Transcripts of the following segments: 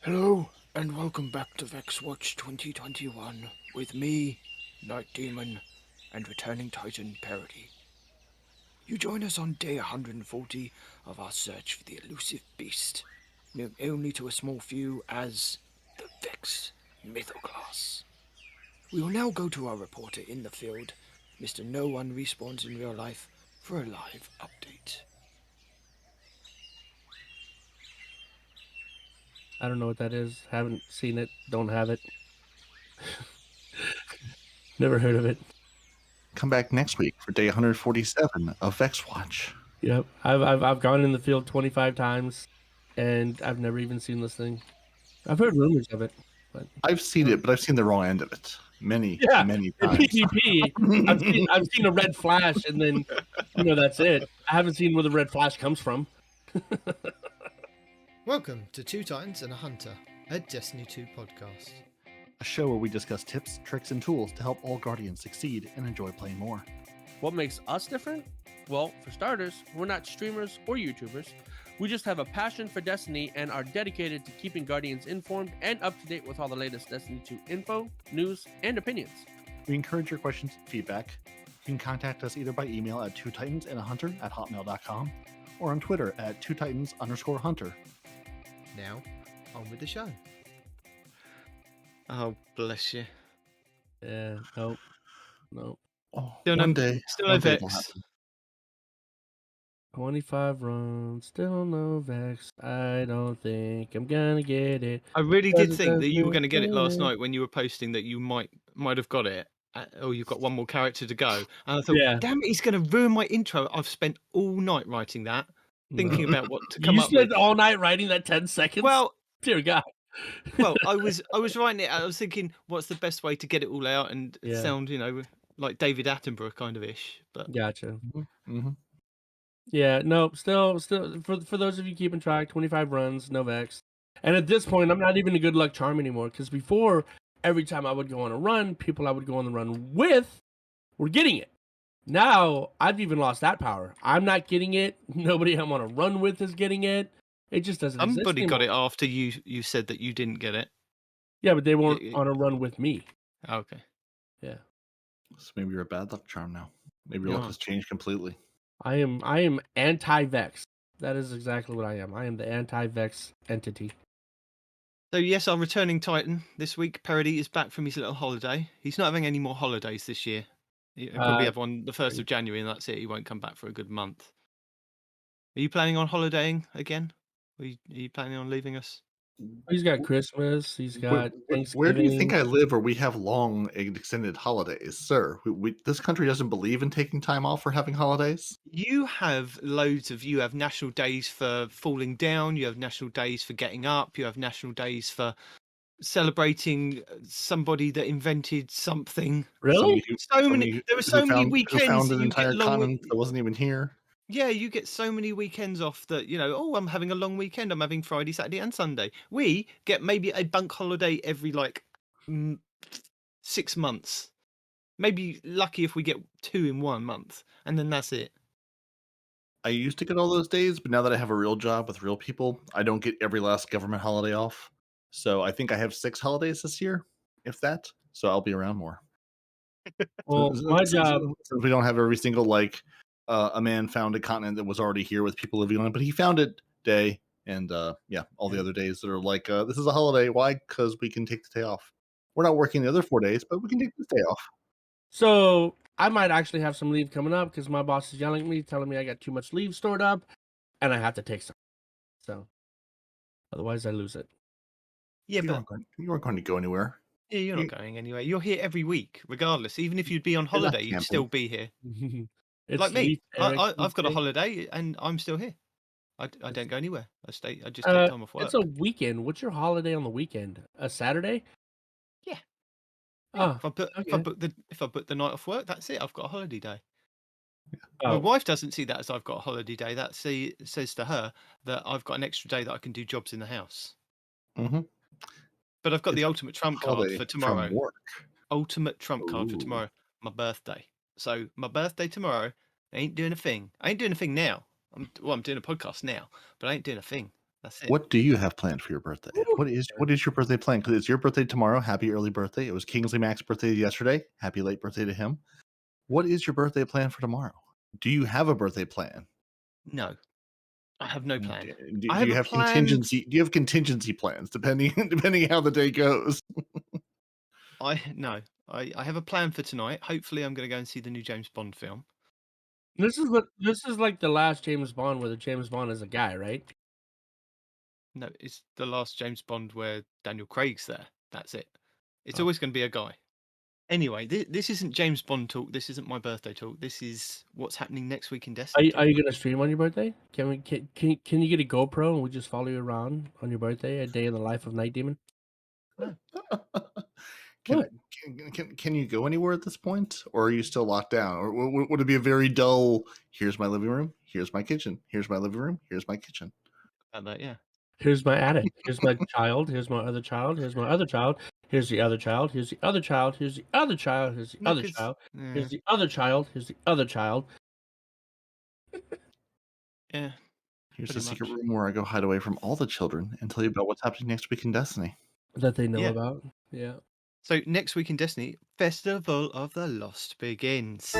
Hello, and welcome back to VexWatch 2021 with me, Nitedemon, and returning Titan Peroty. You join us on day 140 of our search for the elusive beast, known only to a small few as the Vex Mythoclass. We will now go to our reporter in the field, Mr. No One Respawns in Real Life, for a live update. I don't know what that is. Haven't seen it. Don't have it. Never heard of it. Come back next week for day 147 of VexWatch. Yep. I've gone in the field 25 times, and I've never even seen this thing. I've heard rumors of it, but I've seen it, but I've seen the wrong end of it many in times. PvP, I've seen a red flash, and then that's it. I haven't seen where the red flash comes from. Welcome to Two Titans and a Hunter, a Destiny 2 podcast. A show where we discuss tips, tricks, and tools to help all Guardians succeed and enjoy playing more. What makes us different? Well, for starters, we're not streamers or YouTubers. We just have a passion for Destiny and are dedicated to keeping Guardians informed and up to date with all the latest Destiny 2 info, news, and opinions. We encourage your questions and feedback. You can contact us either by email at twotitansandahunter@hotmail.com or on Twitter at twotitans_hunter. Now, on with the show. Oh, bless you. Yeah, nope. Oh, Still one no- day, still one no day Vex. it'll happen. 25 runs, still no Vex. I don't think I'm gonna get it. I really did think that you were going to get it last night when you were posting that you might have got it, or you've got one more character to go. And I thought, Yeah. damn it, he's going to ruin my intro. I've spent all night writing that, thinking about what to come You up spent with. all night writing that 10 seconds? Well, dear God. I was writing it. I was thinking, what's the best way to get it all out and Yeah. sound, like David Attenborough kind of ish. But Gotcha. Mm-hmm. Yeah, no, still, for those of you keeping track, 25 runs, no Vex. And at this point, I'm not even a good luck charm anymore, because before, every time I would go on a run, people I would go on the run with were getting it. Now, I've even lost that power. I'm not getting it. Nobody I'm on a run with is getting it. It just doesn't exist somebody got anymore. it after you said that you didn't get it. Yeah, but they weren't It- on a run with me. Okay. Yeah. So maybe you're a bad luck charm now. Maybe your luck Yeah. has changed completely. I am anti-Vex. That is exactly what I am. I am the anti-Vex entity. So yes, our returning Titan this week, Peroty, is back from his little holiday. He's not having any more holidays this year. He'll probably have one the 1st of January, and that's it. He won't come back for a good month. Are you planning on holidaying again? Are you planning on leaving us? He's got Christmas. He's got Thanksgiving. Where do you think I live where we have long and extended holidays, sir? This country doesn't believe in taking time off for having holidays. You have you have national days for falling down, you have national days for getting up, you have national days for celebrating somebody that invented something. Really? There were so many weekends found that an you entire get long. continent that wasn't even here. Yeah, you get so many weekends off that, I'm having a long weekend. I'm having Friday, Saturday, and Sunday. We get maybe a bank holiday every 6 months. Maybe lucky if we get 2 in 1 month, and then that's it. I used to get all those days, but now that I have a real job with real people, I don't get every last government holiday off. So I think I have 6 holidays this year, if that. So I'll be around more. Well, my job. Since we don't have every single a man found a continent that was already here with people living on it, but he found it day, and all the other days that are this is a holiday. Why? Because we can take the day off. We're not working the other 4 days, but we can take this day off. So I might actually have some leave coming up because my boss is yelling at me, telling me I got too much leave stored up, and I have to take some. So otherwise, I lose it. Yeah, you aren't going to go anywhere. Yeah, you're not going anywhere. You're here every week, regardless. Even if you'd be on holiday, you'd still be here. It's Like me, Leaf Eric I've got a Tuesday. holiday and I'm still here. I don't go anywhere. I just take time off work. It's a weekend. What's your holiday on the weekend? A Saturday? Yeah. Oh, If I book the night off work, that's it. I've got a holiday day. oh. My wife doesn't see that as I've got a holiday day. That says to her that I've got an extra day that I can do jobs in the house. Mm-hmm. But I've got the ultimate trump card for tomorrow. From work. Ultimate trump card for Ooh. tomorrow. My birthday. So my birthday tomorrow. I ain't doing a thing. I ain't doing a thing now. I'm doing a podcast now, but I ain't doing a thing. That's it. What do you have planned for your birthday? What is your birthday plan? Because it's your birthday tomorrow. Happy early birthday. It was Kingsley Mac's birthday yesterday. Happy late birthday to him. What is your birthday plan for tomorrow? Do you have a birthday plan? No, I have no plan. Do I you have a have plan. contingency? Do you have contingency plans depending how the day goes? I have a plan for tonight. Hopefully, I'm going to go and see the new James Bond film. This is like the last James Bond where the James Bond is a guy, right? No, it's the last James Bond where Daniel Craig's there. That's it. It's Oh. always going to be a guy. Anyway, this isn't James Bond talk. This isn't my birthday talk. This is what's happening next week in Destiny. Are you gonna stream on your birthday? Can you get a GoPro and we just follow you around on your birthday, a day in the life of Nitedemon? No. Can you go anywhere at this point, or are you still locked down? Or would it be a very dull? Here's my living room. Here's my kitchen. Here's my living room. Here's my kitchen. Yeah. Here's my attic. Here's my child. Here's my other child. Here's my other child. Here's the other child. Here's the other child. Here's the other child. Here's the other child. Here's the other child. Here's the other child. Yeah. Here's the secret room where I go hide away from all the children and tell you about what's happening next week in Destiny. That they know about. Yeah. So next week in Destiny, Festival of the Lost begins.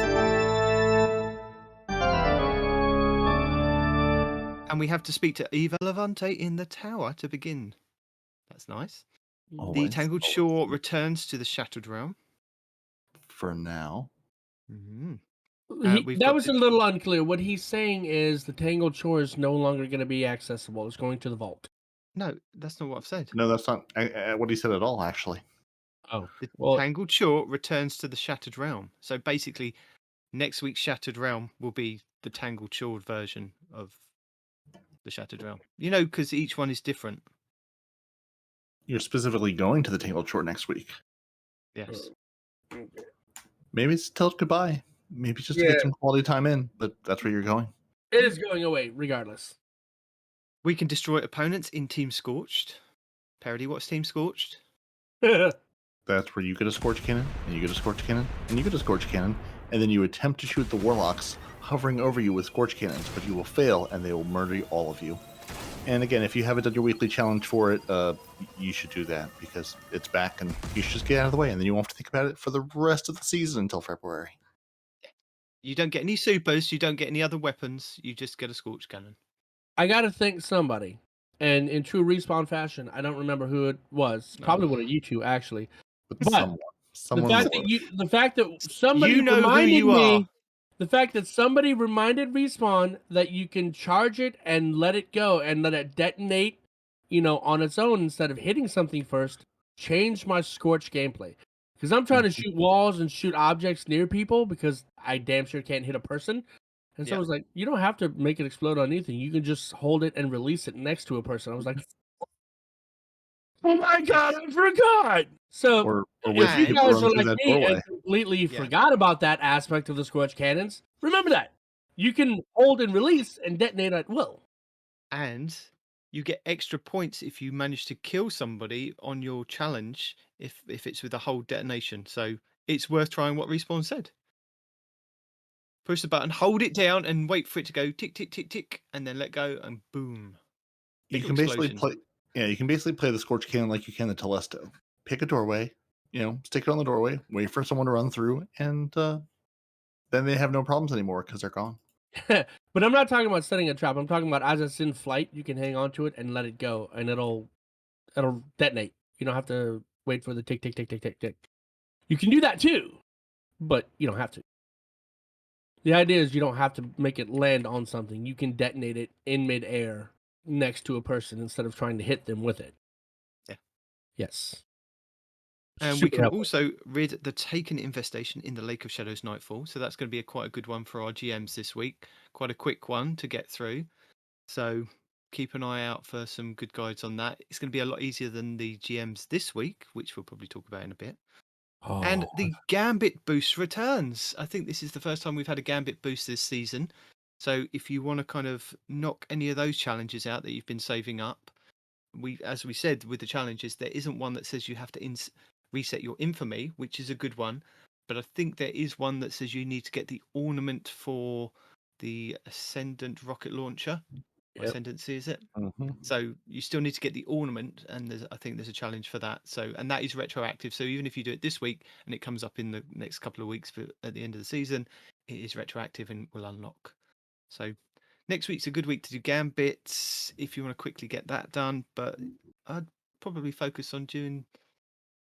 And we have to speak to Eva Levante in the tower to begin. That's nice. The Tangled Shore returns to the Shattered Realm. For now. Mm-hmm. That was a little unclear. What he's saying is the Tangled Shore is no longer going to be accessible. It's going to the vault. No, that's not what I've said. No, that's not what he said at all, actually. Oh. The Tangled Shore returns to the Shattered Realm. So basically, next week's Shattered Realm will be the Tangled Shore version of the Shattered Realm. You know, because each one is different. You're specifically going to the Tangled Shore next week. Yes. Maybe it's to tell it goodbye. Maybe just to get some quality time in, but that's where you're going. It is going away, regardless. We can destroy opponents in Team Scorched. Peroty, what's Team Scorched? That's where you get a Scorch Cannon, and you get a Scorch Cannon, and you get a Scorch Cannon, and then you attempt to shoot the Warlocks hovering over you with Scorch Cannons, but you will fail, and they will murder all of you. And again, if you haven't done your weekly challenge for it, you should do that, because it's back, and you should just get out of the way, and then you won't have to think about it for the rest of the season until February. You don't get any supers, you don't get any other weapons, you just get a Scorch Cannon. I gotta thank somebody. And in true Respawn fashion, I don't remember who it was. Probably one of you two, actually. But someone the fact that somebody you know reminded who you me, are. the fact that somebody reminded Respawn that you can charge it and let it go and let it detonate, on its own instead of hitting something first, changed my Scorch gameplay. Because I'm trying to shoot walls and shoot objects near people because I damn sure can't hit a person. And so I was like, you don't have to make it explode on anything. You can just hold it and release it next to a person. I was like, oh my God, I forgot. So if you guys are like me and completely forgot about that aspect of the Scorch Cannons, remember that. You can hold and release and detonate at will. And you get extra points if you manage to kill somebody on your challenge if it's with a whole detonation. So it's worth trying what Respawn said. Push the button, hold it down, and wait for it to go tick, tick, tick, tick, and then let go, and boom. You can basically play. Yeah, you can basically play the Scorch Cannon like you can the Telesto. Pick a doorway, stick it on the doorway, wait for someone to run through, and then they have no problems anymore because they're gone. But I'm not talking about setting a trap. I'm talking about as it's in flight, you can hang on to it and let it go, and it'll detonate. You don't have to wait for the tick, tick, tick, tick, tick, tick. You can do that too, but you don't have to. The idea is you don't have to make it land on something. You can detonate it in midair next to a person instead of trying to hit them with it. Yeah. Yes. And we can also rid the Taken infestation in the Lake of Shadows Nightfall. So that's going to be quite a good one for our GMs this week. Quite a quick one to get through. So keep an eye out for some good guides on that. It's going to be a lot easier than the GMs this week, which we'll probably talk about in a bit. Oh. And the Gambit boost returns. I think this is the first time we've had a Gambit boost this season. So if you want to kind of knock any of those challenges out that you've been saving up, as we said with the challenges, there isn't one that says you have to reset your infamy, which is a good one. But I think there is one that says you need to get the ornament for the Ascendant rocket launcher. Yep. Ascendancy, is it? Mhm. So you still need to get the ornament, and I think there's a challenge for that. So, and that is retroactive. So even if you do it this week and it comes up in the next couple of weeks at the end of the season, it is retroactive and will unlock. So next week's a good week to do gambits if you want to quickly get that done. But I'd probably focus on doing,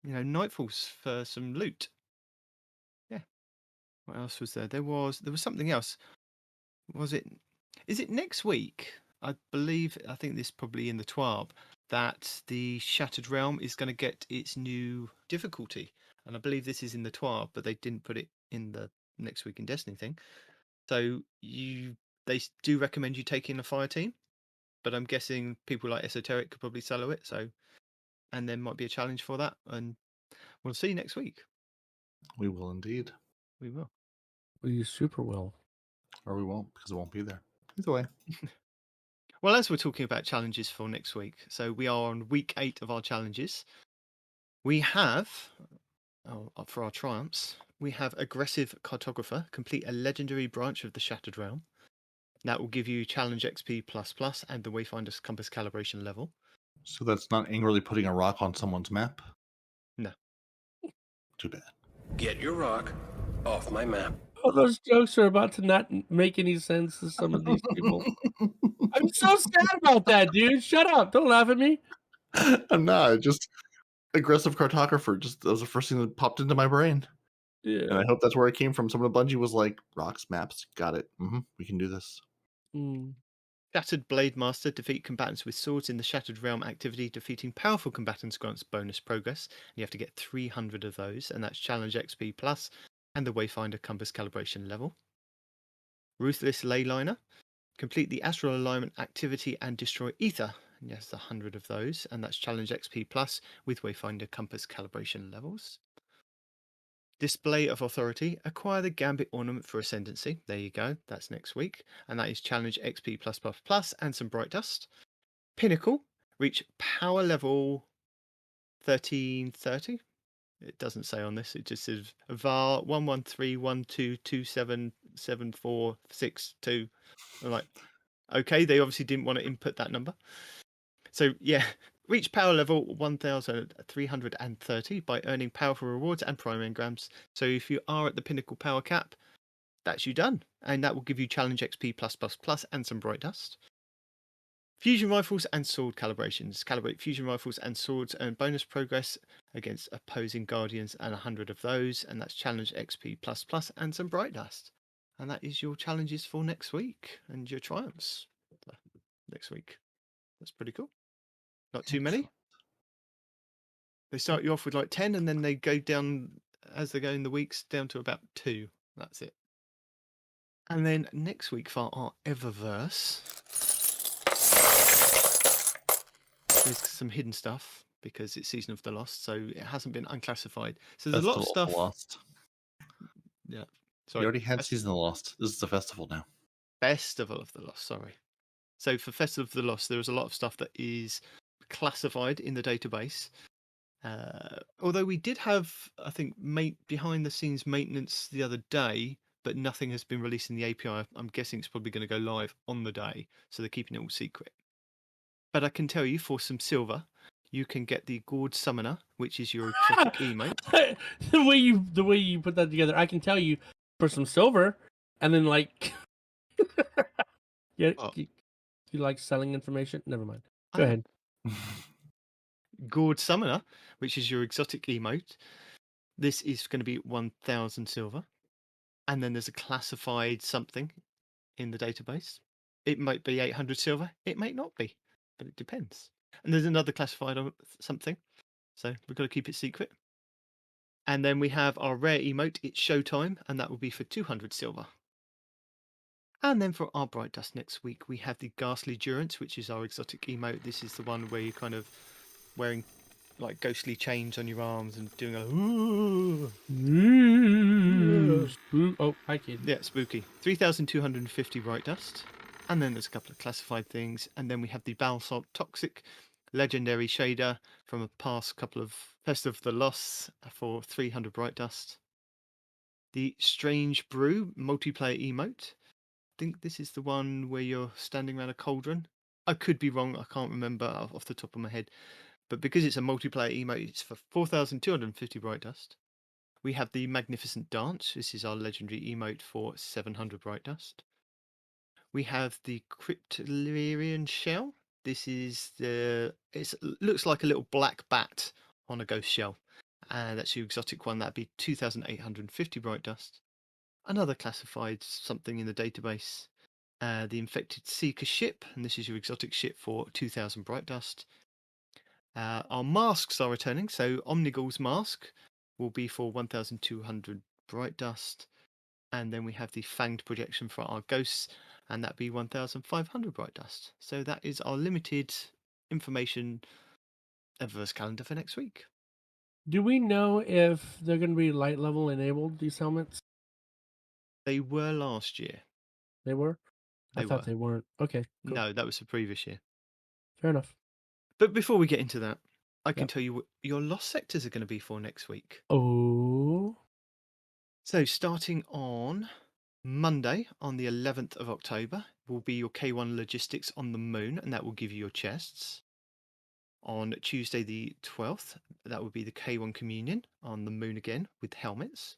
nightfalls for some loot. Yeah. What else was there? There was something else. Is it next week? I think this is probably in the TWAB, that the Shattered Realm is going to get its new difficulty. And I believe this is in the TWAB, but they didn't put it in the next week in Destiny thing. So they do recommend you taking a fire team, but I'm guessing people like Esoteric could probably solo it. So, and there might be a challenge for that, and we'll see next week. We will indeed. We will. We super will. Or we won't, because it won't be there. Either way. Well, as we're talking about challenges for next week, so we are on week 8 of our challenges. We have, for our triumphs, we have Aggressive Cartographer, complete a legendary branch of the Shattered Realm. That will give you challenge XP++ and the Wayfinder's compass calibration level. So that's not angrily putting a rock on someone's map? No. Too bad. Get your rock off my map. Oh, those jokes are about to not make any sense to some of these people. I'm so sad about that, dude. Shut up. Don't laugh at me. I'm not. Just aggressive cartographer. That was the first thing that popped into my brain. Yeah. And I hope that's where it came from. Someone at Bungie was like, rocks, maps, got it. We can do this. Shattered Blade Master, defeat combatants with swords in the Shattered Realm activity. Defeating powerful combatants grants bonus progress. You have to get 300 of those, and that's challenge XP plus and the Wayfinder compass calibration level. Ruthless Leyliner, complete the astral alignment activity and destroy ether. And yes, 100 of those, and that's challenge XP plus with Wayfinder compass calibration levels. Display of Authority, acquire the Gambit ornament for Ascendancy. There you go, that's next week. And that is challenge XP+++ and some Bright Dust. Pinnacle, reach power level 1330. It doesn't say on this, it just says var 11312277462. I'm like, okay, they obviously didn't want to input that number. So yeah, reach power level 1330 by earning powerful rewards and primary engrams. So if you are at the pinnacle power cap, that's you done. And that will give you challenge XP+++ and some Bright Dust. Fusion rifles and sword calibrations. Calibrate fusion rifles and swords, earn bonus progress against opposing guardians and 100 of those. And that's challenge XP++ and some Bright Dust. And that is your challenges for next week and your triumphs next week. That's pretty cool. Not too many. They start you off with like 10 and then they go down as they go in the weeks down to about 2. That's it. And then next week for our Eververse, there's some hidden stuff because it's Season of the Lost, so it hasn't been unclassified. So there's a lot of Festival stuff. Lost. Yeah. You already had Season of the Lost. This is the festival now. Festival of the Lost, sorry. So for Festival of the Lost, there is a lot of stuff that is classified in the database. Although we did have, I think, behind the scenes maintenance the other day, but nothing has been released in the API. I'm guessing it's probably going to go live on the day, so they're keeping it all secret. But I can tell you, for some silver, you can get the Gourd Summoner, which is your exotic emote. the way you put that together, I can tell you for some silver, and then like, yeah, you like selling information. Never mind. Go ahead. Gourd Summoner, which is your exotic emote. This is going to be 1,000 silver. And then there's a classified something in the database. It might be 800 silver. It might not be, but it depends. And there's another classified something. So we've got to keep it secret. And then we have our rare emote. It's Showtime, and that will be for 200 silver. And then for our Bright Dust next week, we have the Ghastly Durance, which is our exotic emote. This is the one where you're kind of wearing like ghostly chains on your arms and doing a Oh, hi kid. Yeah, spooky. 3,250 Bright Dust. And then there's a couple of classified things. And then we have the Balsalt Toxic Legendary Shader from a past couple of Festival of the Lost for 300 Bright Dust. The Strange Brew multiplayer emote. I think this is the one where you're standing around a cauldron I could be wrong. I can't remember off the top of my head. But because it's a multiplayer emote, it's for 4,250 Bright Dust. We have the Magnificent Dance. This is our legendary emote for 700 Bright Dust. We have the Cryptolerian Shell. This is it looks like a little black bat on a ghost shell. And that's your exotic one. That'd be 2,850 Bright Dust. Another classified something in the database. The Infected Seeker ship, and this is your exotic ship for 2,000 Bright Dust. Our masks are returning, so Omnigul's mask will be for 1,200 Bright Dust. And then we have the Fanged projection for our ghosts, and that'd be 1,500 Bright Dust. So that is our limited information Eververse calendar for next week. Do we know if they're going to be light level enabled, these helmets? They were last year. They were? I They thought were. they weren't. Okay, cool. No, that was the previous year. Fair enough. But before we get into that, I can Yep. tell you what your lost sectors are going to be for next week. Oh. So starting on Monday, on the 11th of October, will be your K1 Logistics on the Moon, and that will give you your chests. On Tuesday the 12th, that will be the K1 Communion on the Moon again with helmets.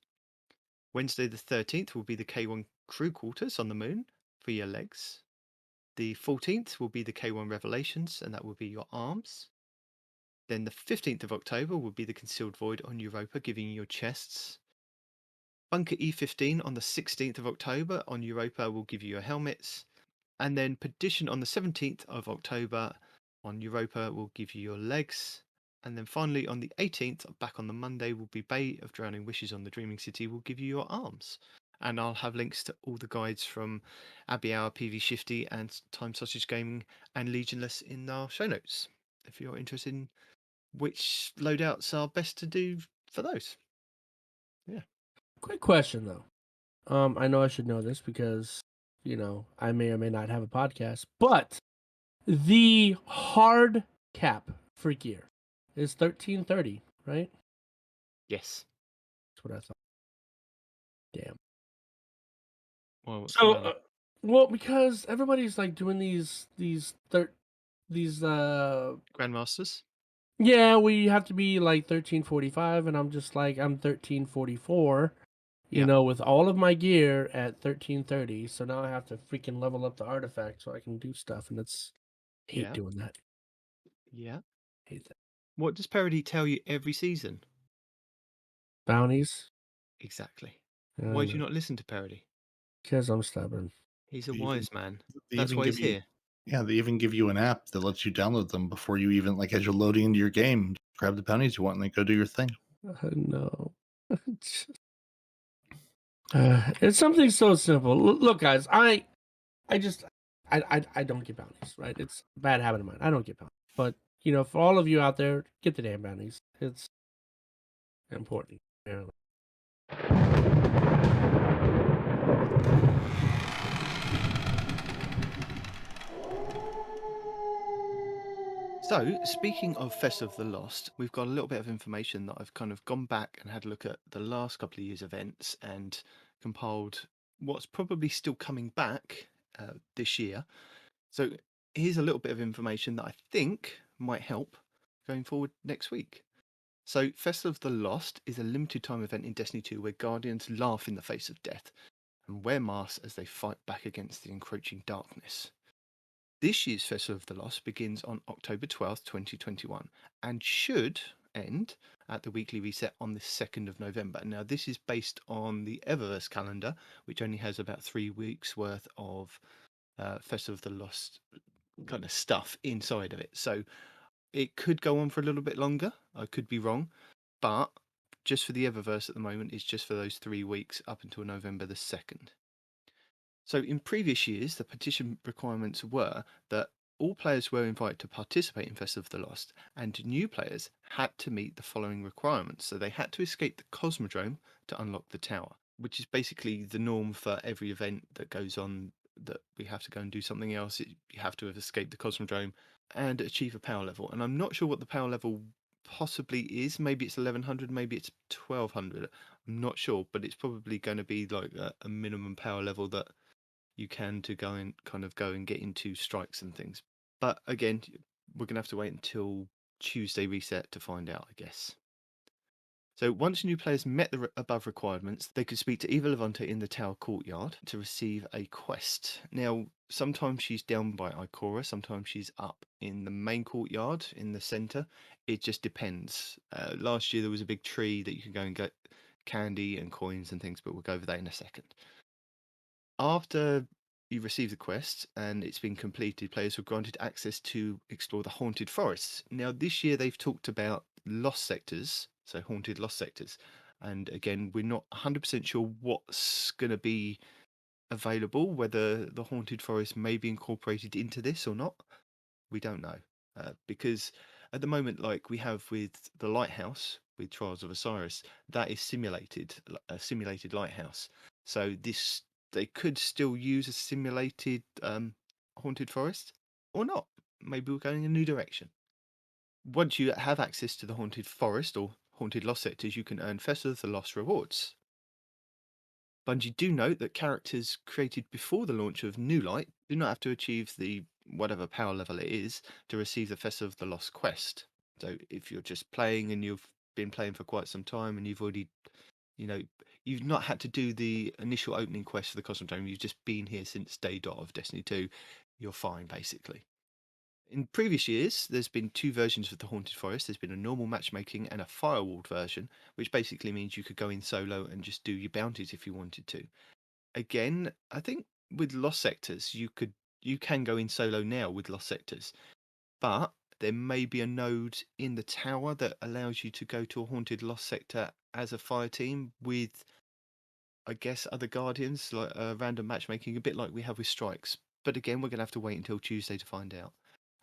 Wednesday the 13th will be the K1 Crew Quarters on the Moon for your legs. The 14th will be the K1 Revelations, and that will be your arms. Then the 15th of October will be the Concealed Void on Europa, giving you your chests. Bunker E15 on the 16th of October on Europa will give you your helmets. And then Perdition on the 17th of October on Europa will give you your legs. And then finally on the 18th, back on the Monday, will be Bay of Drowning Wishes on the Dreaming City will give you your arms. And I'll have links to all the guides from Abbey Hour, PV Shifty, and Time Sausage Gaming and Legionless in our show notes, if you're interested in which loadouts are best to do for those. Yeah. Quick question, though. I know I should know this because, I may or may not have a podcast, but the hard cap for gear is 1330, right? Yes. That's what I thought. Damn. Well, what's the So, matter? well, because everybody's like doing these Grandmasters? yeah, we have to be like 1345, and I'm just like, I'm 1344, Yeah. with all of my gear at 1330. So now I have to freaking level up the artifact so I can do stuff, and hate Yeah. doing that. Yeah. Hate that. What does Peroty tell you every season? Bounties. Exactly. Why do you not listen to Peroty? Because I'm stubborn. He's a They wise man. They That's even why he's give you, here. yeah, they even give you an app that lets you download them before you even, like, as you're loading into your game, grab the bounties you want and then go do your thing. No. It's something so simple. Look, guys, I don't get bounties, right? It's a bad habit of mine. I don't get bounties. But, for all of you out there, get the damn bounties. It's important, apparently. So, speaking of Fest of the Lost, we've got a little bit of information that I've kind of gone back and had a look at the last couple of years' events and compiled what's probably still coming back this year. So, here's a little bit of information that I think might help going forward next week. So, Fest of the Lost is a limited time event in Destiny 2 where Guardians laugh in the face of death and wear masks as they fight back against the encroaching darkness. This year's Festival of the Lost begins on October 12th, 2021, and should end at the weekly reset on the 2nd of November. Now, this is based on the Eververse calendar, which only has about 3 weeks worth of Festival of the Lost kind of stuff inside of it. So it could go on for a little bit longer. I could be wrong, but just for the Eververse at the moment, it's just for those 3 weeks up until November the 2nd. So in previous years, the petition requirements were that all players were invited to participate in Festival of the Lost, and new players had to meet the following requirements. So they had to escape the Cosmodrome to unlock the tower, which is basically the norm for every event that goes on, that we have to go and do something else. You have to have escaped the Cosmodrome and achieve a power level. And I'm not sure what the power level possibly is. Maybe it's 1100, maybe it's 1200. I'm not sure, but it's probably going to be like a minimum power level that you can to go and kind of go and get into strikes and things. But again, we're going to have to wait until Tuesday reset to find out, I guess. So once new players met the above requirements, they could speak to Eva Levante in the Tower Courtyard to receive a quest. Now, sometimes she's down by Ikora, sometimes she's up in the main courtyard in the centre. It just depends. Last year there was a big tree that you could go and get candy and coins and things, but we'll go over that in a second. After you receive the quest and it's been completed, players were granted access to explore the haunted forests. Now, this year they've talked about lost sectors, so haunted lost sectors. And again, we're not 100% sure what's going to be available, whether the haunted forest may be incorporated into this or not. We don't know. Because at the moment, like we have with the lighthouse, with Trials of Osiris, that is simulated, a simulated lighthouse. So this they could still use a simulated haunted forest or not. Maybe we're going in a new direction. Once you have access to the haunted forest or haunted lost sectors, you can earn Festival of the Lost rewards. Bungie do note that characters created before the launch of New Light do not have to achieve the whatever power level it is to receive the Festival of the Lost quest. So if you're just playing and you've been playing for quite some time and you've already, you've not had to do the initial opening quest for the Cosmodrome, you've just been here since day dot of Destiny 2, you're fine basically. In previous years, there's been two versions of the Haunted Forest. There's been a normal matchmaking and a firewalled version, which basically means you could go in solo and just do your bounties if you wanted to. Again, I think with Lost Sectors, you can go in solo now with Lost Sectors, but there may be a node in the tower that allows you to go to a haunted Lost Sector as a fire team with, I guess, other Guardians, like random matchmaking, a bit like we have with Strikes. But again, we're going to have to wait until Tuesday to find out.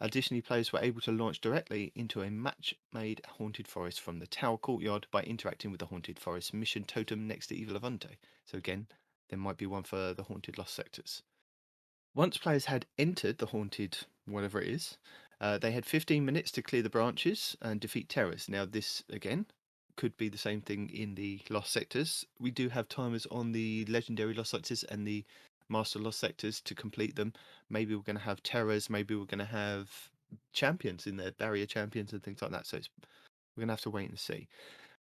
Additionally, players were able to launch directly into a match-made haunted forest from the Tower Courtyard by interacting with the haunted forest mission totem next to Eva Levante. So again, there might be one for the haunted lost sectors. Once players had entered the haunted whatever it is, they had 15 minutes to clear the branches and defeat terrors. Now this, again, could be the same thing in the lost sectors. We do have timers on the legendary lost sectors and the master lost sectors to complete them. Maybe we're going to have terrors, maybe we're going to have champions in there, barrier champions and things like that. So we're going to have to wait and see.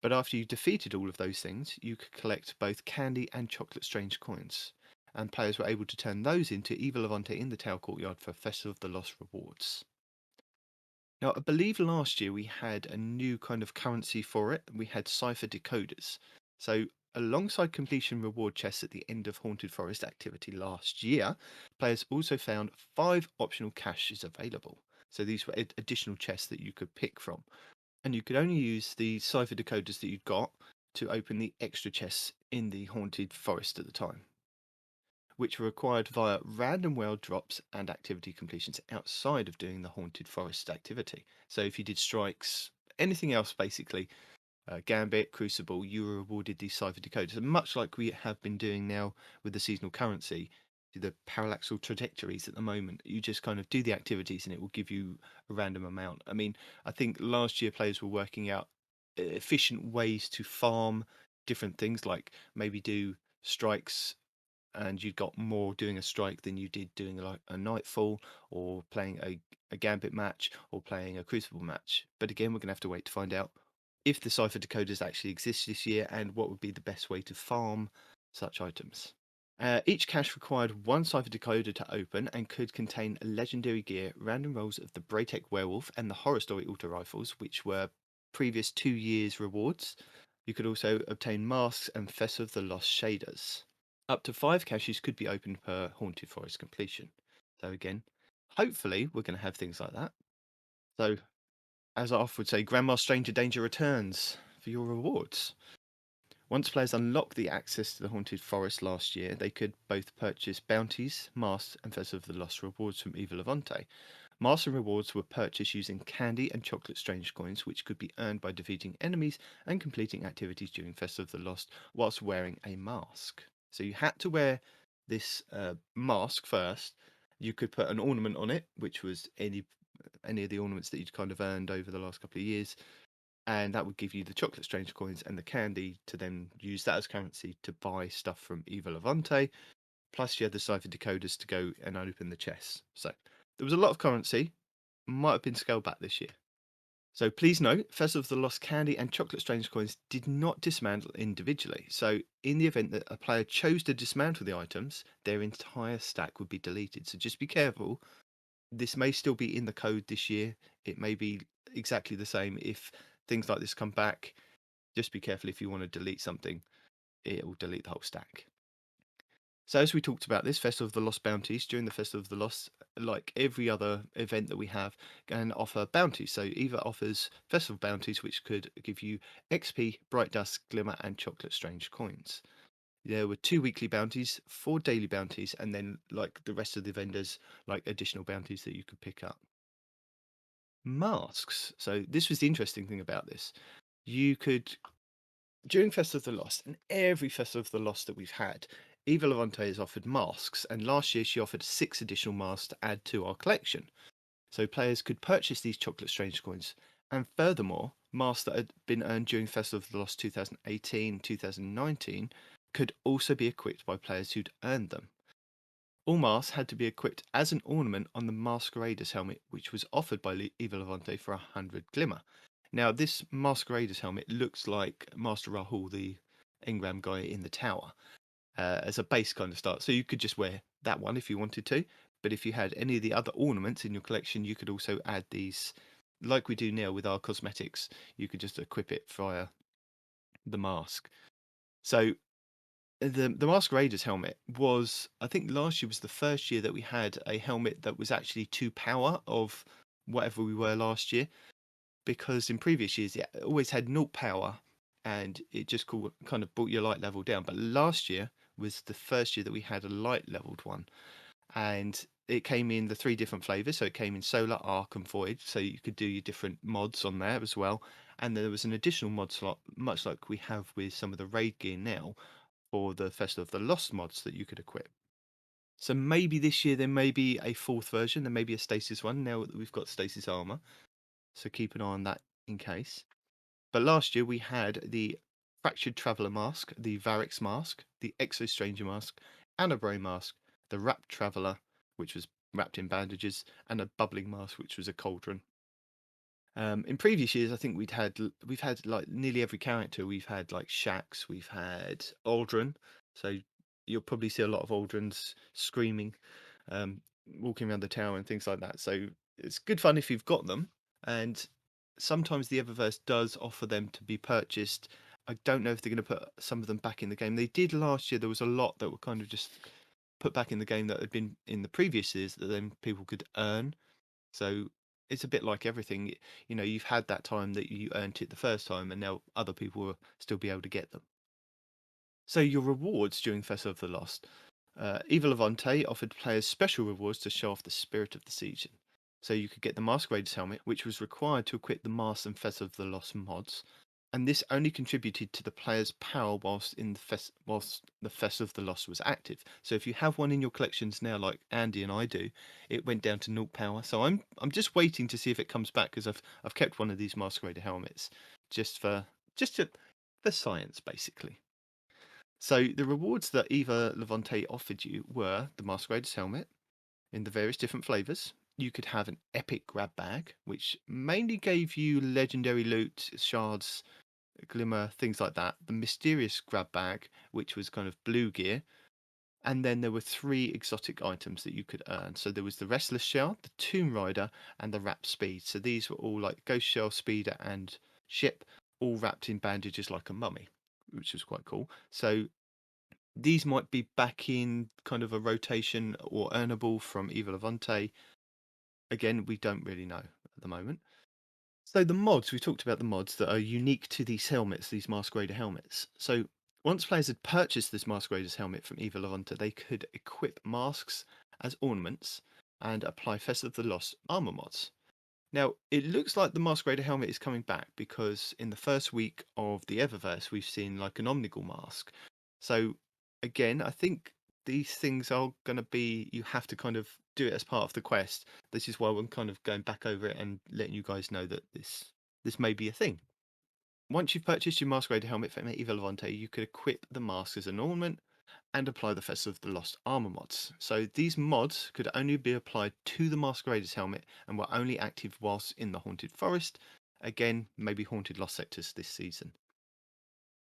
But after you defeated all of those things, you could collect both candy and chocolate strange coins. And players were able to turn those into Eva Levante in the Tower Courtyard for Festival of the Lost rewards. Now, I believe last year we had a new kind of currency for it. We had cipher decoders. So alongside completion reward chests at the end of Haunted Forest activity last year, players also found 5 optional caches available. So these were additional chests that you could pick from. And you could only use the cipher decoders that you'd got to open the extra chests in the Haunted Forest at the time, which were acquired via random world drops and activity completions outside of doing the Haunted Forest activity. So if you did strikes, anything else basically, Gambit, Crucible, you were awarded these cipher decoders. And much like we have been doing now with the seasonal currency, the parallaxal trajectories at the moment, you just kind of do the activities and it will give you a random amount. I mean, I think last year players were working out efficient ways to farm different things, like maybe do strikes and you got more doing a strike than you did doing a nightfall, or playing a gambit match, or playing a crucible match. But again, we're going to have to wait to find out if the cipher decoders actually exist this year and what would be the best way to farm such items. Each cache required 1 cipher decoder to open and could contain legendary gear, random rolls of the Braytech Werewolf and the Horror Story auto rifles, which were previous 2 years' rewards. You could also obtain masks and Festival of the Lost shaders. Up to 5 caches could be opened per Haunted Forest completion. So again, hopefully we're going to have things like that. So, as Arf would say, Grandma Stranger Danger returns for your rewards. Once players unlocked the access to the Haunted Forest last year, they could both purchase bounties, masks, and Festival of the Lost rewards from Eva Levante. Masks and rewards were purchased using candy and chocolate strange coins, which could be earned by defeating enemies and completing activities during Festival of the Lost whilst wearing a mask. So you had to wear this mask first. You could put an ornament on it, which was any of the ornaments that you'd kind of earned over the last couple of years. And that would give you the chocolate strange coins and the candy to then use that as currency to buy stuff from Eva Levante. Plus you had the cipher decoders to go and open the chests. So there was a lot of currency, might have been scaled back this year. So please note, Festival of the Lost candy and Chocolate Strange coins did not dismantle individually. So in the event that a player chose to dismantle the items, their entire stack would be deleted. So just be careful. This may still be in the code this year. It may be exactly the same if things like this come back. Just be careful if you want to delete something, it will delete the whole stack. So as we talked about this, Festival of the Lost bounties, during the Festival of the Lost, like every other event that we have, can offer bounties. So Eva offers Festival bounties, which could give you XP, Bright Dust, Glimmer, and Chocolate Strange coins. There were 2 weekly bounties, 4 daily bounties, and then like the rest of the vendors, like additional bounties that you could pick up. Masks. So this was the interesting thing about this. You could, during Festival of the Lost, and every Festival of the Lost that we've had, Eva Levante has offered masks, and last year she offered 6 additional masks to add to our collection. So players could purchase these Chocolate Strange coins, and furthermore, masks that had been earned during Festival of the Lost 2018, 2019 could also be equipped by players who'd earned them. All masks had to be equipped as an ornament on the Masquerader's helmet, which was offered by Eva Levante for 100 Glimmer. Now, this Masquerader's helmet looks like Master Rahul, the Engram guy in the tower, as a base kind of start. So you could just wear that one if you wanted to. But if you had any of the other ornaments in your collection, you could also add these, like we do now with our cosmetics. You could just equip it via the mask. So the Masquerader's helmet was, I think last year was the first year that we had a helmet that was actually 2 power of whatever we were last year. Because in previous years, it always had 0 power and it just kind of brought your light level down. But last year was the first year that we had a light leveled one. And it came in the 3 different flavors. So it came in Solar, Arc, and Void. So you could do your different mods on there as well. And there was an additional mod slot, much like we have with some of the raid gear now, for the Festival of the Lost mods that you could equip. So maybe this year there may be a 4th version. There may be a Stasis one now that we've got Stasis armor. So keep an eye on that in case. But last year we had the Fractured Traveller mask, the Varix mask, the Exo Stranger mask, Anabray mask, the Wrapped Traveller, which was wrapped in bandages, and a Bubbling mask, which was a cauldron. In previous years, I think we've had like nearly every character. We've had like Shax, we've had Aldrin. So you'll probably see a lot of Aldrins screaming, walking around the tower and things like that. So it's good fun if you've got them. And sometimes the Eververse does offer them to be purchased. I don't know if they're going to put some of them back in the game. They did last year. There was a lot that were kind of just put back in the game that had been in the previous years that then people could earn. So it's a bit like everything. You know, you've had that time that you earned it the first time, and now other people will still be able to get them. So your rewards during Festival of the Lost. Eva Levante offered players special rewards to show off the spirit of the season. So you could get the Masquerader's helmet, which was required to equip the Mask and Festival of the Lost mods, and this only contributed to the player's power whilst the Festival of the Lost was active. So if you have one in your collections now, like Andy and I do, it went down to 0 power. So I'm just waiting to see if it comes back, because I've kept one of these Masquerader helmets just for science, basically. So the rewards that Eva Levante offered you were the Masquerader's helmet in the various different flavors. You could have an epic grab bag, which mainly gave you legendary loot, shards, glimmer, things like that. The mysterious grab bag, which was kind of blue gear. And then there were 3 exotic items that you could earn. So there was the Restless Shell, the Tomb Rider, and the Wrap Speed. So these were all like Ghost Shell, Speeder, and Ship, all wrapped in bandages like a mummy, which was quite cool. So these might be back in kind of a rotation or earnable from Eva Levante. Again, we don't really know at the moment. So the mods, we talked about the mods that are unique to these helmets, these Masquerader helmets. So once players had purchased this Masquerader's helmet from Eva Levante, they could equip masks as ornaments and apply Festival of the Lost armor mods. Now, it looks like the Masquerader helmet is coming back, because in the first week of the Eververse, we've seen like an Omnigul mask. So again, I think these things are going to be, you have to kind of do it as part of the quest. This is why we're kind of going back over it and letting you guys know that this may be a thing. Once you've purchased your Masquerader helmet from Eva Levante, you could equip the mask as an ornament, and apply the Festival of the Lost armor mods. So these mods could only be applied to the Masquerader's helmet and were only active whilst in the Haunted Forest. Again, maybe Haunted Lost sectors this season.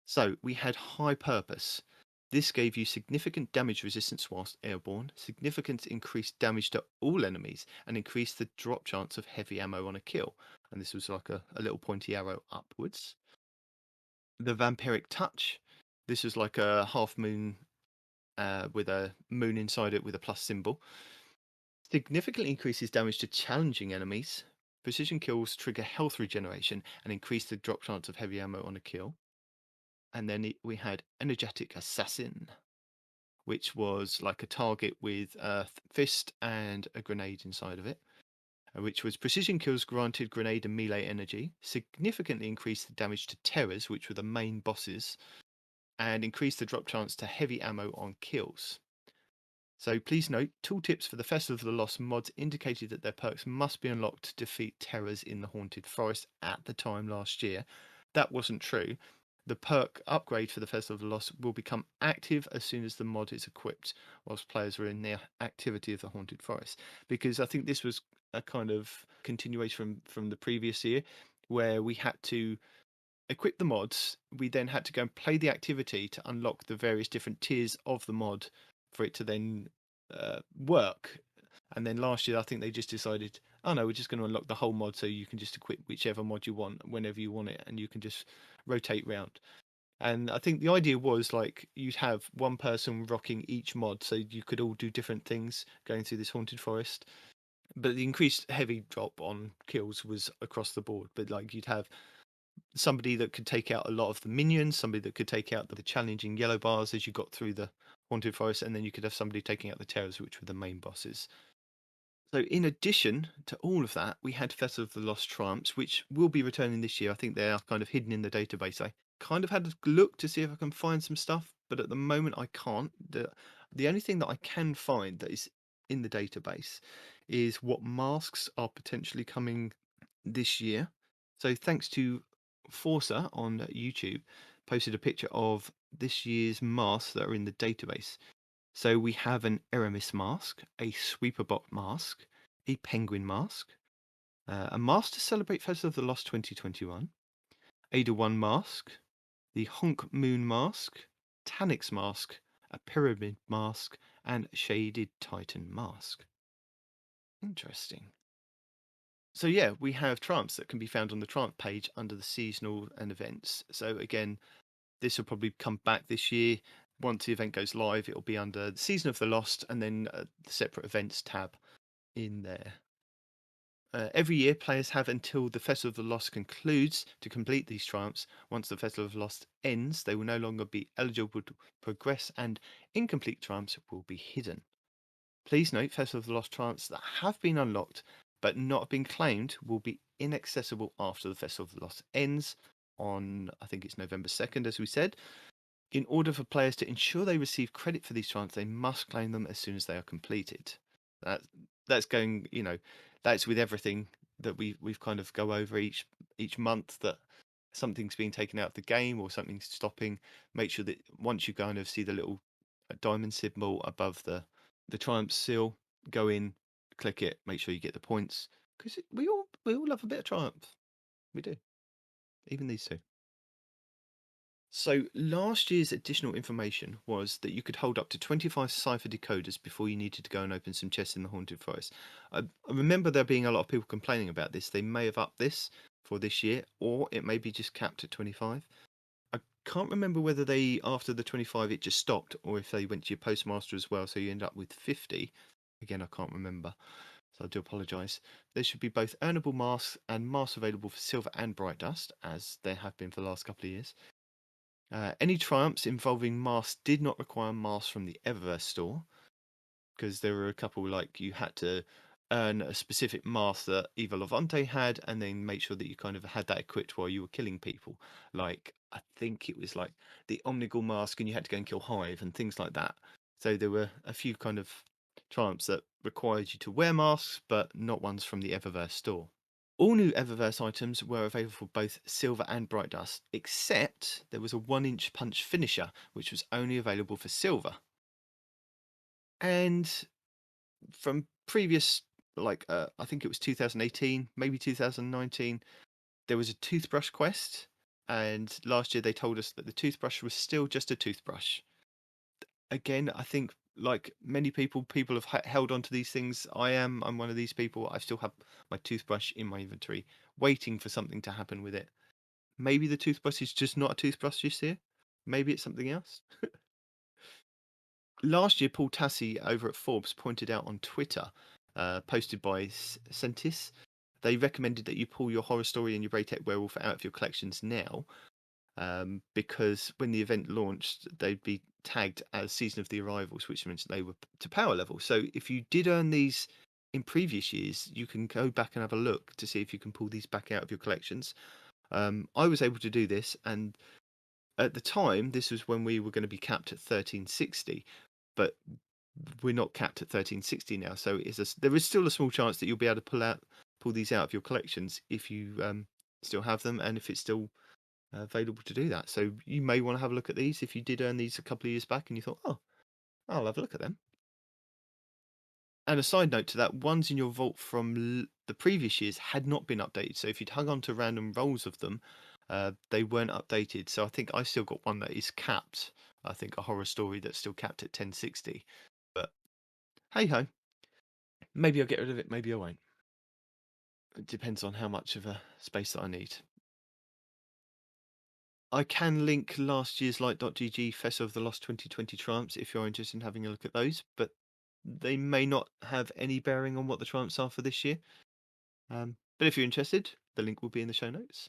So we had High Purpose. This gave you significant damage resistance whilst airborne, significant increased damage to all enemies, and increased the drop chance of heavy ammo on a kill. And this was like a little pointy arrow upwards. The Vampiric Touch. This was like a half moon with a moon inside it with a plus symbol. Significantly increases damage to challenging enemies. Precision kills trigger health regeneration and increase the drop chance of heavy ammo on a kill. And then we had Energetic Assassin, which was like a target with a fist and a grenade inside of it, which was precision kills granted grenade and melee energy, significantly increased the damage to terrors, which were the main bosses, and increased the drop chance to heavy ammo on kills. So please note, tooltips for the Festival of the Lost mods indicated that their perks must be unlocked to defeat terrors in the Haunted Forest at the time last year. That wasn't true. The perk upgrade for the Festival of the Lost will become active as soon as the mod is equipped, whilst players are in their activity of the Haunted Forest. Because I think this was a kind of continuation from the previous year, where we had to equip the mods. We then had to go and play the activity to unlock the various different tiers of the mod for it to then work. And then last year, I think they just decided, oh no, we're just going to unlock the whole mod, so you can just equip whichever mod you want whenever you want it, and you can just rotate round. And I think the idea was like you'd have one person rocking each mod, so you could all do different things going through this Haunted Forest. But the increased heavy drop on kills was across the board. But like you'd have somebody that could take out a lot of the minions, somebody that could take out the challenging yellow bars as you got through the Haunted Forest, and then you could have somebody taking out the terrors, which were the main bosses. So in addition to all of that, we had Festival of the Lost Triumphs, which will be returning this year. I think they are kind of hidden in the database. I kind of had a look to see if I can find some stuff, but at the moment I can't. The only thing that I can find that is in the database is what masks are potentially coming this year. So thanks to Forza on YouTube, posted a picture of this year's masks that are in the database. So we have an Eramis mask, a Sweeperbot mask, a Penguin mask, a mask to celebrate Festival of the Lost 2021, Ada 1 mask, the Honk Moon mask, Tanix mask, a Pyramid mask, and Shaded Titan mask. Interesting. So yeah, we have triumphs that can be found on the triumph page under the seasonal and events. So again, this will probably come back this year. Once the event goes live, it'll be under the Season of the Lost and then the separate events tab in there. Every year, players have until the Festival of the Lost concludes to complete these triumphs. Once the Festival of the Lost ends, they will no longer be eligible to progress, and incomplete triumphs will be hidden. Please note, Festival of the Lost triumphs that have been unlocked but not been claimed will be inaccessible after the Festival of the Lost ends on, I think it's November 2nd, as we said. In order for players to ensure they receive credit for these triumphs, they must claim them as soon as they are completed. That's going, that's with everything that we've kind of go over each month, that something's being taken out of the game or something's stopping. Make sure that once you kind of see the little diamond symbol above the triumph seal, go in, click it, make sure you get the points, because we all love a bit of triumph. We do, even these two. So last year's additional information was that you could hold up to 25 cipher decoders before you needed to go and open some chests in the Haunted Forest. I remember there being a lot of people complaining about this. They may have upped this for this year, or it may be just capped at 25. I can't remember whether they, after the 25, it just stopped, or if they went to your postmaster as well, so you end up with 50. Again, I can't remember, so I do apologise. There should be both earnable masks and masks available for silver and bright dust, as there have been for the last couple of years. Any triumphs involving masks did not require masks from the Eververse store, because there were a couple like you had to earn a specific mask that Eva Levante had, and then make sure that you kind of had that equipped while you were killing people. Like, I think it was like the Omnigul mask, and you had to go and kill Hive and things like that. So there were a few kind of triumphs that required you to wear masks, but not ones from the Eververse store. All new Eververse items were available for both Silver and Bright Dust, except there was a 1-inch punch finisher, which was only available for Silver. And from previous, I think it was 2018, maybe 2019, there was a toothbrush quest. And last year they told us that the toothbrush was still just a toothbrush. Again, I think like many people have held on to these things. I'm one of these people. I still have my toothbrush in my inventory, waiting for something to happen with it. Maybe the toothbrush is just not a toothbrush this year. Maybe it's something else. Last year, Paul Tassi over at Forbes pointed out on Twitter, posted by Sentis, they recommended that you pull your horror story and your Braytech werewolf out of your collections now, because when the event launched, they'd be tagged as Season of the Arrivals, which means they were to power level. So if you did earn these in previous years, you can go back and have a look to see if you can pull these back out of your collections. I was able to do this, and at the time, this was when we were going to be capped at 1360, but we're not capped at 1360 now. So there is still a small chance that you'll be able to pull these out of your collections if you still have them, and if it's still available to do that. So you may want to have a look at these if you did earn these a couple of years back and you thought, oh, I'll have a look at them. And a side note to that, ones in your vault from the previous years had not been updated. So if you'd hung on to random rolls of them, they weren't updated. So I think I still got one that is capped. I think a horror story that's still capped at 1060. But hey ho, maybe I'll get rid of it, maybe I won't. It depends on how much of a space that I need. I can link last year's Light.gg Festival of the Lost 2020 Triumphs if you're interested in having a look at those, but they may not have any bearing on what the triumphs are for this year. But if you're interested, the link will be in the show notes.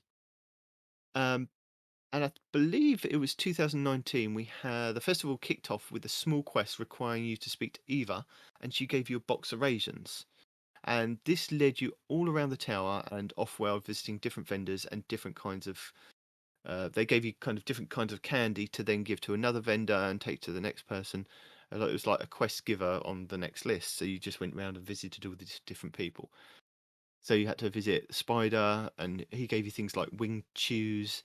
And I believe it was 2019, the festival kicked off with a small quest requiring you to speak to Eva, and she gave you a box of raisins. And this led you all around the tower and off-world, visiting different vendors and different kinds of they gave you kind of different kinds of candy to then give to another vendor and take to the next person. It was like a quest giver on the next list. So you just went around and visited all these different people. So you had to visit Spider, and he gave you things like winged chews.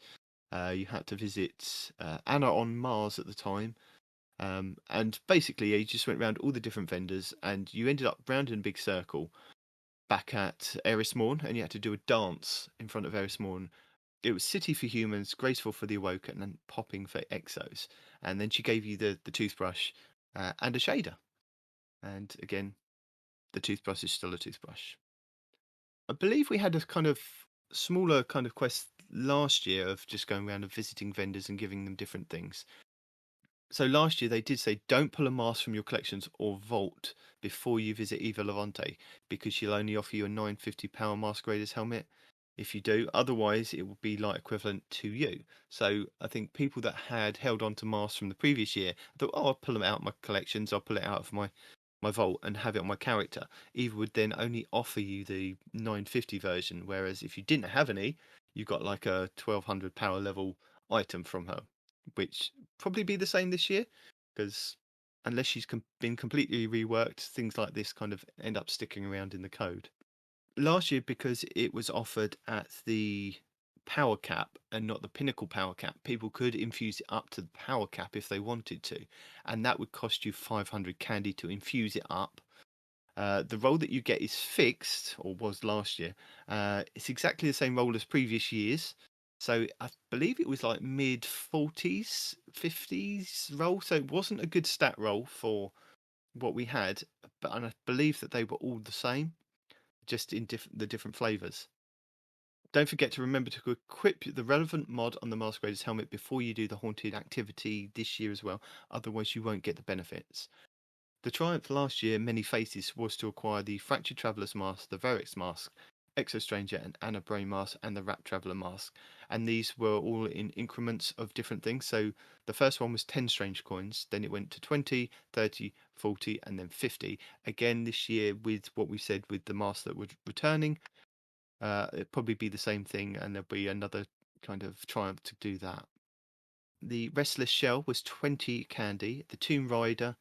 You had to visit Anna on Mars at the time. And basically, you just went around all the different vendors, and you ended up round in a big circle back at Erismorn, and you had to do a dance in front of Erismorn. It was City for Humans, Graceful for the Awoken, and Popping for Exos. And then she gave you the toothbrush and a shader. And again, the toothbrush is still a toothbrush. I believe we had a kind of smaller kind of quest last year of just going around and visiting vendors and giving them different things. So last year they did say don't pull a mask from your collections or vault before you visit Eva Levante, because she'll only offer you a 950 power Masquerader's helmet if you do. Otherwise, it will be light equivalent to you. So I think people that had held on to masks from the previous year thought, oh, I'll pull them out of my collections, I'll pull it out of my vault and have it on my character. Eva would then only offer you the 950 version, whereas if you didn't have any, you got like a 1200 power level item from her, which probably be the same this year, because unless she's been completely reworked, things like this kind of end up sticking around in the code. Last year, because it was offered at the power cap and not the pinnacle power cap, people could infuse it up to the power cap if they wanted to, and that would cost you 500 candy to infuse it up. The roll that you get is fixed, or was last year. It's exactly the same roll as previous years. So I believe it was like mid 40s, 50s roll. So it wasn't a good stat roll for what we had, but I believe that they were all the same, just in the different flavors. Don't forget to remember to equip the relevant mod on the Masquerader's helmet before you do the haunted activity this year as well. Otherwise, you won't get the benefits. The triumph last year, Many Faces, was to acquire the Fractured Traveller's Mask, the Verix Mask, Exo Stranger and Anna Bray Mask, and the Rat Traveller Mask. And these were all in increments of different things. So the first one was 10 strange coins, then it went to 20, 30, 40, and then 50. Again, this year, with what we said with the mask that were returning, it'd probably be the same thing, and there'll be another kind of triumph to do that. The Restless Shell was 20 candy. The Tomb Rider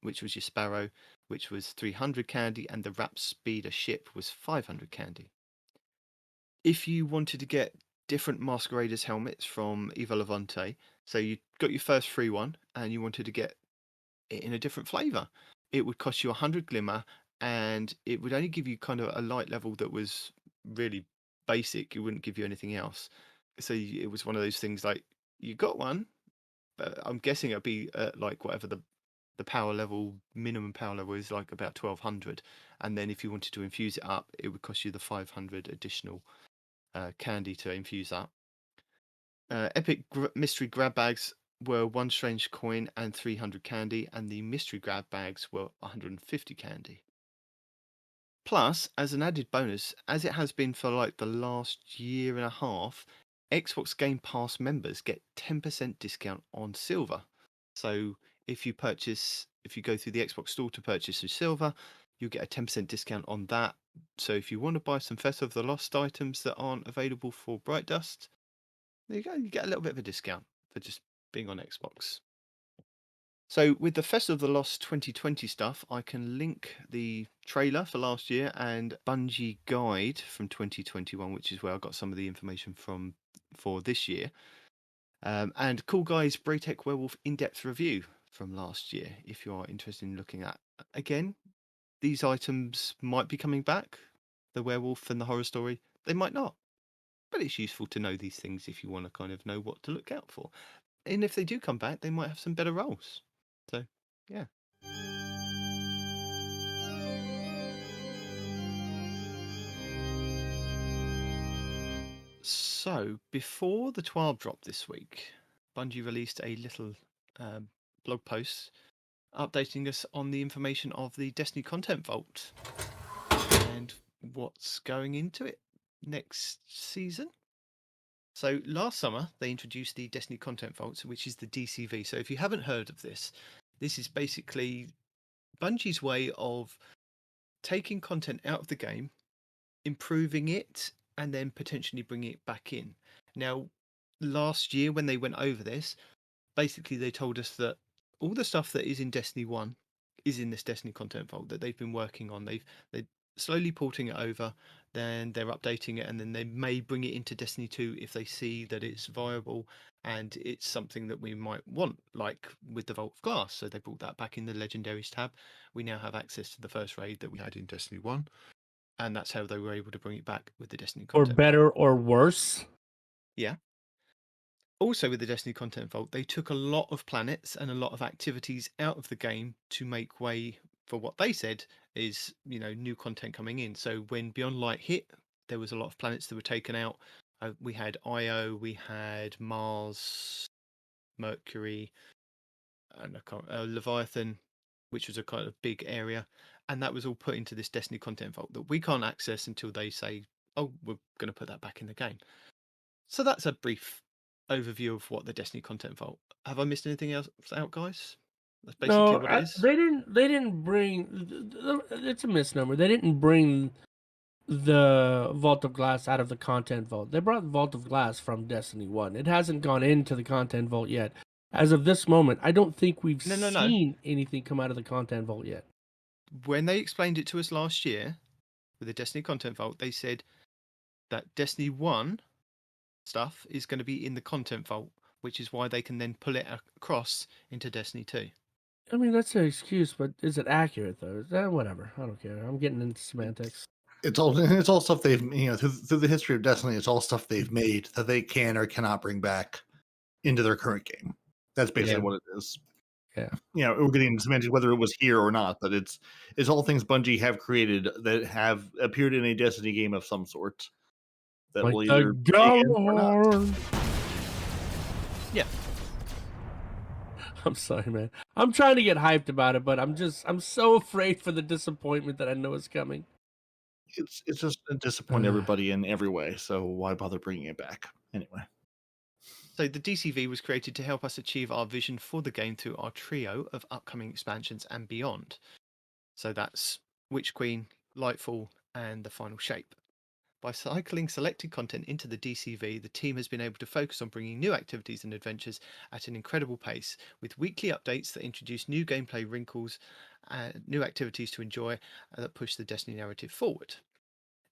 which was your Sparrow, which was 300 candy, and the Rap Speeder Ship was 500 candy. if you wanted to get different Masqueraders helmets from Eva Levante, so you got your first free one and you wanted to get it in a different flavour, it would cost you 100 glimmer, and it would only give you kind of a light level that was really basic. It wouldn't give you anything else. So it was one of those things like, you got one, but I'm guessing it'll be like whatever the power level, minimum power level is, like about 1200. And then if you wanted to infuse it up, it would cost you the 500 additional candy to infuse that. Epic mystery grab bags were 1 strange coin and 300 candy, and the mystery grab bags were 150 candy. Plus, as an added bonus, as it has been for like the last year and a half, Xbox Game Pass members get 10% discount on silver. So if you go through the Xbox store to purchase a silver, you get a 10% discount on that. So if you want to buy some Festival of the Lost items that aren't available for Bright Dust, there you go, you get a little bit of a discount for just being on Xbox. So with the Festival of the Lost 2020 stuff, I can link the trailer for last year and Bungie guide from 2021, which is where I got some of the information from for this year. And Cool Guy's Braytech Werewolf in-depth review from last year, if you are interested in looking at. Again, these items might be coming back. The werewolf and the horror story, they might not. But it's useful to know these things if you want to kind of know what to look out for. And if they do come back, they might have some better roles. So, yeah. So, before the 12 drop this week, Bungie released a little blog post updating us on the information of the Destiny Content Vault and what's going into it next season. So last summer, they introduced the Destiny Content Vault, which is the DCV. So if you haven't heard of this, this is basically Bungie's way of taking content out of the game, improving it, and then potentially bringing it back in. Now, last year when they went over this, basically they told us that all the stuff that is in Destiny 1 is in this Destiny Content Vault that they've been working on. They're slowly porting it over, then they're updating it, and then they may bring it into Destiny 2 if they see that it's viable and it's something that we might want, like with the Vault of Glass. So they brought that back in the Legendaries tab. We now have access to the first raid that we had in Destiny 1, and that's how they were able to bring it back with the Destiny Or Content better or worse. Yeah. Also, with the Destiny Content Vault, they took a lot of planets and a lot of activities out of the game to make way for what they said is, new content coming in. So when Beyond Light hit, there was a lot of planets that were taken out. We had Io, we had Mars, Mercury, and Leviathan, which was a kind of big area. And that was all put into this Destiny Content Vault that we can't access until they say, oh, we're going to put that back in the game. So that's a brief overview of what the Destiny Content Vault. Have I missed anything else out, guys? That's basically what it is. They didn't bring. It's a misnomer. They didn't bring the Vault of Glass out of the Content Vault. They brought Vault of Glass from Destiny 1. It hasn't gone into the Content Vault yet. As of this moment, I don't think we've seen anything come out of the Content Vault yet. When they explained it to us last year with the Destiny Content Vault, they said that Destiny 1 stuff is going to be in the Content Vault, which is why they can then pull it across into Destiny 2. I mean, that's an excuse, but is it accurate though? Whatever. I don't care. I'm getting into semantics. It's all stuff they've through the history of Destiny. It's all stuff they've made that they can or cannot bring back into their current game. That's basically what it is. Yeah. We're getting into semantics whether it was here or not, but it's all things Bungie have created that have appeared in a Destiny game of some sort. That like will the either be in or not. Yeah. I'm sorry, man. I'm trying to get hyped about it, but I'm so afraid for the disappointment that I know is coming. It's just to disappoint everybody in every way. So why bother bringing it back anyway? So the DCV was created to help us achieve our vision for the game through our trio of upcoming expansions and beyond. So that's Witch Queen, Lightfall, and the Final Shape. By cycling selected content into the DCV, the team has been able to focus on bringing new activities and adventures at an incredible pace, with weekly updates that introduce new gameplay wrinkles, new activities to enjoy that push the Destiny narrative forward.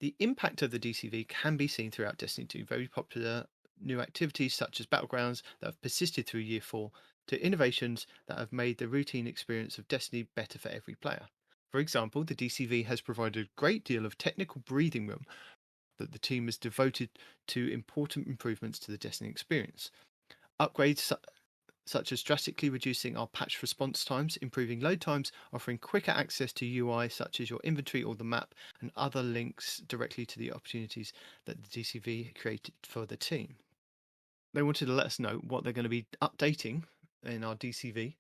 The impact of the DCV can be seen throughout Destiny 2. Very popular new activities such as Battlegrounds that have persisted through Year 4 to innovations that have made the routine experience of Destiny better for every player. For example, the DCV has provided a great deal of technical breathing room that the team has devoted to important improvements to the Destiny experience. Upgrades such as drastically reducing our patch response times, improving load times, offering quicker access to UI such as your inventory or the map, and other links directly to the opportunities that the DCV created for the team. They wanted to let us know what they're going to be updating in our DCV.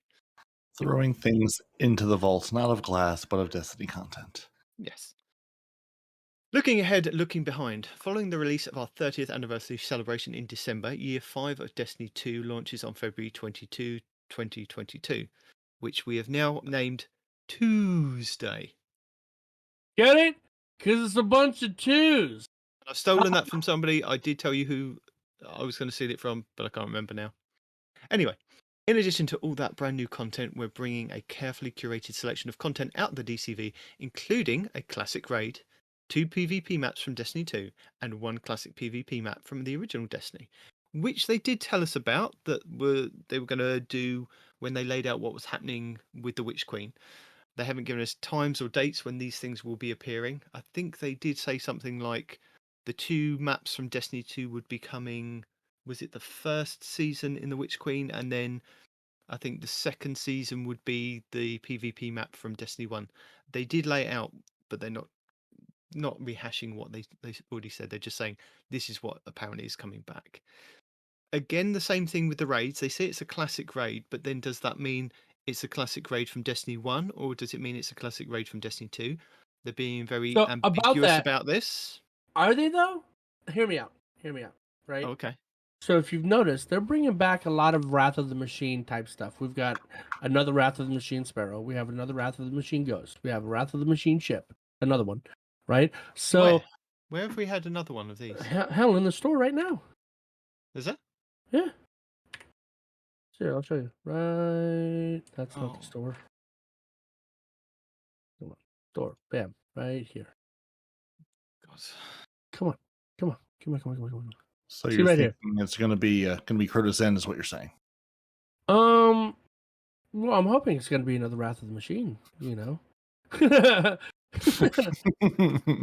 Throwing things into the vault, not of glass, but of Destiny content. Yes. Looking ahead, looking behind. Following the release of our 30th anniversary celebration in December, Year 5 of Destiny 2 launches on February 22, 2022, which we have now named Tuesday. Get it? Because it's a bunch of twos. I've stolen that from somebody. I did tell you who I was going to steal it from, but I can't remember now. Anyway, in addition to all that brand new content, we're bringing a carefully curated selection of content out of the DCV, including a classic raid, 2 PvP maps from Destiny 2, and 1 classic PvP map from the original Destiny, which they did tell us about that they were going to do when they laid out what was happening with the Witch Queen. They haven't given us times or dates when these things will be appearing. I think they did say something like the 2 maps from Destiny 2 would be coming. Was it the first season in the Witch Queen, and then I think the second season would be the PvP map from Destiny 1. They did lay it out, but they're not rehashing what they already said. They're just saying this is what apparently is coming back. Again, the same thing with the raids. They say it's a classic raid, but then does that mean it's a classic raid from Destiny 1, or does it mean it's a classic raid from Destiny 2? They're being very So, ambiguous about this. Are they, though? Hear me out, right? Oh, okay. So if you've noticed, they're bringing back a lot of Wrath of the Machine type stuff. We've got another Wrath of the Machine Sparrow. We have another Wrath of the Machine Ghost. We have a Wrath of the Machine Ship. Another one, right? So where have we had another one of these? Hell, in the store right now. Is it? Yeah. Here, I'll show you. Right. That's not the store. Come on. Store. Bam. Right here. God. Come on. So See you're right thinking here. it's going to be Curtis End, is what you're saying? Well, I'm hoping it's going to be another Wrath of the Machine, you know. I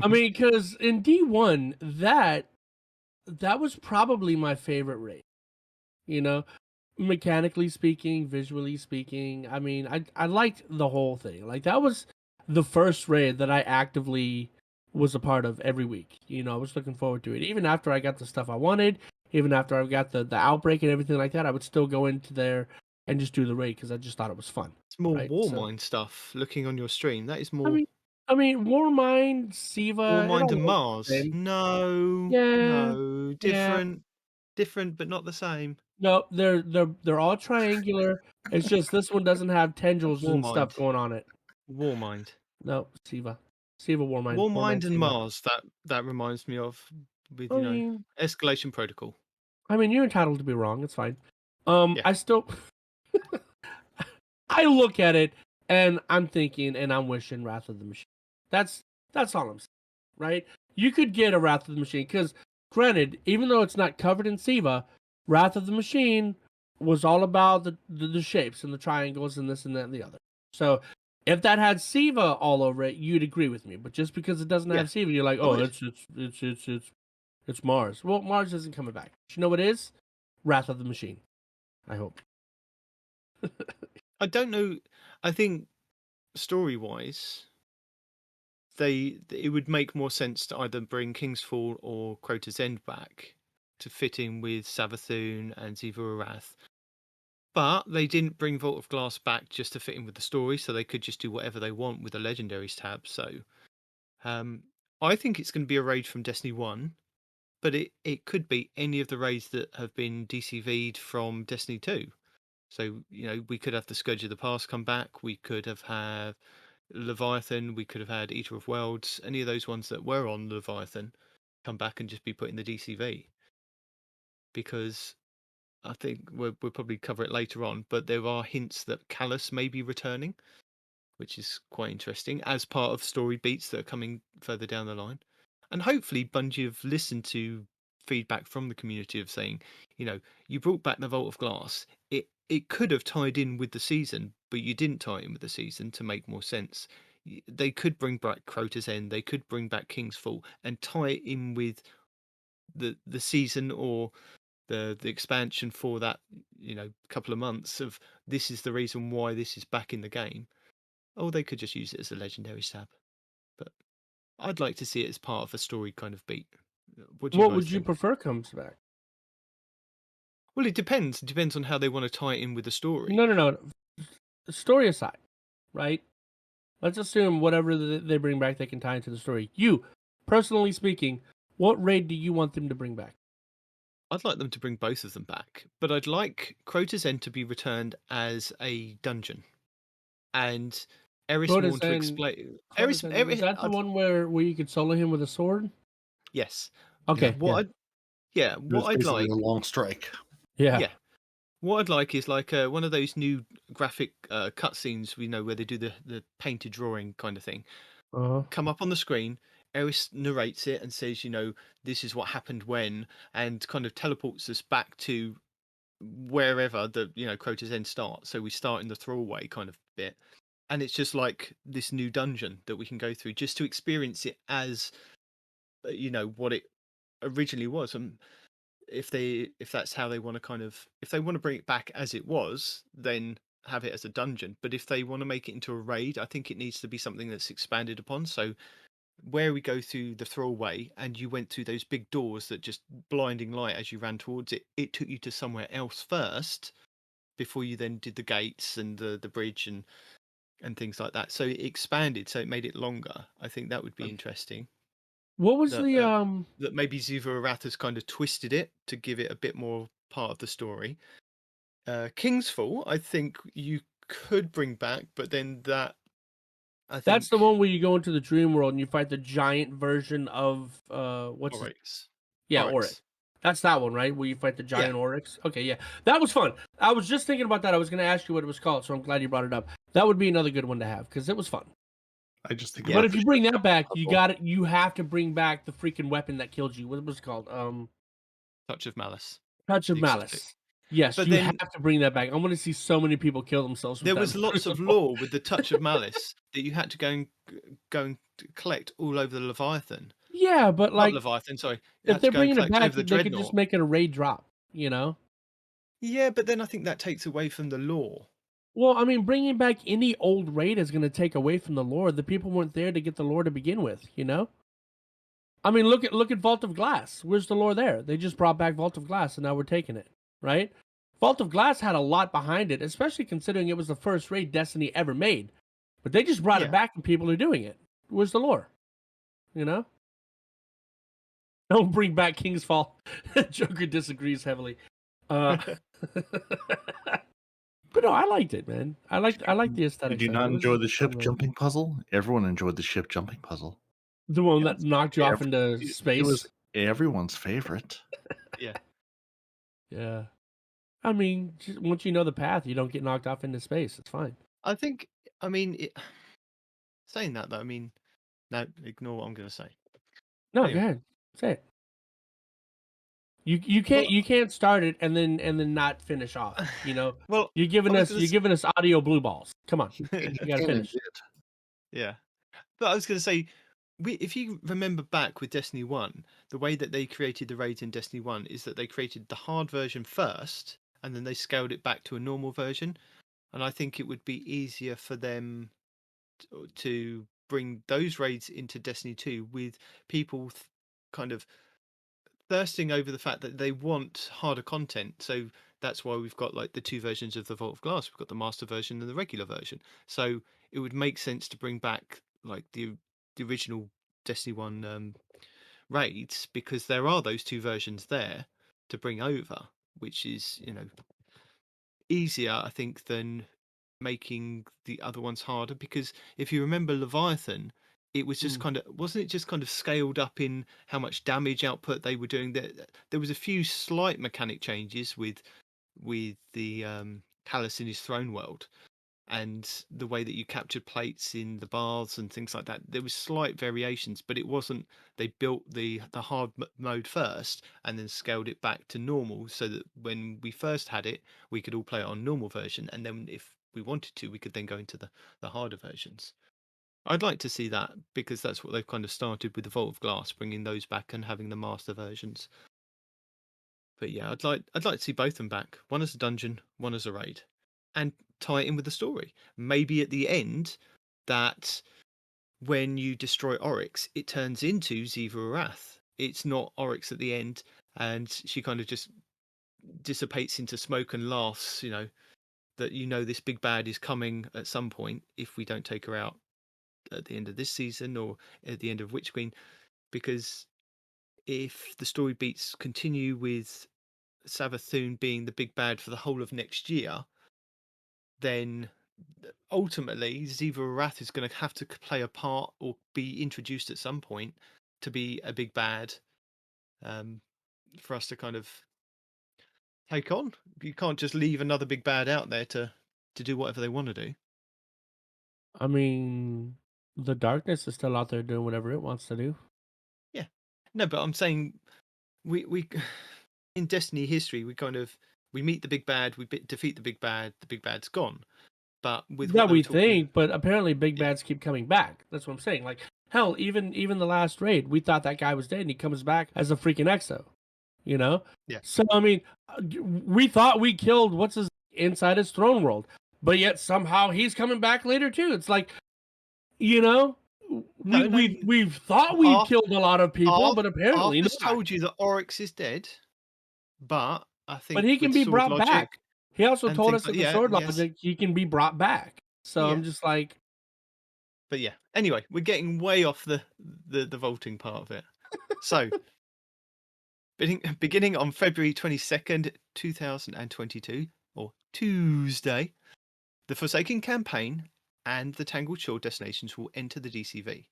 mean, because in D1, that was probably my favorite raid. You know, mechanically speaking, visually speaking. I mean, I liked the whole thing. Like, that was the first raid that I actively was a part of every week. You know, I was looking forward to it. Even after I got the stuff I wanted, even after I got the outbreak and everything like that, I would still go into there and just do the raid because I just thought it was fun. It's more right? Warmind stuff. Looking on your stream, that is more. I mean, Warmind, Siva, Warmind and Mars. No, different, but not the same. No, they're all triangular. It's just this one doesn't have tendrils and stuff going on it. Warmind. No, Siva Warmind. Warmind and Mars. That reminds me of with Escalation Protocol. I mean, you're entitled to be wrong. It's fine. I still I look at it and I'm thinking and I'm wishing Wrath of the Machine. That's all I'm saying, right? You could get a Wrath of the Machine because, granted, even though it's not covered in Siva, Wrath of the Machine was all about the shapes and the triangles and this and that and the other. So if that had Siva all over it, you'd agree with me. But just because it doesn't have Siva, you're like, oh, it's Mars. Well, Mars isn't coming back. But you know what it is? Wrath of the Machine. I hope. I don't know. I think story-wise, it would make more sense to either bring Kingsfall or Crota's End back to fit in with Savathûn and Xivu Arath. But they didn't bring Vault of Glass back just to fit in with the story, so they could just do whatever they want with the Legendaries tab. So I think it's going to be a raid from Destiny 1, but it could be any of the raids that have been DCV'd from Destiny 2. So, we could have the Scourge of the Past come back, we could have had Leviathan, we could have had Eater of Worlds, any of those ones that were on Leviathan come back and just be put in the DCV. Because I think we'll probably cover it later on, but there are hints that Callus may be returning, which is quite interesting, as part of story beats that are coming further down the line. And hopefully Bungie have listened to feedback from the community of saying, you brought back the Vault of Glass. It could have tied in with the season, but you didn't tie it in with the season to make more sense. They could bring back Crota's End, they could bring back King's Fall and tie it in with the season or the expansion for that couple of months of this is the reason why this is back in the game. Or they could just use it as a legendary stab. But I'd like to see it as part of a story kind of beat. What would you think? prefer comes back? Well, it depends. It depends on how they want to tie it in with the story. No. Story aside, right? Let's assume whatever they bring back, they can tie into the story. You, personally speaking, what raid do you want them to bring back? I'd like them to bring both of them back, but I'd like Crota's End to be returned as a dungeon, and Erismorn to explain. Is that the one where you could solo him with a sword? Yes. Okay. What I'd like a long strike. Yeah. What I'd like is like one of those new graphic cutscenes, where they do the painted drawing kind of thing. Come up on the screen. Eris narrates it and says, this is what happened when, and kind of teleports us back to wherever the Crota's End starts. So we start in the throwaway kind of bit, and it's just like this new dungeon that we can go through just to experience it as what it originally was. And if that's how they want to if they want to bring it back as it was, then have it as a dungeon. But if they want to make it into a raid, I think it needs to be something that's expanded upon. So where we go through the throwaway and you went through those big doors that just blinding light as you ran towards it, it took you to somewhere else first before you then did the gates and the bridge and things like that. So it expanded, so it made it longer. I think that would be interesting. What was that maybe Zuva Arath has kind of twisted it to give it a bit more part of the story. King's Fall, I think you could bring back, but then that's the one where you go into the dream world and you fight the giant version of what's Oryx. Yeah, Oryx. That's that one, right? Where you fight the giant Oryx. Okay, yeah, that was fun. I was just thinking about that. I was going to ask you what it was called, so I'm glad you brought it up. That would be another good one to have because it was fun. I just think. But if you bring that back, you have to bring back the freaking weapon that killed you. What was it called? Touch of Malice. Touch of Malice. Yes, but you have to bring that back. I want to see so many people kill themselves. There was lots of lore with the Touch of Malice that you had to go and collect all over the Leviathan. Yeah, but like not Leviathan, sorry. If they're bringing it back, they could just make it a raid drop. Yeah, but then I think that takes away from the lore. Well, I mean, bringing back any old raid is going to take away from the lore. The people weren't there to get the lore to begin with. I mean, look at Vault of Glass. Where's the lore there? They just brought back Vault of Glass, and now we're taking it. Right? Vault of Glass had a lot behind it, especially considering it was the first raid Destiny ever made. But they just brought it back and people are doing it. Where's the lore? Don't bring back King's Fall. Joker disagrees heavily. But no, I liked it, man. I like the aesthetic. Did you not enjoy the ship jumping puzzle? Everyone enjoyed the ship jumping puzzle. The one that knocked you off into space? It was everyone's favorite. Yeah. Yeah. I mean, once you know the path, you don't get knocked off into space. It's fine. Saying that, though, no, ignore what I'm going to say. No, anyway. Go ahead. Say it. You can't start it and then not finish off. Well, you're giving us audio blue balls. Come on, you gotta finish. Yeah, but I was going to say, if you remember back with Destiny 1, the way that they created the raids in Destiny 1 is that they created the hard version first, and then they scaled it back to a normal version. And I think it would be easier for them to bring those raids into Destiny 2 with people kind of thirsting over the fact that they want harder content. So that's why we've got like the two versions of the Vault of Glass. We've got the master version and the regular version. So it would make sense to bring back like the original Destiny 1 raids, because there are those two versions there to bring over, which is, easier, I think, than making the other ones harder. Because if you remember Leviathan, it was just wasn't it just kind of scaled up in how much damage output they were doing? There was a few slight mechanic changes with the Callus in his throne world, and the way that you captured plates in the baths and things like that. There was slight variations, but it wasn't. They built the hard mode first and then scaled it back to normal, so that when we first had it, we could all play it on normal version, and then if we wanted to, we could then go into the harder versions. I'd like to see that, because that's what they've kind of started with the Vault of Glass, bringing those back and having the master versions. But yeah, I'd like to see both of them back. One as a dungeon, one as a raid, and tie it in with the story. Maybe at the end, that when you destroy Oryx, it turns into Ziva Arath. It's not Oryx at the end, and she kind of just dissipates into smoke and laughs. That this big bad is coming at some point if we don't take her out at the end of this season or at the end of Witch Queen. Because if the story beats continue with Savathun being the big bad for the whole of next year, then ultimately Ziva Arath is going to have to play a part or be introduced at some point to be a big bad, for us to kind of take on. You can't just leave another big bad out there to do whatever they want to do. I mean, the darkness is still out there doing whatever it wants to do. Yeah, no, but I'm saying we in Destiny history we meet the big bad, we defeat the big bad's gone. But with Yeah, what we think, but apparently big bads keep coming back. That's what I'm saying. Like, hell, even the last raid, we thought that guy was dead, and he comes back as a freaking Exo. Yeah. So I mean, we thought we killed what's his inside his throne world, but yet somehow he's coming back later too. It's like, we've thought we've killed a lot of people, but apparently Arf not. has told you that Oryx is dead, but I think But he can with be sword brought logic, back. He also and told things us that like- the sword yes. logic, he can be brought back. So Yeah. I'm just like, But yeah, anyway, we're getting way off the vaulting part of it. So, beginning on February 22nd, 2022, or Tuesday, the Forsaken campaign and the Tangled Shore destinations will enter the DCV.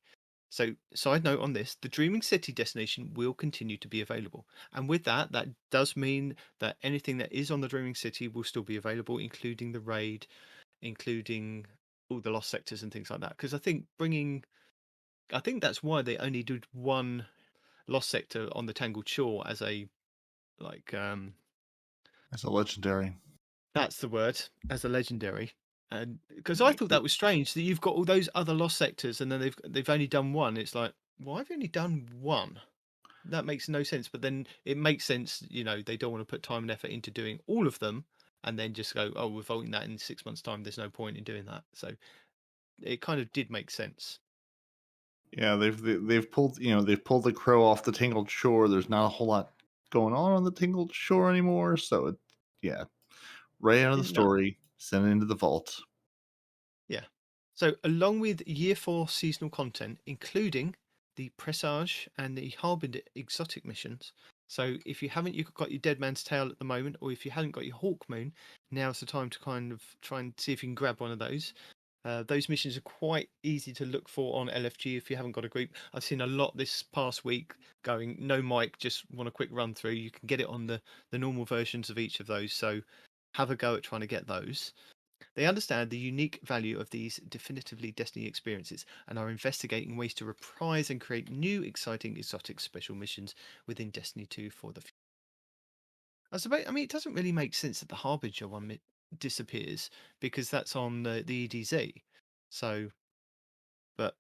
So, side note on this, the Dreaming City destination will continue to be available. And with that does mean that anything that is on the Dreaming City will still be available, including the raid, including all the lost sectors and things like that. Because I think that's why they only did one lost sector on the Tangled Shore as a As a legendary. that's the word, as a legendary. And because I thought that was strange that you've got all those other lost sectors and then they've only done one. It's like, why have you only done one? That makes no sense. But then it makes sense, they don't want to put time and effort into doing all of them and then just go, oh, we're voting that in 6 months' time. There's no point in doing that. So it kind of did make sense. Yeah, they've pulled the crow off the Tangled Shore. There's not a whole lot going on the Tangled Shore anymore. So right out of the story, send it into the vault. Yeah. So along with Year 4 seasonal content, including the Presage and the Harbinger exotic missions. So if you've got your Dead Man's Tale at the moment, or if you haven't got your Hawk Moon, now's the time to kind of try and see if you can grab one of those. Those missions are quite easy to look for on LFG if you haven't got a group. I've seen a lot this past week going, no mic, just want a quick run through. You can get it on the normal versions of each of those. So have a go at trying to get those. They understand the unique value of these definitively Destiny experiences and are investigating ways to reprise and create new, exciting, exotic special missions within Destiny 2 for the future. It doesn't really make sense that the Harbinger one disappears because that's on the EDZ. So, but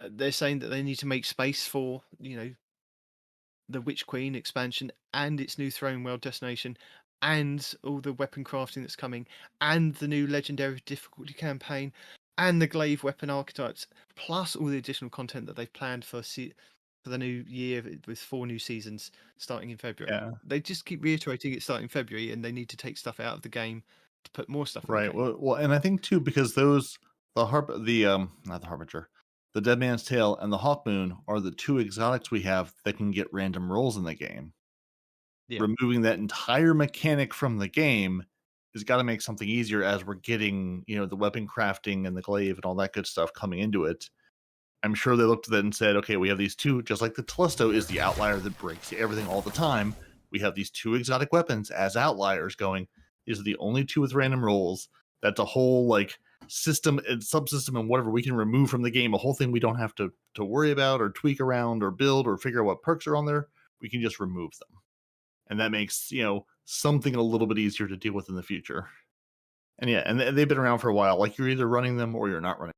they're saying that they need to make space for, the Witch Queen expansion and its new Throne World destination and all the weapon crafting that's coming and the new legendary difficulty campaign and the glaive weapon archetypes, plus all the additional content that they've planned for the new year with 4 new seasons starting in February. Yeah. They just keep reiterating it's starting in February and they need to take stuff out of the game to put more stuff in Right. the game. Well, and I think too, because not the Harbinger, the Dead Man's Tale and the Hawk Moon are the 2 exotics we have that can get random rolls in the game. Yeah. Removing that entire mechanic from the game has got to make something easier as we're getting, the weapon crafting and the glaive and all that good stuff coming into it. I'm sure they looked at that and said, okay, we have these 2, just like the Telesto is the outlier that breaks everything all the time. We have these 2 exotic weapons as outliers going, these are the only 2 with random rolls. That's a whole, system and subsystem and whatever we can remove from the game, a whole thing we don't have to worry about or tweak around or build or figure out what perks are on there. We can just remove them, and that makes something a little bit easier to deal with in the future. And yeah, and they've been around for a while. Like, you're either running them or you're not running.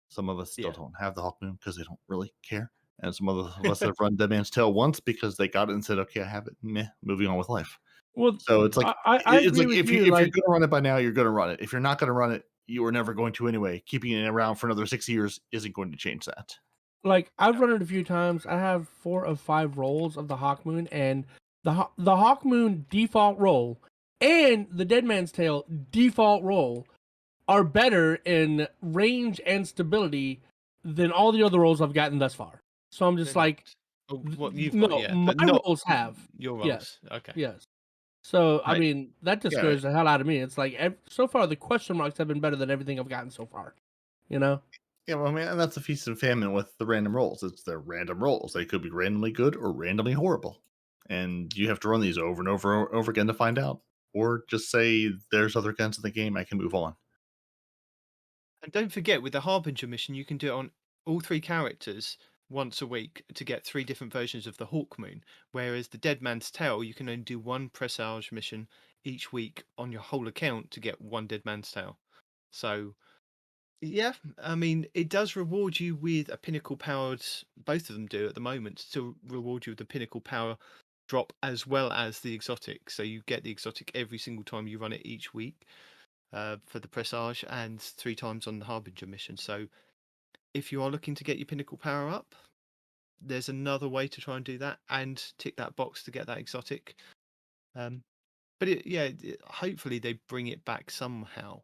Some of us still don't have the Hawk Moon because they don't really care. And some of us have run Dead Man's Tale once because they got it and said, okay, I have it. Meh, moving on with life. Well, so it's like, I it's agree like with if you, you're like, going to run it by now, you're going to run it. If you're not going to run it, you are never going to anyway. Keeping it around for another 6 years isn't going to change that. like I've run it a few times. I have 4 of 5 rolls of the Hawk Moon, and the Hawk Moon default roll and the Dead Man's Tale default roll are better in range and stability than all the other rolls I've gotten thus far. So I'm just They're like, what you've no, got, yeah, my but not rolls have. your rolls. Yes. Okay. Yes. So I Right. mean, that discouraged the hell out of me. It's like so far the question marks have been better than everything I've gotten so far. You know? Yeah, well, I mean, and that's a feast and famine with the random rolls. It's their random rolls. They could be randomly good or randomly horrible. And you have to run these over and over and over again to find out. Or just say, there's other guns in the game, I can move on. And don't forget, with the Harbinger mission, you can do it on all 3 characters once a week to get 3 different versions of the Hawk Moon. Whereas the Dead Man's Tale, you can only do 1 Presage mission each week on your whole account to get 1 Dead Man's Tale. So, yeah, I mean, it does reward you with a pinnacle powered, both of them do at the moment, to reward you with the pinnacle power drop as well as the exotic. So you get the exotic every single time you run it each week. For the Presage and 3 times on the Harbinger mission. So if you are looking to get your pinnacle power up, there's another way to try and do that and tick that box to get that exotic. But hopefully they bring it back somehow.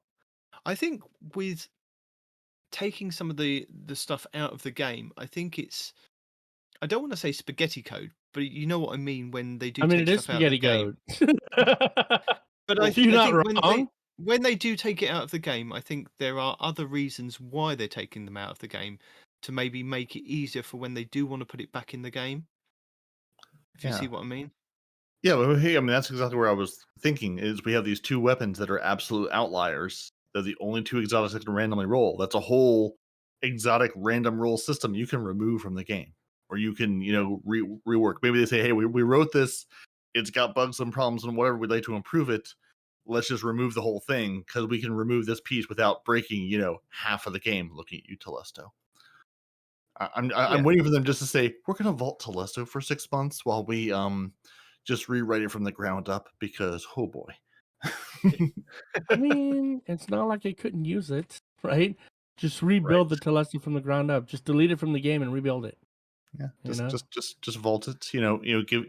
I think with taking some of the stuff out of the game, I think it's, I don't want to say spaghetti code, but you know what I mean when they do I mean, take it is stuff out of the spaghetti game. code. But Well, I you're not think wrong. when they do take it out of the game, I think there are other reasons why they're taking them out of the game to maybe make it easier for when they do want to put it back in the game. If you Yeah. see what I mean. Yeah, well, hey, I mean, that's exactly where I was thinking, is we have these 2 weapons that are absolute outliers. They're the only 2 exotics that can randomly roll. That's a whole exotic random roll system you can remove from the game. Or you can, rework. Maybe they say, hey, we wrote this, it's got bugs and problems and whatever, we'd like to improve it. Let's just remove the whole thing, because we can remove this piece without breaking, half of the game. Looking at you, Telesto. I'm waiting for them just to say, we're going to vault Telesto for 6 months while we just rewrite it from the ground up, because, oh boy. I mean, it's not like I couldn't use it, right? Just rebuild the Telesto from the ground up. Just delete it from the game and rebuild it. Yeah, You know? just vault it.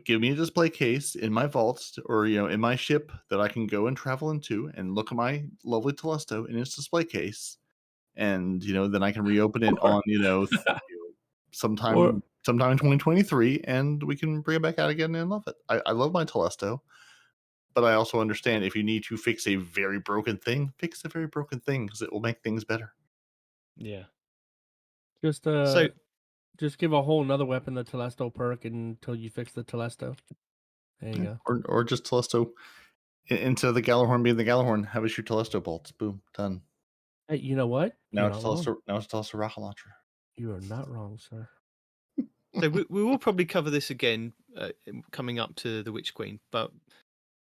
Give me a display case in my vault, or in my ship that I can go and travel into, and look at my lovely Telesto in its display case, and then I can reopen it on sometime Or- in 2023, and we can bring it back out again and love it. I love my Telesto, but I also understand if you need to fix a very broken thing, fix a very broken thing, because it will make things better. Yeah. Just just give a whole another weapon the Telesto perk until you fix the Telesto. There you go. Or just Telesto instead of the Galahorn being the Galahorn, have us shoot Telesto bolts. Boom, done. Hey, you know what? Now You're it's not wrong. Telesto rocket launcher. You are not wrong, sir. So we will probably cover this again coming up to the Witch Queen, but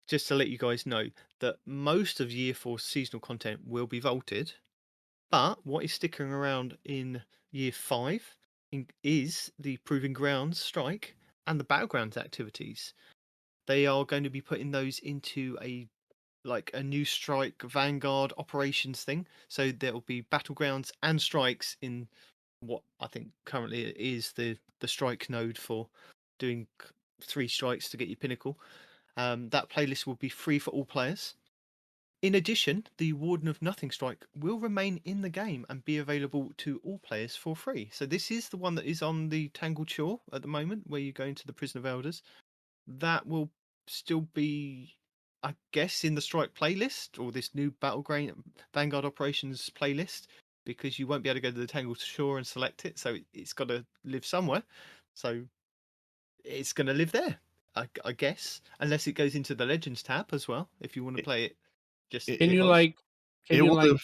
just to let you guys know that most of Year 4 seasonal content will be vaulted, but what is sticking around in Year 5 is the Proving Grounds strike and the Battlegrounds activities. They are going to be putting those into a new strike Vanguard operations thing. So there will be Battlegrounds and strikes in what I think currently is the strike node for doing 3 strikes to get your pinnacle. That playlist will be free for all players. In addition, the Warden of Nothing strike will remain in the game and be available to all players for free. So this is the one that is on the Tangled Shore at the moment, where you go into the Prison of Elders. That will still be, I guess, in the strike playlist, or this new Battleground Vanguard Operations playlist, because you won't be able to go to the Tangled Shore and select it. So it's got to live somewhere. So it's going to live there, I guess, unless it goes into the Legends tab as well, if you want to play it. Just Can you it will live.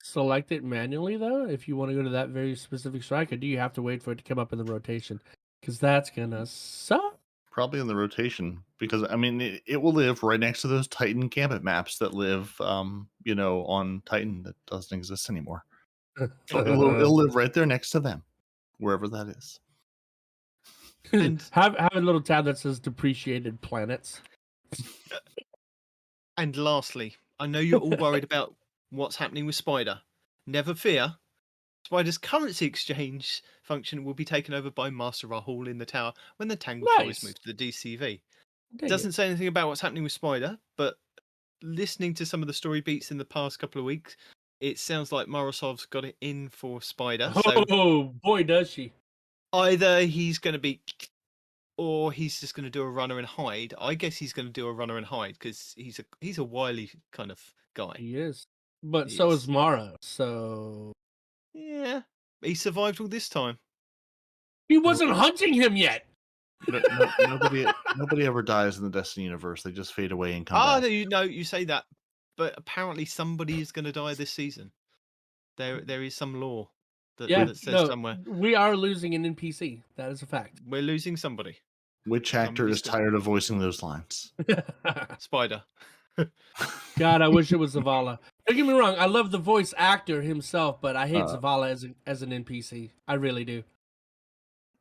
select it manually though if you want to go to that very specific strike, or do you have to wait for it to come up in the rotation? Because that's gonna suck. Probably in the rotation, because I mean it will live right next to those Titan Gambit maps that live, on Titan that doesn't exist anymore. So it'll live right there next to them, wherever that is. And have a little tab that says depreciated planets. and lastly, I know you're all worried about what's happening with Spider. Never fear. Spider's currency exchange function will be taken over by Master Rahul in the tower when the Tangle Choice Nice. moves to the DCV. Dig it. Doesn't say anything about what's happening with Spider, but listening to some of the story beats in the past couple of weeks, it sounds like Morozov's got it in for Spider. So Oh boy, does she! either he's going to be, or he's just going to do a runner and hide. I guess he's going to do a runner and hide because he's a wily kind of guy. He is, but He so is. is Mara. So Yeah, he survived all this time. he wasn't hunting him yet. Nobody ever dies in the Destiny universe. They just fade away and come Ah, back. you say that, but apparently somebody is going to die this season. There is some lore that says somewhere we are losing an NPC. That is a fact. we're losing somebody. Which actor Somebody's is gonna- tired of voicing those lines? Spider. God, I wish it was Zavala. Don't get me wrong. I love the voice actor himself, but I hate Zavala as an NPC. I really do.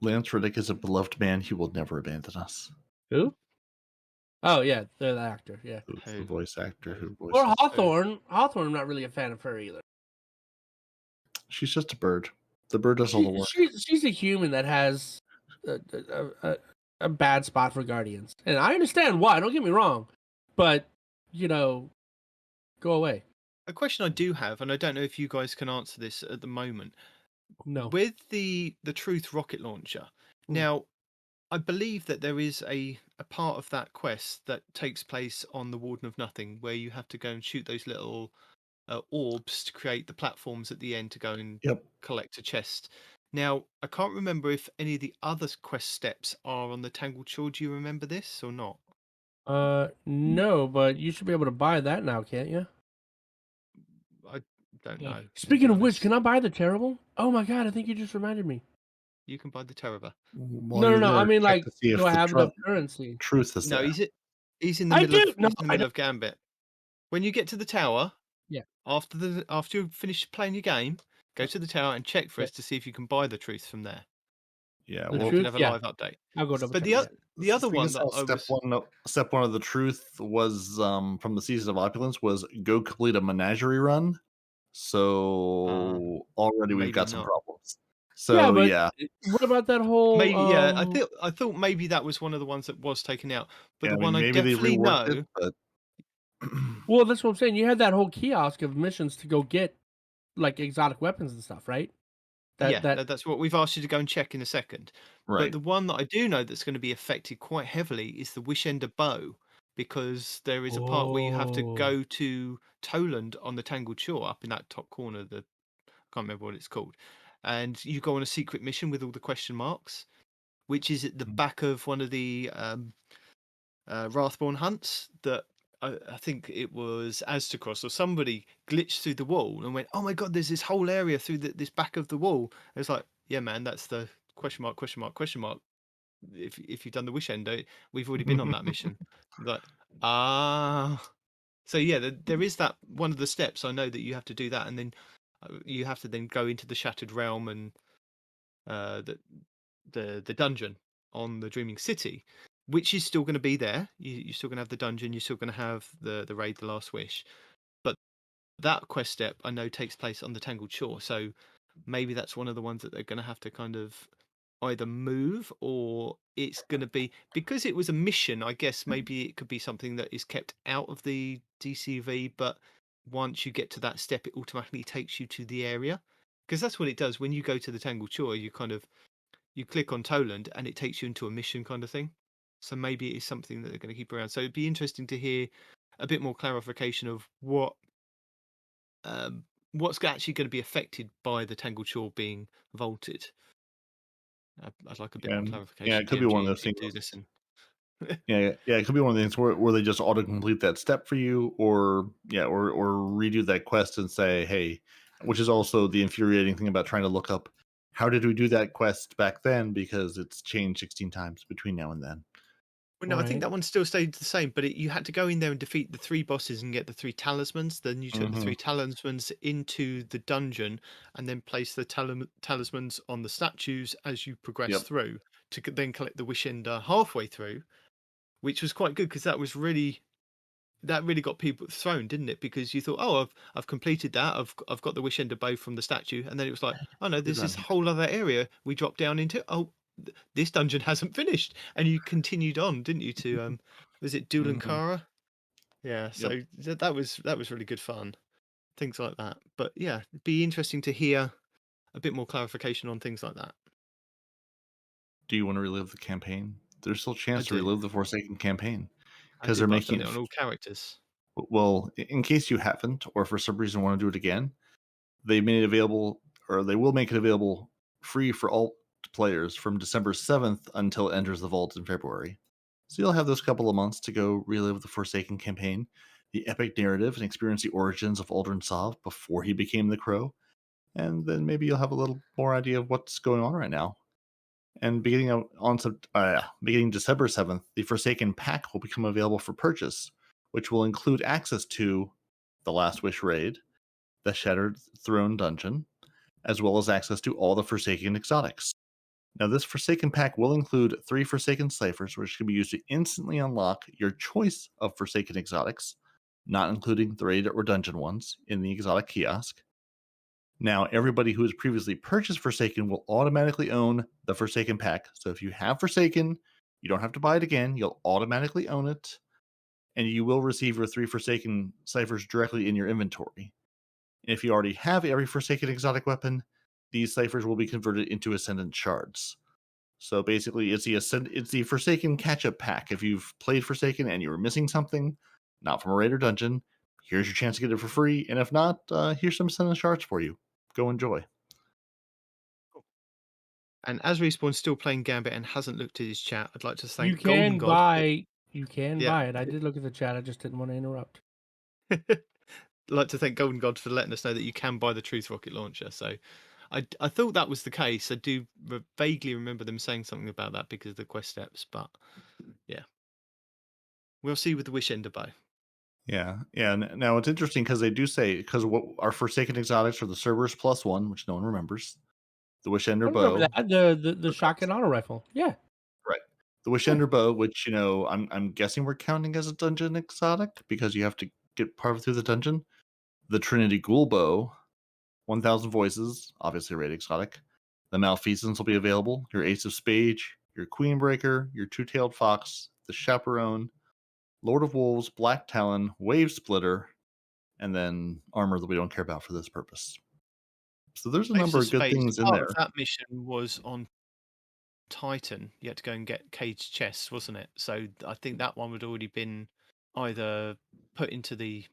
Lance Reddick is a beloved man. He will never abandon us. Who? Oh yeah, the actor. Yeah. Who's the Who? voice actor who voices? Or Hawthorne. Hawthorne, I'm not really a fan of her either. She's just a bird. The bird does all the work. She's a human that has a bad spot for Guardians, and I understand why. Don't get me wrong, but go away. A question I do have, and I don't know if you guys can answer this at the moment. No. With the Truth rocket launcher, now I believe that there is a part of that quest that takes place on the Warden of Nothing, where you have to go and shoot those little orbs to create the platforms at the end to go and collect a chest. Now, I can't remember if any of the other quest steps are on the Tangled Shore. Do you remember this or not? No, but you should be able to buy that now, can't you? I don't know. Speaking of which, can I buy the Terrible? Oh my god, I think you just reminded me. You can buy the Terror. No. I mean, like, do I have enough currency? Truth is No, there. he's in the middle of Gambit. When you get to the tower, after you finish playing your game, go to the tower and check for us to see if you can buy the Truth from there. Yeah, The well, Truth? You can have a live update. I'll go double But check. the other one Step one of the Truth was from the Season of Opulence was go complete a menagerie run. So already we've got some problems. So what about that whole? Maybe, I thought maybe that was one of the ones that was taken out. But the one I definitely know. Well, that's what I'm saying. You had that whole kiosk of missions to go get like exotic weapons and stuff, right? That's what we've asked you to go and check in a second. Right. But the one that I do know that's going to be affected quite heavily is the Wishender Bow, because there is a part where you have to go to Toland on the Tangled Shore up in that top corner. I can't remember what it's called. And you go on a secret mission with all the question marks, which is at the back of one of the Wrathborn hunts that I think it was Aztecross or somebody glitched through the wall and went, oh my god, there's this whole area through this back of the wall. And it's like, yeah, man, that's the question mark. If you've done the Wish Ender, we've already been on that mission. Like, so yeah, there is that one of the steps. I know that you have to do that, and then you have to then go into the Shattered Realm and the dungeon on the Dreaming City, which is still going to be there. You're still going to have the dungeon. You're still going to have the raid, the Last Wish. But that quest step, I know, takes place on the Tangled Shore. So maybe that's one of the ones that they're going to have to kind of either move, or it's going to be, because it was a mission, I guess maybe it could be something that is kept out of the DCV. But once you get to that step, it automatically takes you to the area. Because that's what it does. When you go to the Tangled Shore, you click on Toland and it takes you into a mission kind of thing. So maybe it is something that they're going to keep around. So it'd be interesting to hear a bit more clarification of what's actually going to be affected by the Tangled Shore being vaulted. I'd like a bit more clarification. Yeah, it could be one of those things. It could be one of the things where they just auto complete that step for you, or redo that quest and say, hey, which is also the infuriating thing about trying to look up how did we do that quest back then, because it's changed 16 times between now and then. Well, no, I think Right. that one still stayed the same, but you had to go in there and defeat the 3 bosses and get the 3 talismans. Then you took the 3 talismans into the dungeon and then place the talismans on the statues as you progress Yep. through to then collect the Wish Ender halfway through, which was quite good because that really got people thrown, didn't it? Because you thought, oh, I've completed that. I've got the Wish Ender bow from the statue, and then it was like, oh no, there's this whole other area we dropped down into. Oh, this dungeon hasn't finished, and you continued on, didn't you? To was it Dulankara? Yeah. So that was really good fun. Things like that. But yeah, it'd be interesting to hear a bit more clarification on things like that. Do you want to relive the campaign? There's still a chance to do. relive the Forsaken campaign I because do, they're but I've making done it on all characters. Well, in case you haven't, or for some reason want to do it again, they made it available, or they will make it available free for all players from December 7th until it enters the vault in February. So you'll have those couple of months to go relive the Forsaken campaign, the epic narrative, and experience the origins of Aldrin Sov before he became the Crow. And then maybe you'll have a little more idea of what's going on right now. And beginning December 7th, the Forsaken Pack will become available for purchase, which will include access to the Last Wish raid, the Shattered Throne dungeon, as well as access to all the Forsaken exotics. Now, this Forsaken Pack will include 3 Forsaken ciphers, which can be used to instantly unlock your choice of Forsaken exotics, not including the raid or dungeon ones, in the exotic kiosk. Now, everybody who has previously purchased Forsaken will automatically own the Forsaken Pack. So if you have Forsaken, you don't have to buy it again. You'll automatically own it, and you will receive your 3 Forsaken ciphers directly in your inventory. And if you already have every Forsaken exotic weapon, these ciphers will be converted into Ascendant shards. So basically, it's the Forsaken catch-up pack. If you've played Forsaken and you were missing something, not from a raid or dungeon, here's your chance to get it for free. And if not, here's some Ascendant shards for you. Go enjoy. And as Respawn's still playing Gambit and hasn't looked at his chat, I'd like to thank You Golden can God. buy Yeah. it. I did look at the chat. I just didn't want to interrupt. I'd like to thank Golden God for letting us know that you can buy the Truth Rocket launcher. So I thought that was the case. I do vaguely remember them saying something about that because of the quest steps, but yeah. We'll see with the Wish Ender bow. Yeah. Now it's interesting because they do say, because what our Forsaken exotics are the Cerberus +1, which no one remembers, the Wish Ender I remember bow, that the shotgun auto rifle. Yeah. right? The Wish Ender bow, which I'm guessing we're counting as a dungeon exotic because you have to get part through the dungeon. The Trinity Ghoul bow, 1,000 voices, obviously raid exotic. The Malfeasance will be available. Your Ace of Spades, your Queenbreaker, your Two-Tailed Fox, the Chaperone, Lord of Wolves, Black Talon, Wave Splitter, and then armor that we don't care about for this purpose. So there's a number of good things in Part there. of that mission was on Titan. You had to go and get caged chests, wasn't it? So I think that one would already been either put into the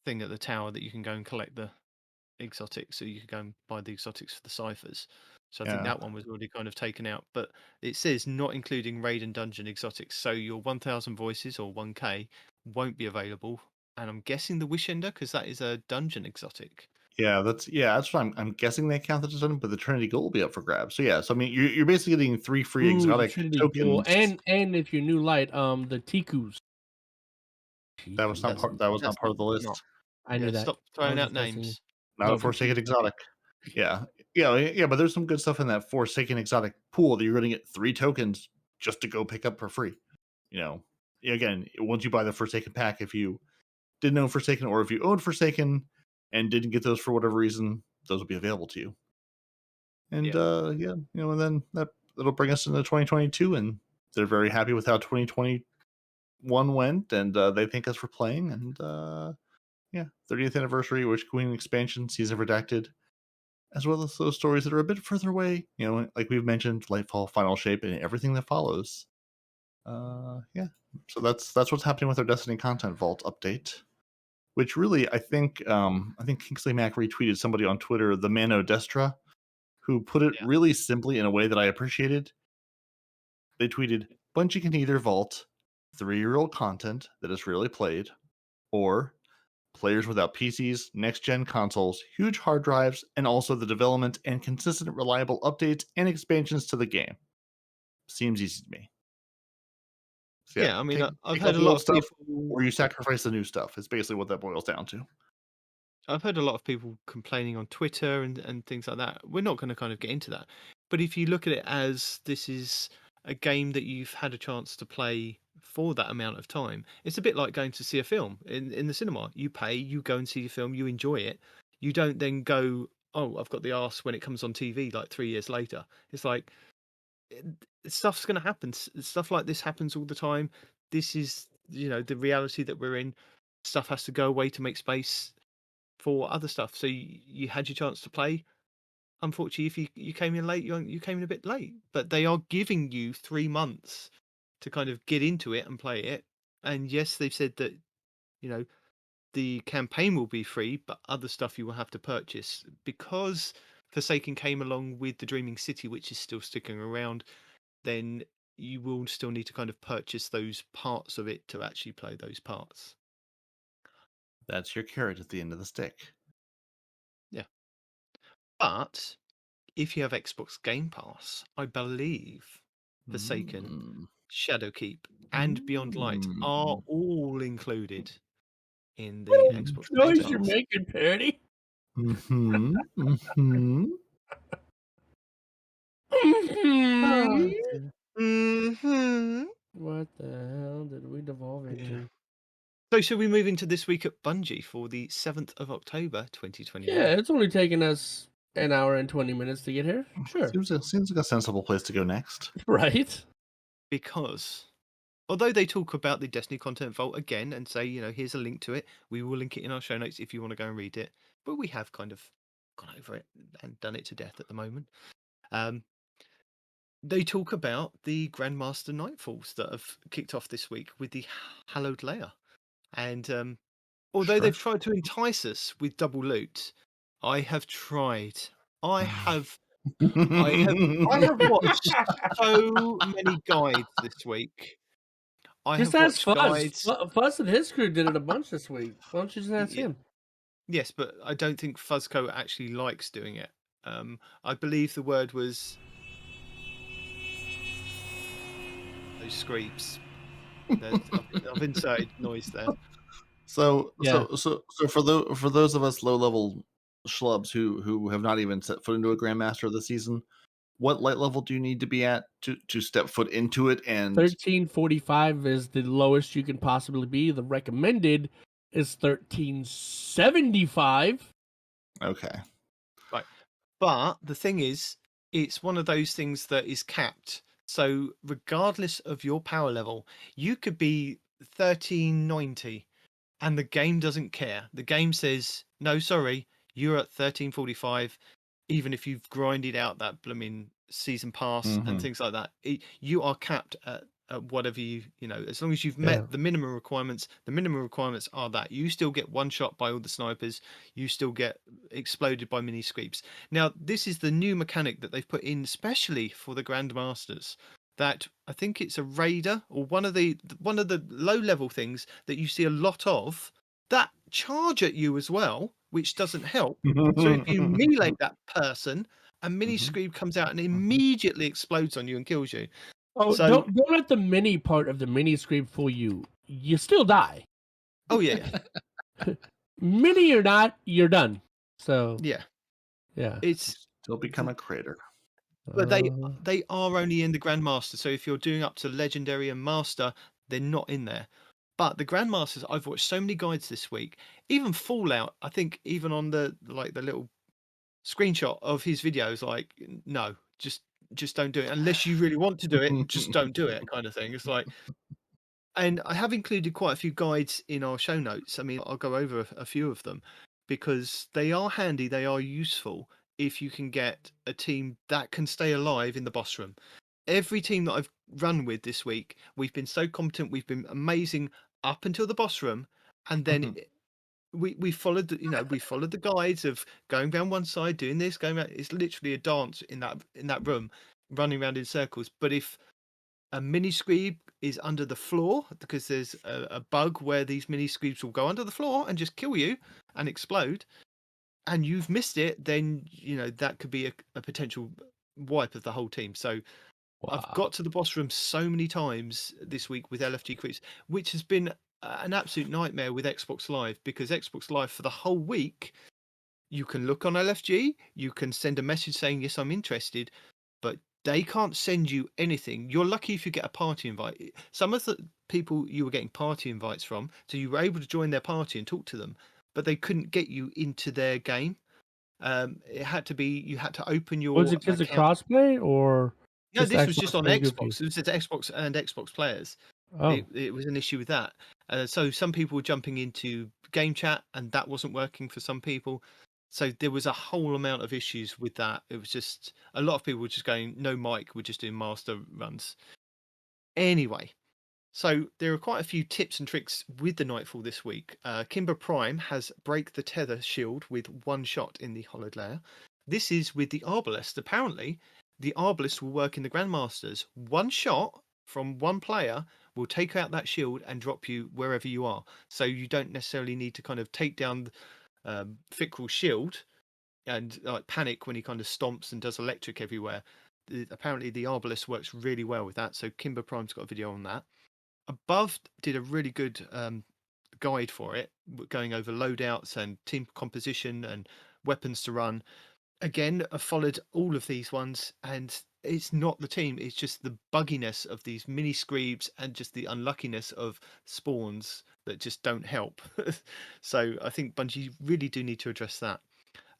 thing at the tower that you can go and collect the exotics, so you could go and buy the exotics for the ciphers. So I think Yeah. that one was already kind of taken out. But it says not including raid and dungeon exotics. So your 1,000 voices or 1K won't be available. And I'm guessing the Wish Ender, because that is a dungeon exotic. Yeah, that's what I'm guessing they count that as done, but the Trinity Gold will be up for grabs. So yeah, so I mean you're basically getting 3 free Ooh, the exotic Trinity tokens. Ghoul. And if you're new light, the Tikus. That was not part of the list. I knew that. Stop I throwing was out just messing- names. Not a Forsaken exotic. Yeah, but there's some good stuff in that Forsaken exotic pool that you're going to get 3 tokens just to go pick up for free. Again, once you buy the Forsaken pack, if you didn't own Forsaken or if you owned Forsaken and didn't get those for whatever reason, those will be available to you. And and then that'll bring us into 2022, and they're very happy with how 2021 went, and they thank us for playing, and 30th anniversary, Witch Queen expansion, Season Redacted, as well as those stories that are a bit further away, like we've mentioned, Lightfall, Final Shape, and everything that follows. So that's what's happening with our Destiny Content Vault update, which really I think Kingsley Mac retweeted somebody on Twitter, the Mano Destra, who put it really simply in a way that I appreciated. They tweeted, Bungie can either vault 3-year-old content that is really played, or players without PCs, next-gen consoles, huge hard drives, and also the development and consistent, reliable updates and expansions to the game. Seems easy to me. So Yeah, I mean, I've take heard out a the lot old of stuff, people. or you sacrifice the new stuff. It's basically what that boils down to. I've heard a lot of people complaining on Twitter and things like that. We're not going to kind of get into that. But if you look at it as this is a game that you've had a chance to play for that amount of time, it's a bit like going to see a film in the cinema. You pay, you go and see the film, you enjoy it. You don't then go, oh, I've got the arse when it comes on TV like 3 years later. It's like stuff's going to happen. Stuff like this happens all the time. This is, the reality that we're in. Stuff has to go away to make space for other stuff. So you had your chance to play. Unfortunately, if you came in late, you came in a bit late. But they are giving you 3 months to kind of get into it and play it. And yes, they've said that, the campaign will be free, but other stuff you will have to purchase. Because Forsaken came along with the Dreaming City, which is still sticking around, then you will still need to kind of purchase those parts of it to actually play those parts. That's your carrot at the end of the stick. Yeah. But if you have Xbox Game Pass, I believe Forsaken, Shadowkeep, and Beyond Light are all included in the Xbox Game Noise you're Pass. making, Peroty. Mm-hmm. Mm-hmm. Mm-hmm. What the hell did we devolve into? Yeah. So should we move into this week at Bungie for the 7th of October, 2021? Yeah, it's only taken us an hour and 20 minutes to get here. Sure. Seems like a sensible place to go next. Right? Because although they talk about the Destiny Content Vault again and say, here's a link to it, we will link it in our show notes if you want to go and read it. But we have kind of gone over it and done it to death at the moment. They talk about the Grandmaster Nightfalls that have kicked off this week with the Hallowed Layer. And although Sure. they've tried to entice us with double loot, I have tried. I have watched so many guides this week. I Just have ask watched Fuzz. guides. Fuzz and his crew did it a bunch this week. Why don't you just ask Yeah. him? Yes, but I don't think Fuzzco actually likes doing it. I believe the word was those screeps. I've inserted noise there. So Yeah. for those of us low level schlubs who have not even set foot into a grandmaster this season, what light level do you need to be at to step foot into it? And 1345 is the lowest you can possibly be. The recommended is 1375. okay, Right. But the thing is, it's one of those things that is capped. So regardless of your power level, you could be 1390 and the game doesn't care. The game says, no, sorry, you're at 1345, even if you've grinded out that blooming season pass and things like that. You are capped at whatever as long as you've met the minimum requirements. The minimum requirements are that you still get one shot by all the snipers, you still get exploded by mini screeps. Now, this is the new mechanic that they've put in especially for the Grandmasters. That I think it's a raider or one of the low level things that you see a lot of that charge at you as well, which doesn't help. So if you melee that person, a mini screep comes out and immediately explodes on you and kills you. Oh, So don't let the mini part of the mini scream fool you. You still die. oh yeah, Mini or not, you're done. So yeah, it's still become a crater. but they are only in the Grandmaster. So if you're doing up to Legendary and Master, they're not in there. But the Grandmasters, I've watched so many guides this week. Even Fallout, I think, even on the little screenshot of his videos, like, no, just don't do it unless you really want to do it. Just don't do it, kind of thing. It's like, and I have included quite a few guides in our show notes. I mean, I'll go over a few of them because they are handy. They are useful if you can get a team that can stay alive in the boss room. Every team that I've run with this week, we've been so competent. We've been amazing up until the boss room, and then we followed we followed the guides of going down one side, doing this, going around. It's literally a dance in that room, running around in circles. But if a mini screep is under the floor, because there's a bug where these mini screeps will go under the floor and just kill you and explode, and you've missed it, then that could be a potential wipe of the whole team. So I've Wow. got to the boss room so many times this week with LFG creeps, which has been an absolute nightmare with Xbox Live, because Xbox Live for the whole week, you can look on LFG, you can send a message saying, yes, I'm interested, but they can't send you anything. You're lucky if you get a party invite. Some of the people you were getting party invites from, so you were able to join their party and talk to them, but they couldn't get you into their game. It had to be, you had to open your Was it because of account. crossplay or? No, just this was Xbox just on being goofy? Xbox. It was Xbox and Xbox players. Oh, It was an issue with that. So some people were jumping into game chat, and that wasn't working for some people. So there was a whole amount of issues with that. It was just a lot of people were just going no mic. We're just doing master runs. Anyway, so there are quite a few tips and tricks with the Nightfall this week. Kimber Prime has break the tether shield with one shot in the Hollowed Layer. This is with the Arbalest. Apparently, the Arbalest will work in the Grandmasters. One shot from one player will take out that shield and drop you wherever you are. So you don't necessarily need to kind of take down Fickrel's shield and like panic when he kind of stomps and does electric everywhere. Apparently, the Arbalest works really well with that. So Kimber Prime's got a video on that. Above did a really good guide for it, going over loadouts and team composition and weapons to run. Again, I followed all of these ones, and it's not the team, it's just the bugginess of these mini screeps and just the unluckiness of spawns that just don't help. So I think Bungie really do need to address that.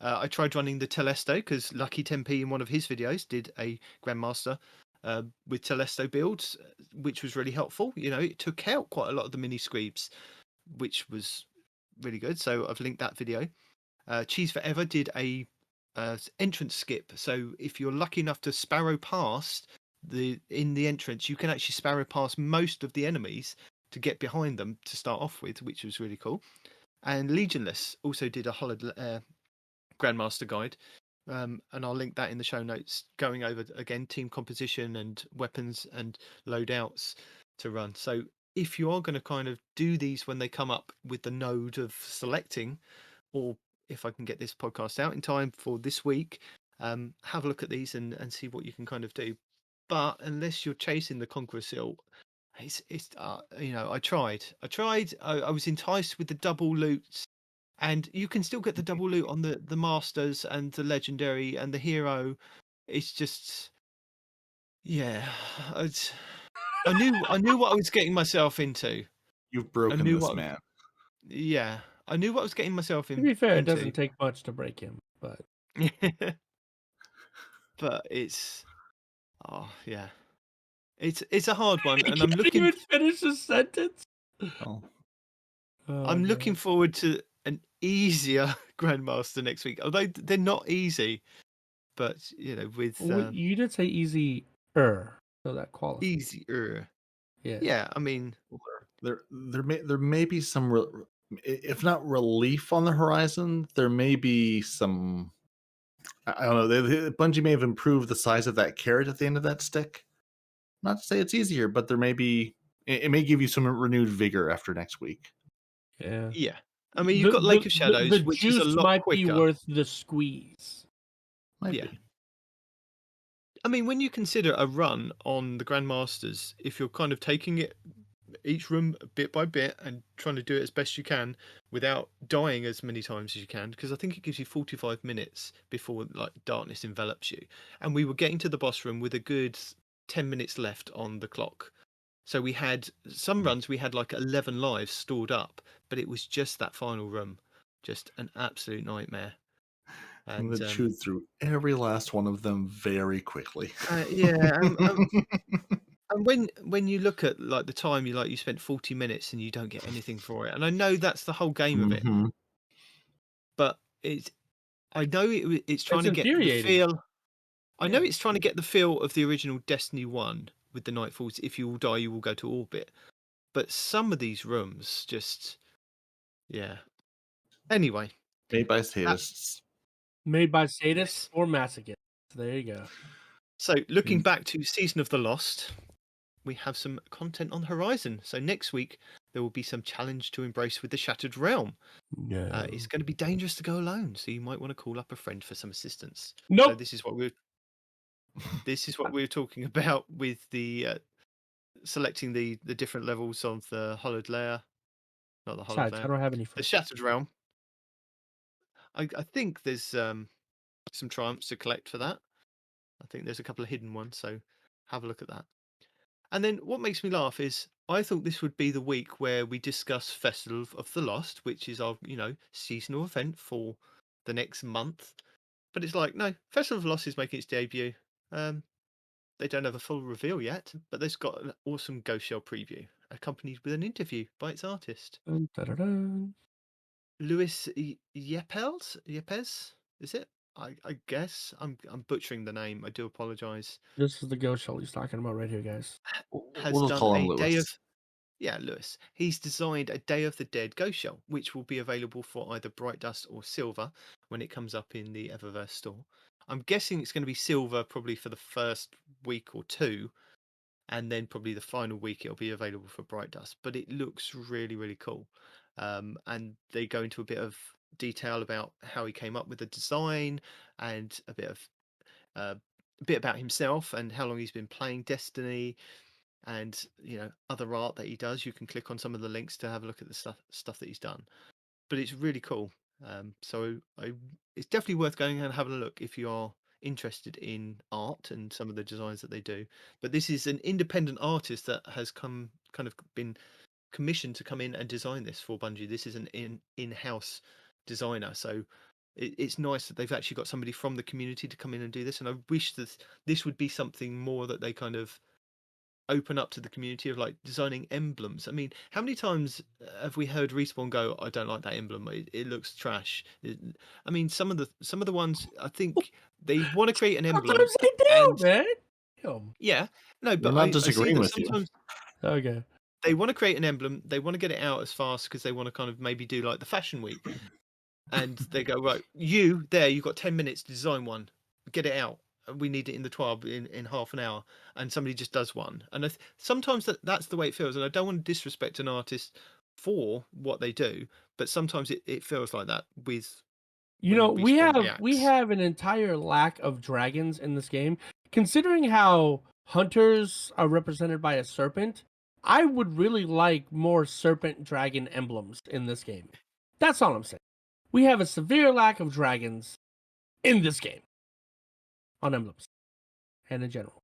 I tried running the Telesto because Lucky 10p in one of his videos did a Grandmaster with Telesto builds, which was really helpful. It took out quite a lot of the mini screeps, which was really good. So I've linked that video. Cheese Forever did a entrance skip. So if you're lucky enough to sparrow past in the entrance, you can actually sparrow past most of the enemies to get behind them to start off with, which was really cool. And Legionless also did a Hollowed Grandmaster guide. And I'll link that in the show notes, going over again team composition and weapons and loadouts to run. So if you are going to kind of do these when they come up with the node of selecting, or if I can get this podcast out in time for this week, have a look at these and see what you can kind of do. But unless you're chasing the Conqueror Seal, it's I tried. I was enticed with the double loots. And you can still get the double loot on the Masters and the Legendary and the Hero. It's just, yeah. I knew what I was getting myself into. You've broken this man. Yeah, I knew what I was getting myself to be fair, into. it doesn't take much to break him, but but it's, yeah, it's a hard one, and he I'm can't looking. even finish a sentence. Oh. I'm looking forward to an easier Grandmaster next week, although they're not easy. But with you did say easier, so that qualifies. easier. Yeah. Yeah, I mean, There may be some, if not relief on the horizon, there may be some. I don't know. Bungie may have improved the size of that carrot at the end of that stick. Not to say it's easier, but there may be. It may give you some renewed vigor after next week. Yeah. yeah. I mean, you've got Lake of Shadows, the which is a juice lot might quicker. be worth the squeeze. Might Yeah. be. I mean, when you consider a run on the Grandmasters, if you're kind of taking it each room bit by bit and trying to do it as best you can without dying as many times as you can, because I think it gives you 45 minutes before like darkness envelops you. And we were getting to the boss room with a good 10 minutes left on the clock. So we had some runs, we had like 11 lives stored up, but it was just that final room, just an absolute nightmare. I'm going to chew through every last one of them very quickly. Yeah, and when you look at like the time you spent 40 minutes and you don't get anything for it, and I know that's the whole game of it, but I know it's trying to get the feel. I know it's trying to get the feel of the original Destiny 1 with the Nightfalls. If you will die, you will go to orbit. But some of these rooms just, yeah. Anyway, made by sadists. Made by sadists or masochists. There you go. So looking back to Season of the Lost, we have some content on the horizon. So next week there will be some challenge to embrace with the Shattered Realm. Yeah. It's going to be dangerous to go alone, so you might want to call up a friend for some assistance. Nope. So this is what we're talking about with the selecting the different levels of the hollowed layer, not the hollowed Besides, I layer, don't have any the friends. Shattered Realm. I think there's some triumphs to collect for that. I think there's a couple of hidden ones, so have a look at that. And then what makes me laugh is I thought this would be the week where we discuss Festival of the Lost, which is our, seasonal event for the next month. But it's like, no, Festival of the Lost is making its debut. They don't have a full reveal yet, but they've got an awesome Ghost Shell preview, accompanied with an interview by its artist, Dun, dun, dun, dun. Louis Yepes, is it? I guess I'm butchering the name. I do apologize. This is the ghost shell he's talking about right here, guys. Has We'll just done call him a day of Lewis. Lewis. He's designed a Day of the Dead Ghost Shell, which will be available for either Bright Dust or Silver when it comes up in the Eververse store. I'm guessing it's going to be Silver probably for the first week or two, and then probably the final week it'll be available for Bright Dust. But it looks really, really cool. And they go into a bit of detail about how he came up with the design and a bit about himself and how long he's been playing Destiny, and other art that he does. You can click on some of the links to have a look at the stuff that he's done. But it's really cool. So it's definitely worth going and having a look if you are interested in art and some of the designs that they do. But this is an independent artist that has been commissioned to come in and design this for Bungie. This is an in-house designer, so it's nice that they've actually got somebody from the community to come in and do this. And I wish that this would be something more that they kind of open up to the community of like designing emblems. I mean, how many times have we heard Respawn go, "I don't like that emblem. It looks trash." I mean, some of the ones I think they want to create an emblem. Sometimes they do, and man. Damn. yeah, no, We're but not I see disagreeing that with you. sometimes Okay. they want to create an emblem. They want to get it out as fast because they want to kind of maybe do like the fashion week, and they go, right, you've got 10 minutes to design one, get it out. We need it in the 12 in half an hour, and somebody just does one. And sometimes that's the way it feels. And I don't want to disrespect an artist for what they do, but sometimes it feels like that with when we Respawn reacts. have an entire lack of dragons in this game. Considering how hunters are represented by a serpent, I would really like more serpent dragon emblems in this game. That's all I'm saying. We have a severe lack of dragons in this game on emblems and in general.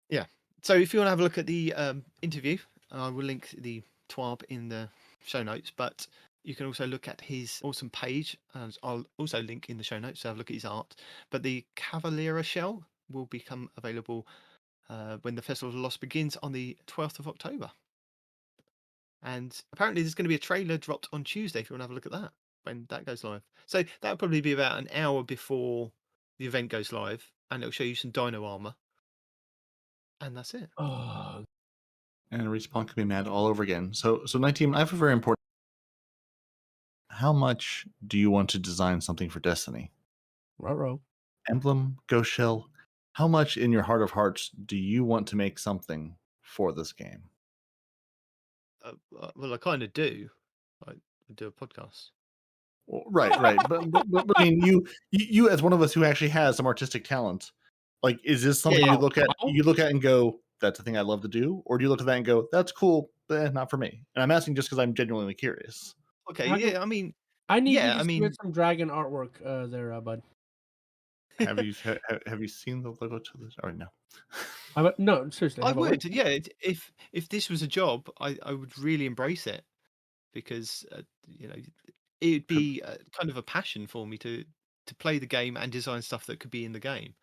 Yeah. So if you want to have a look at the interview, I will link the TWAB in the show notes, but you can also look at his awesome page, and I'll also link in the show notes to have a look at his art. But the Cavalera shell will become available when the Festival of the Lost begins on the 12th of October. And apparently there's going to be a trailer dropped on Tuesday if you want to have a look at that when that goes live. So that'll probably be about an hour before the event goes live, and it'll show you some dino armor. And that's it. Oh, And Respawn can be mad all over again. So Night Team, I have a very important. How much do you want to design something for Destiny? ruh-roh. Emblem, Ghost Shell. How much in your heart of hearts do you want to make something for this game? Well, I kind of do. I do a podcast. Well, right. But I mean, you as one of us who actually has some artistic talent, like, is this something Yeah. you look at and go, "That's the thing I'd love to do," or do you look at that and go, "That's cool, but not for me"? And I'm asking just because I'm genuinely curious. Okay, How do- yeah, I mean, I need Yeah, you to I mean- submit some dragon artwork there, bud. Have you have you seen the logo to this? Oh no. No, seriously. I how about would, yeah. If this was a job, I would really embrace it, because it'd be kind of a passion for me to play the game and design stuff that could be in the game.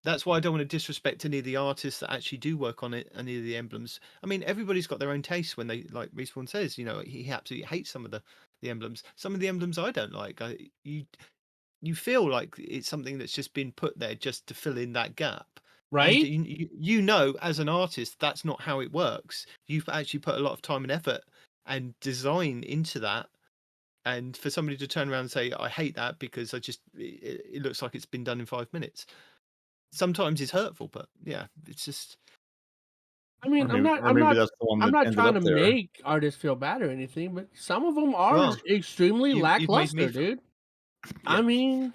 That's why I don't want to disrespect any of the artists that actually do work on it, any of the emblems. I mean, everybody's got their own taste when they, like Respawn says, he absolutely hates some of the emblems. Some of the emblems I don't like. You feel like it's something that's just been put there just to fill in that gap. Right? And as an artist, that's not how it works. You've actually put a lot of time and effort and design into that. And for somebody to turn around and say, "I hate that because it looks like it's been done in 5 minutes." sometimes is hurtful, but yeah, it's just I mean, or maybe that's the one I'm that not ended trying up to there. make artists feel bad or anything, but some of them are Well, extremely you've made me lackluster, feel- dude. Yeah. I mean,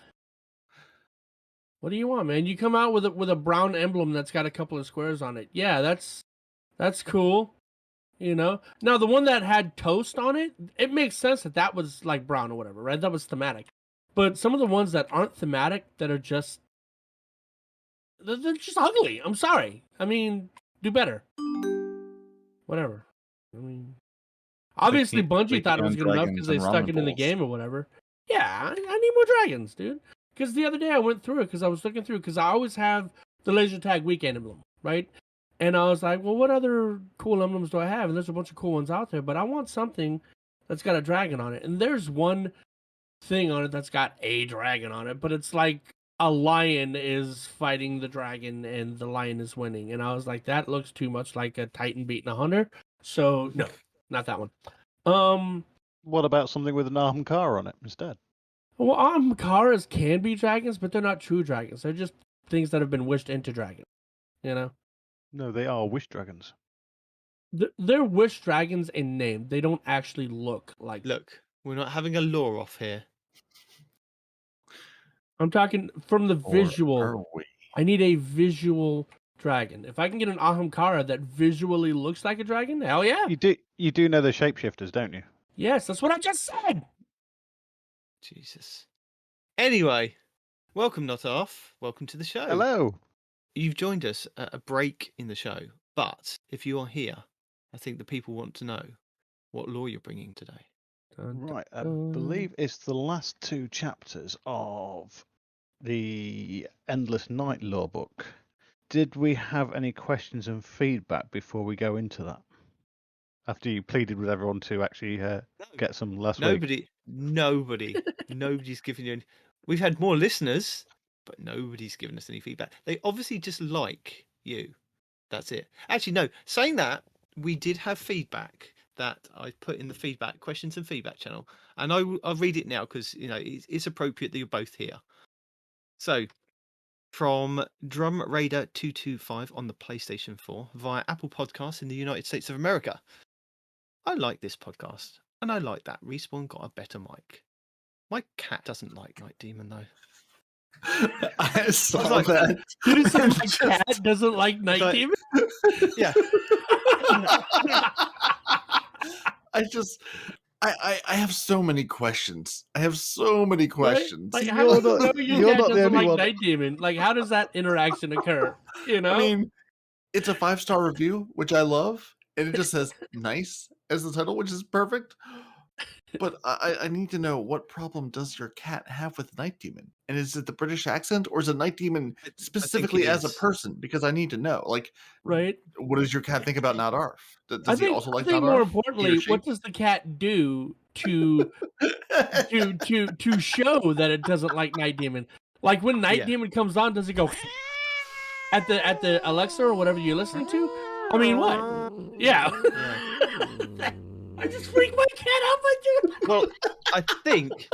what do you want, man? You come out with a brown emblem that's got a couple of squares on it. Yeah, that's cool. You know. Now the one that had toast on it, it makes sense that was like brown or whatever, right? That was thematic. But some of the ones that aren't thematic, that are just they're just ugly. I'm sorry. I mean, do better. Whatever. I mean, obviously Bungie thought it was good enough because they stuck it in the game or whatever. Yeah, I need more dragons, dude. Because the other day I went through it because I was looking through because I always have the laser tag weekend emblem, right? And I was like, well, what other cool emblems do I have? And there's a bunch of cool ones out there, but I want something that's got a dragon on it. And there's one thing on it that's got a dragon on it, but it's like a lion is fighting the dragon and the lion is winning. And I was like, that looks too much like a Titan beating a hunter. So no, not that one. What about something with an Ahamkara on it instead? Well, Ahamkaras can be dragons, but they're not true dragons. They're just things that have been wished into dragons. You know? No, they are wish dragons. They're wish dragons in name. They don't actually look like. Look, we're not having a lore off here. I'm talking from the Or visual. are we? I need a visual dragon. If I can get an Ahamkara that visually looks like a dragon, hell yeah. You do know the shapeshifters, don't you? Yes, that's what I just said. Jesus. Anyway, welcome, NotArf. Welcome to the show. Hello. You've joined us at a break in the show, but if you are here, I think the people want to know what lore you're bringing today. Right, I believe it's the last 2 chapters of the Endless Night lore book. Did we have any questions and feedback before we go into that? After you pleaded with everyone to actually get some last week. Nobody's given you any... We've had more listeners, but nobody's given us any feedback. They obviously just like you. That's it. Actually, no, saying that, we did have feedback that I put in the feedback, questions and feedback channel. And I'll read it now because, you know, it's appropriate that you're both here. So, from Drum Raider 225 on the PlayStation 4 via Apple Podcasts in the United States of America. I like this podcast, and I like that Respawn got a better mic. My cat doesn't like Nitedemon, though. I saw like, that. Did you say my cat doesn't like Nitedemon? Yeah. I have so many questions. I have so many questions. Like, You're how do you not- know your you're cat not the doesn't only like one. Nitedemon? Like, how does that interaction occur? You know? I mean, it's a 5-star review, which I love, and it just says "nice" as the title, which is perfect. But I need to know, what problem does your cat have with Nitedemon? And is it the British accent, or is it Nitedemon specifically as a is. person? Because I need to know. Like, right? what does your cat think about NotArf? Does he also like I think NotArf? more He or importantly, she? what does the cat do to show that it doesn't like Nitedemon? Like when Nitedemon comes on, does it go at the Alexa or whatever you're listening to? I mean, what? Yeah. I just freaked my cat out by doing. Well, I think,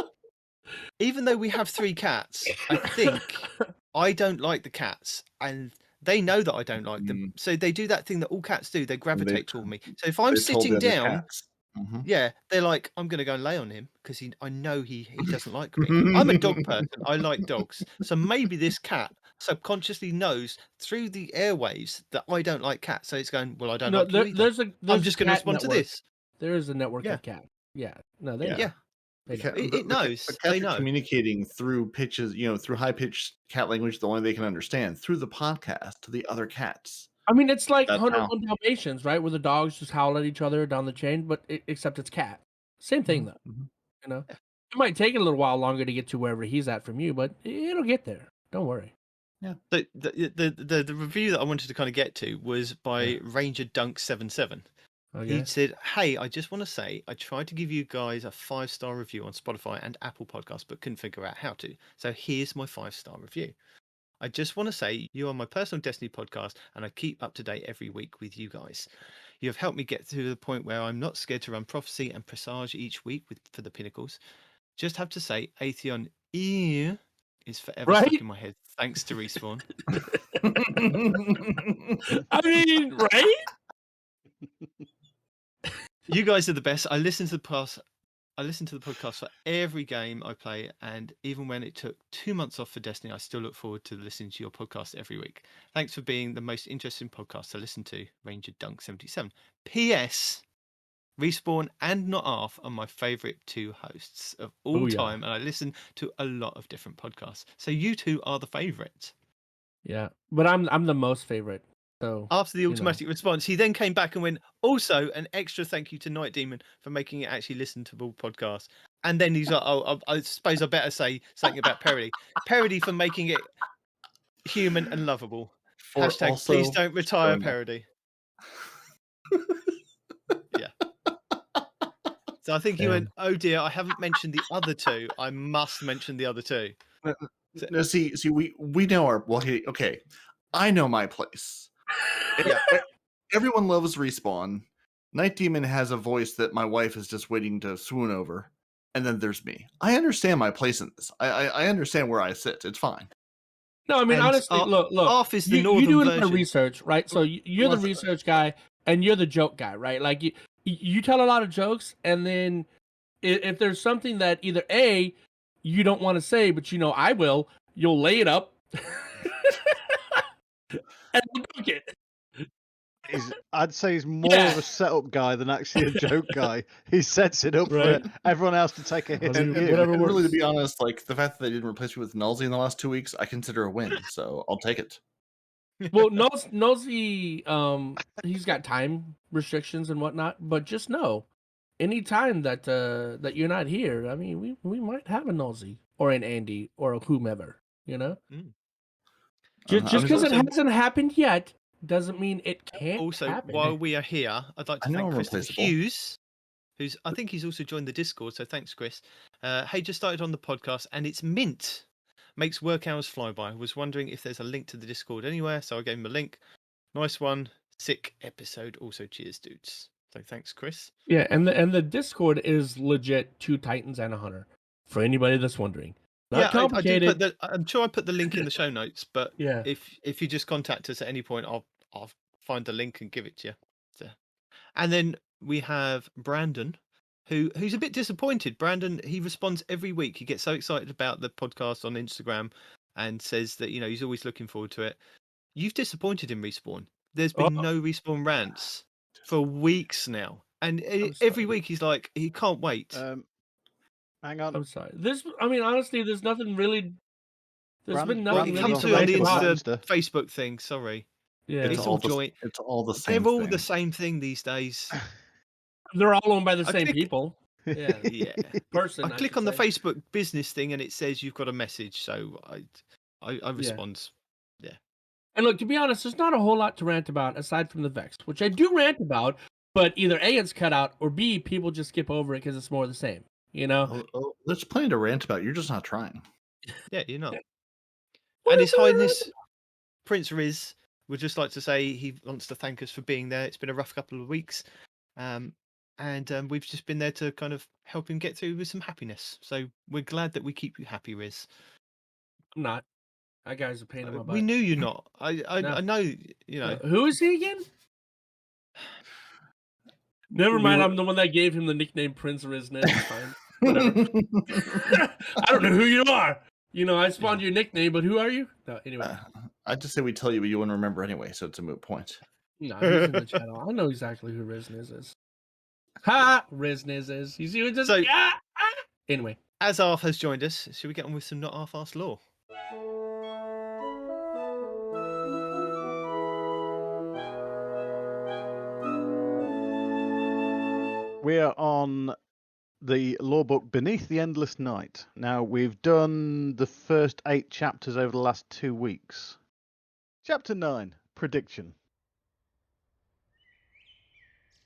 even though we have 3 cats, I think I don't like the cats, and they know that I don't like them. So they do that thing that all cats do. They gravitate toward me. So if I'm They told sitting the other down, cats. Mhm. yeah, they're like, I'm going to go and lay on him because I know he doesn't like me. I'm a dog person. I like dogs. So maybe this cat subconsciously knows through the airwaves that I don't like cats. So it's going, well, I don't like you either. I'm just going to respond to this. There is a network Yeah. of cats. Yeah. No, they Yeah. know. Yeah. They know. It knows. The cats They are know. communicating through pitches, through high pitched cat language, the only they can understand, through the podcast to the other cats. I mean, it's like That's 101 Dalmatians, right? Where the dogs just howl at each other down the chain, but except it's cat. Same thing, though. Mhm. You know, it might take it a little while longer to get to wherever he's at from you, but it'll get there. Don't worry. So the review that I wanted to kind of get to was by Ranger Dunk 77. Okay. He said, "Hey, I just want to say I tried to give you guys a 5-star review on Spotify and Apple Podcasts, but couldn't figure out how to. So here's my 5-star review. I just want to say you are my personal Destiny podcast, and I keep up to date every week with you guys. You have helped me get to the point where I'm not scared to run Prophecy and Presage each week for the Pinnacles. Just have to say, Atheon is forever Right? stuck in my head. Thanks to Respawn. I mean, right? You guys are the best. I listen to the podcast for every game I play, and even when it took 2 months off for Destiny, I still look forward to listening to your podcast every week. Thanks for being the most interesting podcast to listen to, Ranger Dunk 77. P.S. Respawn and NotArf are my favourite two hosts of all Oh, yeah. time, and I listen to a lot of different podcasts. So you two are the favourites. Yeah, but I'm the most favorite. So After the you know. automatic response, he then came back and went, also, an extra thank you to Nitedemon for making it actually listen to all podcasts. And then he's like, oh, I suppose I better say something about Peroty. Peroty for making it human and lovable. For Hashtag, also please don't retire showing up. Peroty. Yeah. So I think you went, oh dear, I haven't mentioned the other two. I must mention the other two. No, see, we know our okay. I know my place. Yeah. Everyone loves Respawn. Nitedemon has a voice that my wife is just waiting to swoon over, and then there's me. I understand my place in this. I understand where I sit. It's fine. No, I mean, And honestly, look, Arf is the you northern do a lot of version. research, right? So you're the research guy, and you're the joke guy, right? Like you tell a lot of jokes, and then if there's something that either A, you don't want to say, but you know I will, you'll lay it up, and I'll cook it. I'd say he's more of a setup guy than actually a joke guy. He sets it up Right. for everyone else to take a hit. I mean, at you. whatever And really, to works. be honest, like the fact that they didn't replace me with Nulsy in the last 2 weeks, I consider a win. So I'll take it. Well, Nosy, he's got time restrictions and whatnot, but just know, any time that that you're not here, I mean, we might have a Nosy or an Andy or a whomever, you know. Just because it hasn't happened yet doesn't mean it can't Also, happen. while we are here, I'd like to I know thank I'm Christopher replaceable. Hughes, who's I think he's also joined the Discord. So thanks, Chris. Hey, just started on the podcast, and it's mint. Makes work hours fly by. Was wondering if there's a link to the Discord anywhere, so I gave him a link. Nice one. Sick episode. Also, cheers, dudes. So thanks, Chris. Yeah, and the Discord is legit 2 Titans and a Hunter. For anybody that's wondering, not complicated. I did I'm sure I put the link in the show notes, but Yeah. if you just contact us at any point, I'll find the link and give it to you. So. And then we have Brandon, who's a bit disappointed. Brandon, he responds every week. He gets so excited about the podcast on Instagram and says that he's always looking forward to it. You've disappointed him, Respawn. There's been no Respawn rants for weeks now, and every week he's like, he can't wait. Hang on. I'm sorry. I mean, honestly, there's nothing really. There's been nothing Come really to on the Insta. Facebook thing. Sorry. Yeah, It's It's all all the joint. It's all the same. They're all thing. the same thing these days. they're all owned by the I same click- people. Yeah, Yeah. person. I click should on the say. Facebook business thing and it says you've got a message, so I respond. Yeah. And look, to be honest, there's not a whole lot to rant about aside from the Vex, which I do rant about, but either A, it's cut out, or B, people just skip over it because it's more of the same. There's plenty to rant about. You're just not trying. Yeah, you're not. And His Highness Prince Riz would just like to say he wants to thank us for being there. It's been a rough couple of weeks. And we've just been there to kind of help him get through with some happiness. So we're glad that we keep you happy, Riz. I'm not. That guy's a pain in my butt. We knew you're not. I No. know, Who is he again? Never mind, I'm the one that gave him the nickname Prince Riznet. It's fine. Whatever. I don't know who you are. I spawned your nickname, but who are you? No, anyway. I'd just say we tell you, but you wouldn't remember anyway, so it's a moot point. No, he's in the channel. I know exactly who Rizniz is. Ha! Rizniz is. You see what just... Anyway. As Arf has joined us, should we get on with some NotArf Lore? We are on the lore book Beneath the Endless Night. Now, we've done the first 8 chapters over the last 2 weeks. Chapter 9, Prediction.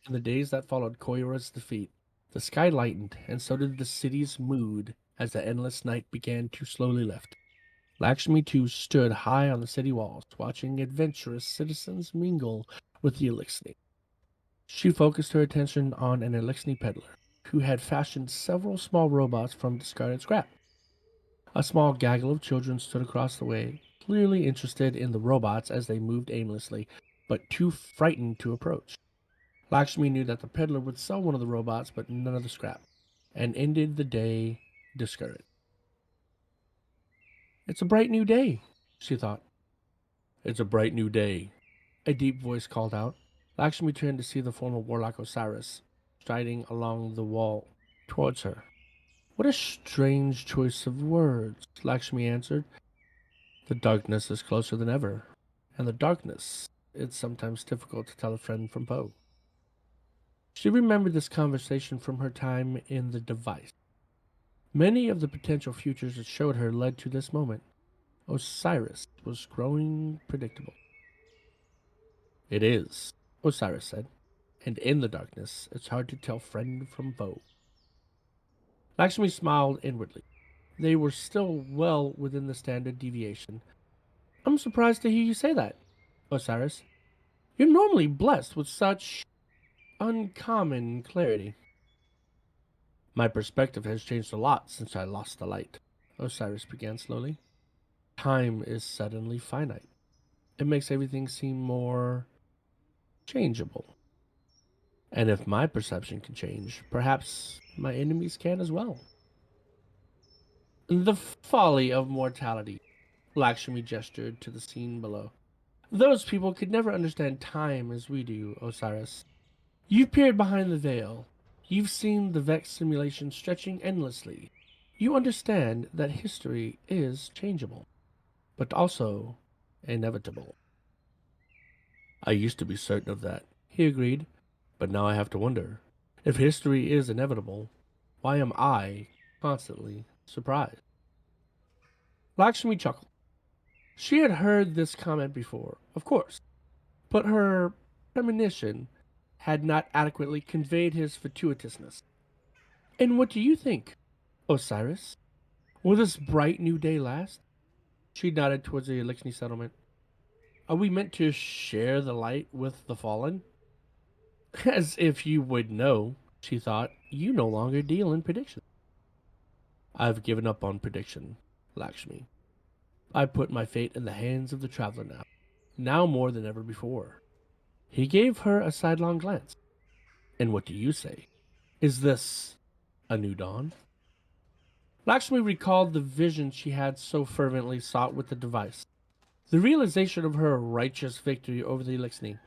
In the days that followed Koira's defeat, the sky lightened, and so did the city's mood as the endless night began to slowly lift. Lakshmi too stood high on the city walls, watching adventurous citizens mingle with the Elixni. She focused her attention on an Elixni peddler, who had fashioned several small robots from discarded scrap. A small gaggle of children stood across the way, clearly interested in the robots as they moved aimlessly, but too frightened to approach. Lakshmi knew that the peddler would sell one of the robots, but none of the scrap, and ended the day discouraged. It's a bright new day, she thought. It's a bright new day, a deep voice called out. Lakshmi turned to see the former warlock Osiris striding along the wall towards her. What a strange choice of words, Lakshmi answered. The darkness is closer than ever, and the darkness, it's sometimes difficult to tell a friend from foe. She remembered this conversation from her time in the device. Many of the potential futures it showed her led to this moment. Osiris was growing predictable. It is, Osiris said, and in the darkness, it's hard to tell friend from foe. Lakshmi smiled inwardly. They were still well within the standard deviation. I'm surprised to hear you say that, Osiris. You're normally blessed with such uncommon clarity. My perspective has changed a lot since I lost the light, Osiris began slowly. Time is suddenly finite. It makes everything seem more changeable. And if my perception can change, perhaps my enemies can as well. The folly of mortality, Lakshmi gestured to the scene below. Those people could never understand time as we do, Osiris. You've peered behind the veil. You've seen the Vex simulation stretching endlessly. You understand that history is changeable, but also inevitable. I used to be certain of that, he agreed, but now I have to wonder. If history is inevitable, why am I constantly surprised? Lakshmi chuckled. She had heard this comment before, of course, but her premonition had not adequately conveyed his fatuitousness. And what do you think, Osiris? Will this bright new day last? She nodded towards the Elixni settlement. Are we meant to share the light with the fallen? As if you would know, she thought. You no longer deal in predictions. I've given up on prediction, Lakshmi. I put my fate in the hands of the traveler now more than ever before. He gave her a sidelong glance. And what do you say? Is this a new dawn? Lakshmi recalled the vision she had so fervently sought with the device. The realization of her righteous victory over the Elixni.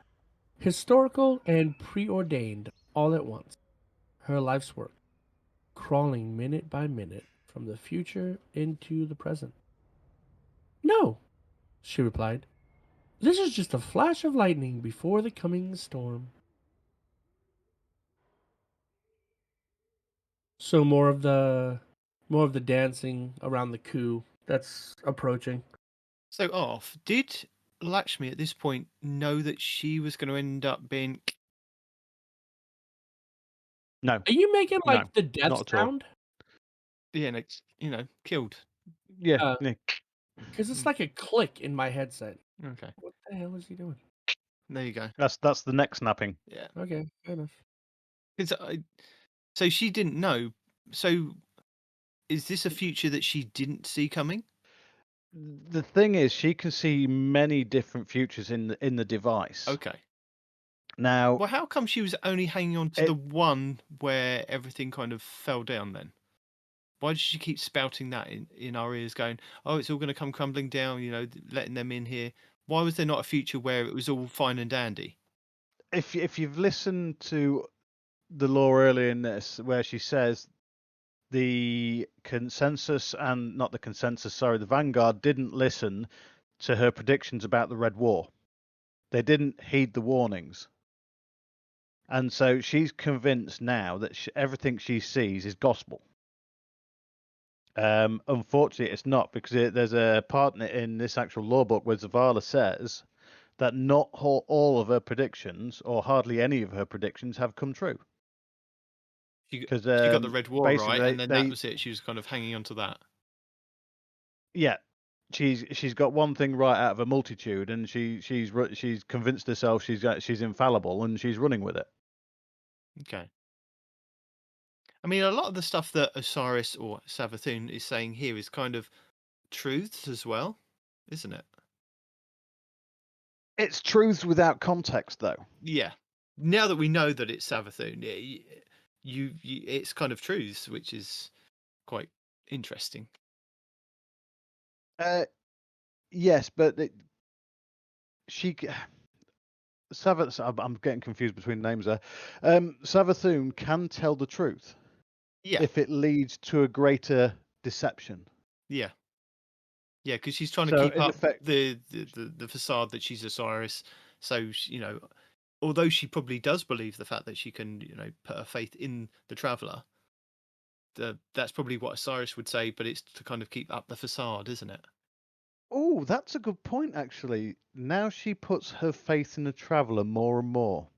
Historical and preordained all at once. Her life's work, crawling minute by minute from the future into the present. No, she replied. This is just a flash of lightning before the coming storm. So more of the dancing around the coup that's approaching. So, Arf, did Lakshmi at this point know that she was going to end up being? No. Are you making like No, the death not at all. sound? Yeah, killed. Yeah. Because it's like a click in my headset. Okay, What the hell is he doing? there you go. That's the neck snapping. Yeah, Okay, fair enough. so she didn't know. So, is this a future that she didn't see coming? The thing is, she can see many different futures in the device. Okay. Now, Well, how come she was only hanging on to the one where everything kind of fell down then? Why did she keep spouting that in our ears, going, oh, it's all going to come crumbling down, letting them in here? Why was there not a future where it was all fine and dandy? if you've listened to the lore earlier in this, where she says the consensus and not the consensus, sorry, the Vanguard didn't listen to her predictions about the Red War. They didn't heed the warnings. And so she's convinced now that everything she sees is gospel. Unfortunately, it's not, because there's a part in this actual law book where Zavala says that not all of her predictions, or hardly any of her predictions, have come true. She got the Red War right, and then that was it. She was kind of hanging on to that. Yeah, she's got one thing right out of a multitude, and she's convinced herself she's infallible, and she's running with it. Okay. I mean, a lot of the stuff that Osiris or Savathun is saying here is kind of truths as well, isn't it? It's truths without context, though. Yeah. Now that we know that it's Savathun, it's kind of truths, which is quite interesting. Yes, but I'm getting confused between names there. Savathun can tell the truth Yeah. if it leads to a greater deception. Yeah. Yeah, because she's trying to So, keep in up effect- the facade that she's Osiris. So, although she probably does believe the fact that she can, put her faith in the Traveller, that's probably what Osiris would say, but it's to kind of keep up the facade, isn't it? Oh, that's a good point, actually. Now she puts her faith in the Traveller more and more.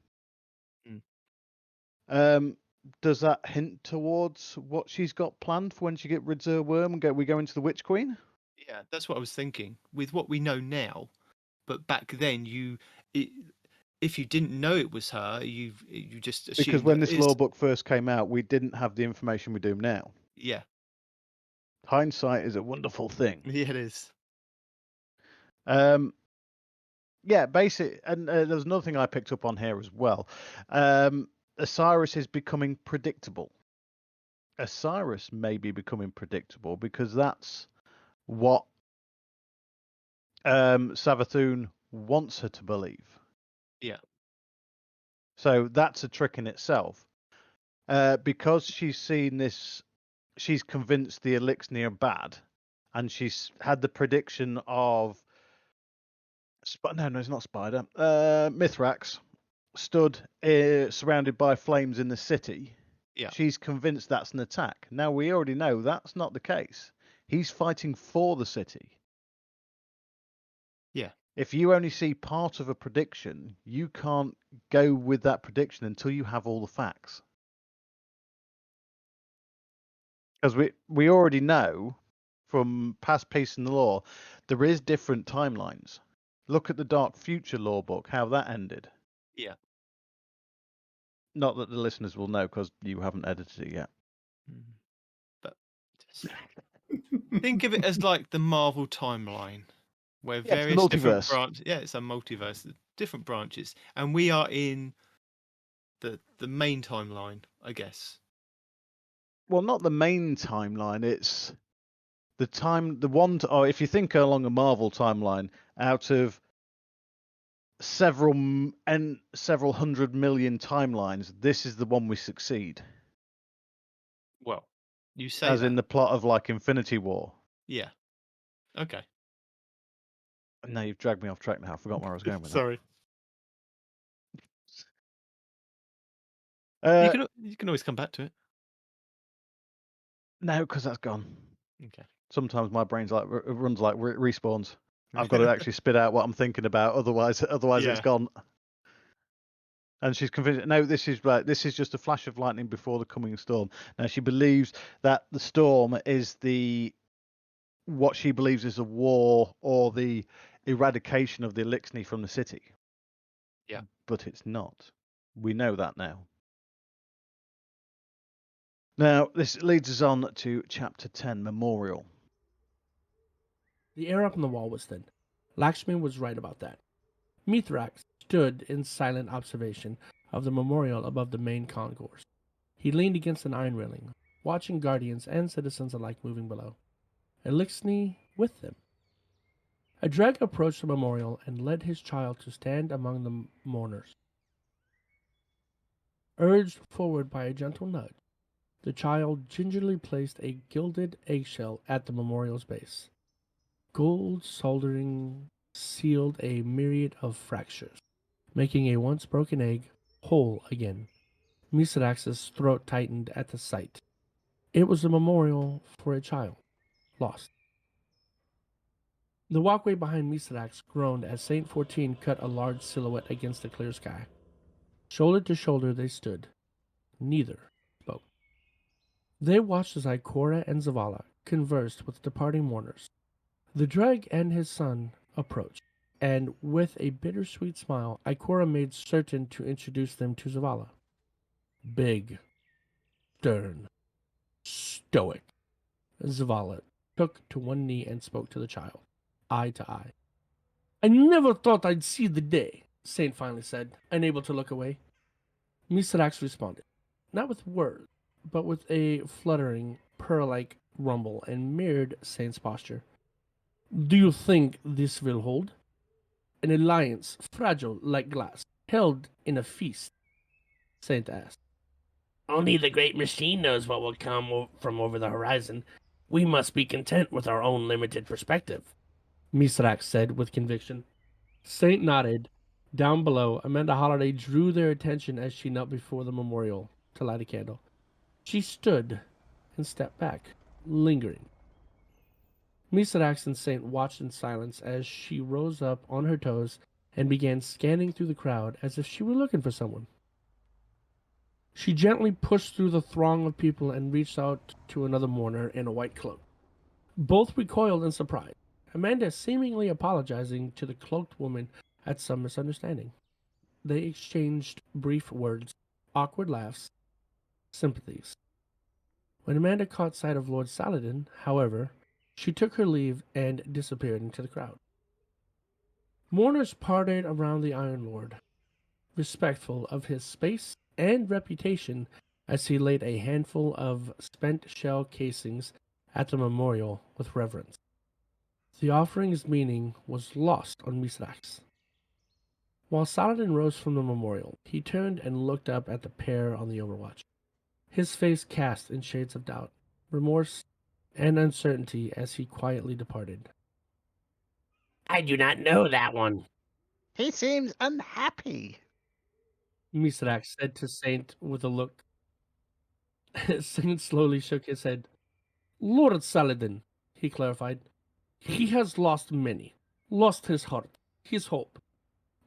Does that hint towards what she's got planned for when she gets rid of her worm and we go into the Witch Queen? Yeah, that's what I was thinking. With what we know now, but back then if you didn't know it was her, you just assumed Because when that this law book first came out, we didn't have the information we do now. Yeah. Hindsight is a wonderful thing. Yeah, it is. Yeah, basic. And there's another thing I picked up on here as well. Osiris is becoming predictable. Osiris may be becoming predictable because that's what Savathun wants her to believe. Yeah. So that's a trick in itself. Because she's seen this, she's convinced the Elixir are bad, and she's had the prediction of no, it's not Spider. Mithrax stood surrounded by flames in the city. Yeah. She's convinced that's an attack. Now we already know that's not the case. He's fighting for the city. Yeah. If you only see part of a prediction, you can't go with that prediction until you have all the facts. Because we already know from past Peace and the Law, there is different timelines. Look at the Dark Future law book, how that ended. Yeah. Not that the listeners will know because you haven't edited it yet. But think of it as like the Marvel timeline, where various different branches. Yeah, it's a multiverse, different branches, and we are in the main timeline, I guess. Well, not the main timeline. It's the one. If you think along a Marvel timeline, out of several hundred million timelines, this is the one we succeed. Well, you say as that. in the plot of like Infinity War. Yeah. Okay. Now you've dragged me off track. Now I forgot where I was going with Sorry. that. You can always come back to it. No, because that's gone. Okay. Sometimes my brain's like runs like respawns. I've got to actually spit out what I'm thinking about. Otherwise it's gone. And she's convinced. No, this is just a flash of lightning before the coming storm. Now she believes that the storm is what she believes is a war or the eradication of the Elixir from the city. Yeah. But it's not. We know that now. Now, this leads us on to Chapter 10, Memorial. The air up on the wall was thin. Lakshmi was right about that. Mithrax stood in silent observation of the memorial above the main concourse. He leaned against an iron railing, watching guardians and citizens alike moving below. Elixir with them. A dreg approached the memorial and led his child to stand among the mourners. Urged forward by a gentle nudge, the child gingerly placed a gilded eggshell at the memorial's base. Gold soldering sealed a myriad of fractures, making a once broken egg whole again. Mithrax's throat tightened at the sight. It was a memorial for a child, lost. The walkway behind Mithrax groaned as Saint 14 cut a large silhouette against the clear sky. Shoulder to shoulder they stood. Neither spoke. They watched as Ikora and Zavala conversed with departing mourners. The dreg and his son approached, and with a bittersweet smile, Ikora made certain to introduce them to Zavala. Big, stern, stoic. Zavala took to one knee and spoke to the child, eye to eye. I never thought I'd see the day, Saint finally said, unable to look away. Misrax responded, not with words, but with a fluttering, purr-like rumble and mirrored Saint's posture. Do you think this will hold? An alliance, fragile like glass, held in a feast? Saint asked. Only the great machine knows what will come from over the horizon. We must be content with our own limited perspective, Misrax said with conviction. Saint nodded. Down below, Amanda Holiday drew their attention as she knelt before the memorial to light a candle. She stood and stepped back, lingering. Misrax and Saint watched in silence as she rose up on her toes and began scanning through the crowd as if she were looking for someone. She gently pushed through the throng of people and reached out to another mourner in a white cloak. Both recoiled in surprise, Amanda seemingly apologizing to the cloaked woman at some misunderstanding. They exchanged brief words, awkward laughs, sympathies. When Amanda caught sight of Lord Saladin, however, she took her leave and disappeared into the crowd. Mourners parted around the Iron Lord, respectful of his space and reputation as he laid a handful of spent shell casings at the memorial with reverence. The offering's meaning was lost on Misrax. While Saladin rose from the memorial, he turned and looked up at the pair on the overwatch, his face cast in shades of doubt, remorse, and uncertainty as he quietly departed. I do not know that one, He seems unhappy. Misrax said to Saint with a look. Saint slowly shook his head. Lord Saladin, he clarified. He has lost many. Lost his heart, his hope.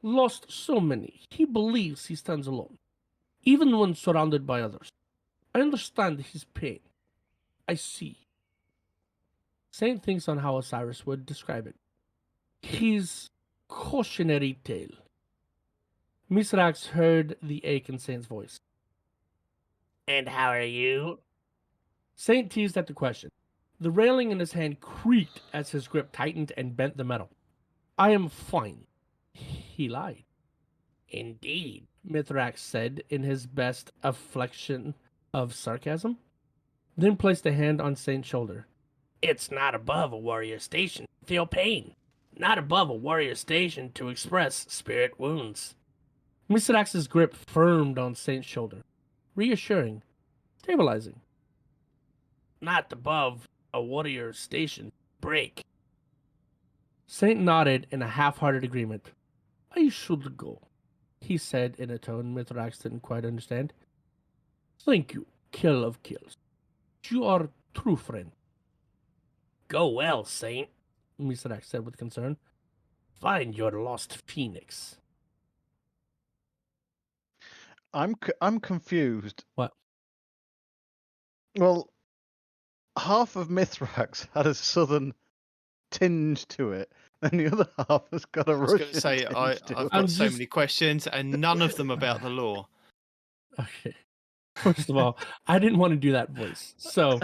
Lost so many. He believes he stands alone, even when surrounded by others. I understand his pain. I see. Saint thinks on how Osiris would describe it. His cautionary tale. Misrax heard the ache in Saint's voice. And how are you? Saint teased at the question. The railing in his hand creaked as his grip tightened and bent the metal. I am fine. He lied. Indeed, Mithrax said in his best afflection of sarcasm, then placed a hand on Saint's shoulder. It's not above a warrior's station to feel pain, not above a warrior's station to express spirit wounds. Mithrax's grip firmed on Saint's shoulder, reassuring, stabilizing. Not above a warrior's station break. Saint nodded in a half-hearted agreement. I should go, he said in a tone Mithrax didn't quite understand. Thank you, Kill of Kills. You are a true friend. Go well, Saint, Mithrax said with concern. Find your lost phoenix. I'm confused. What? Well, half of Mithrax had a southern tinge to it, and the other half has got a I was Russian going to say, tinge I've to got it. I'm so just- many questions, and none of them about the law. Okay. First of all, I didn't want to do that voice. So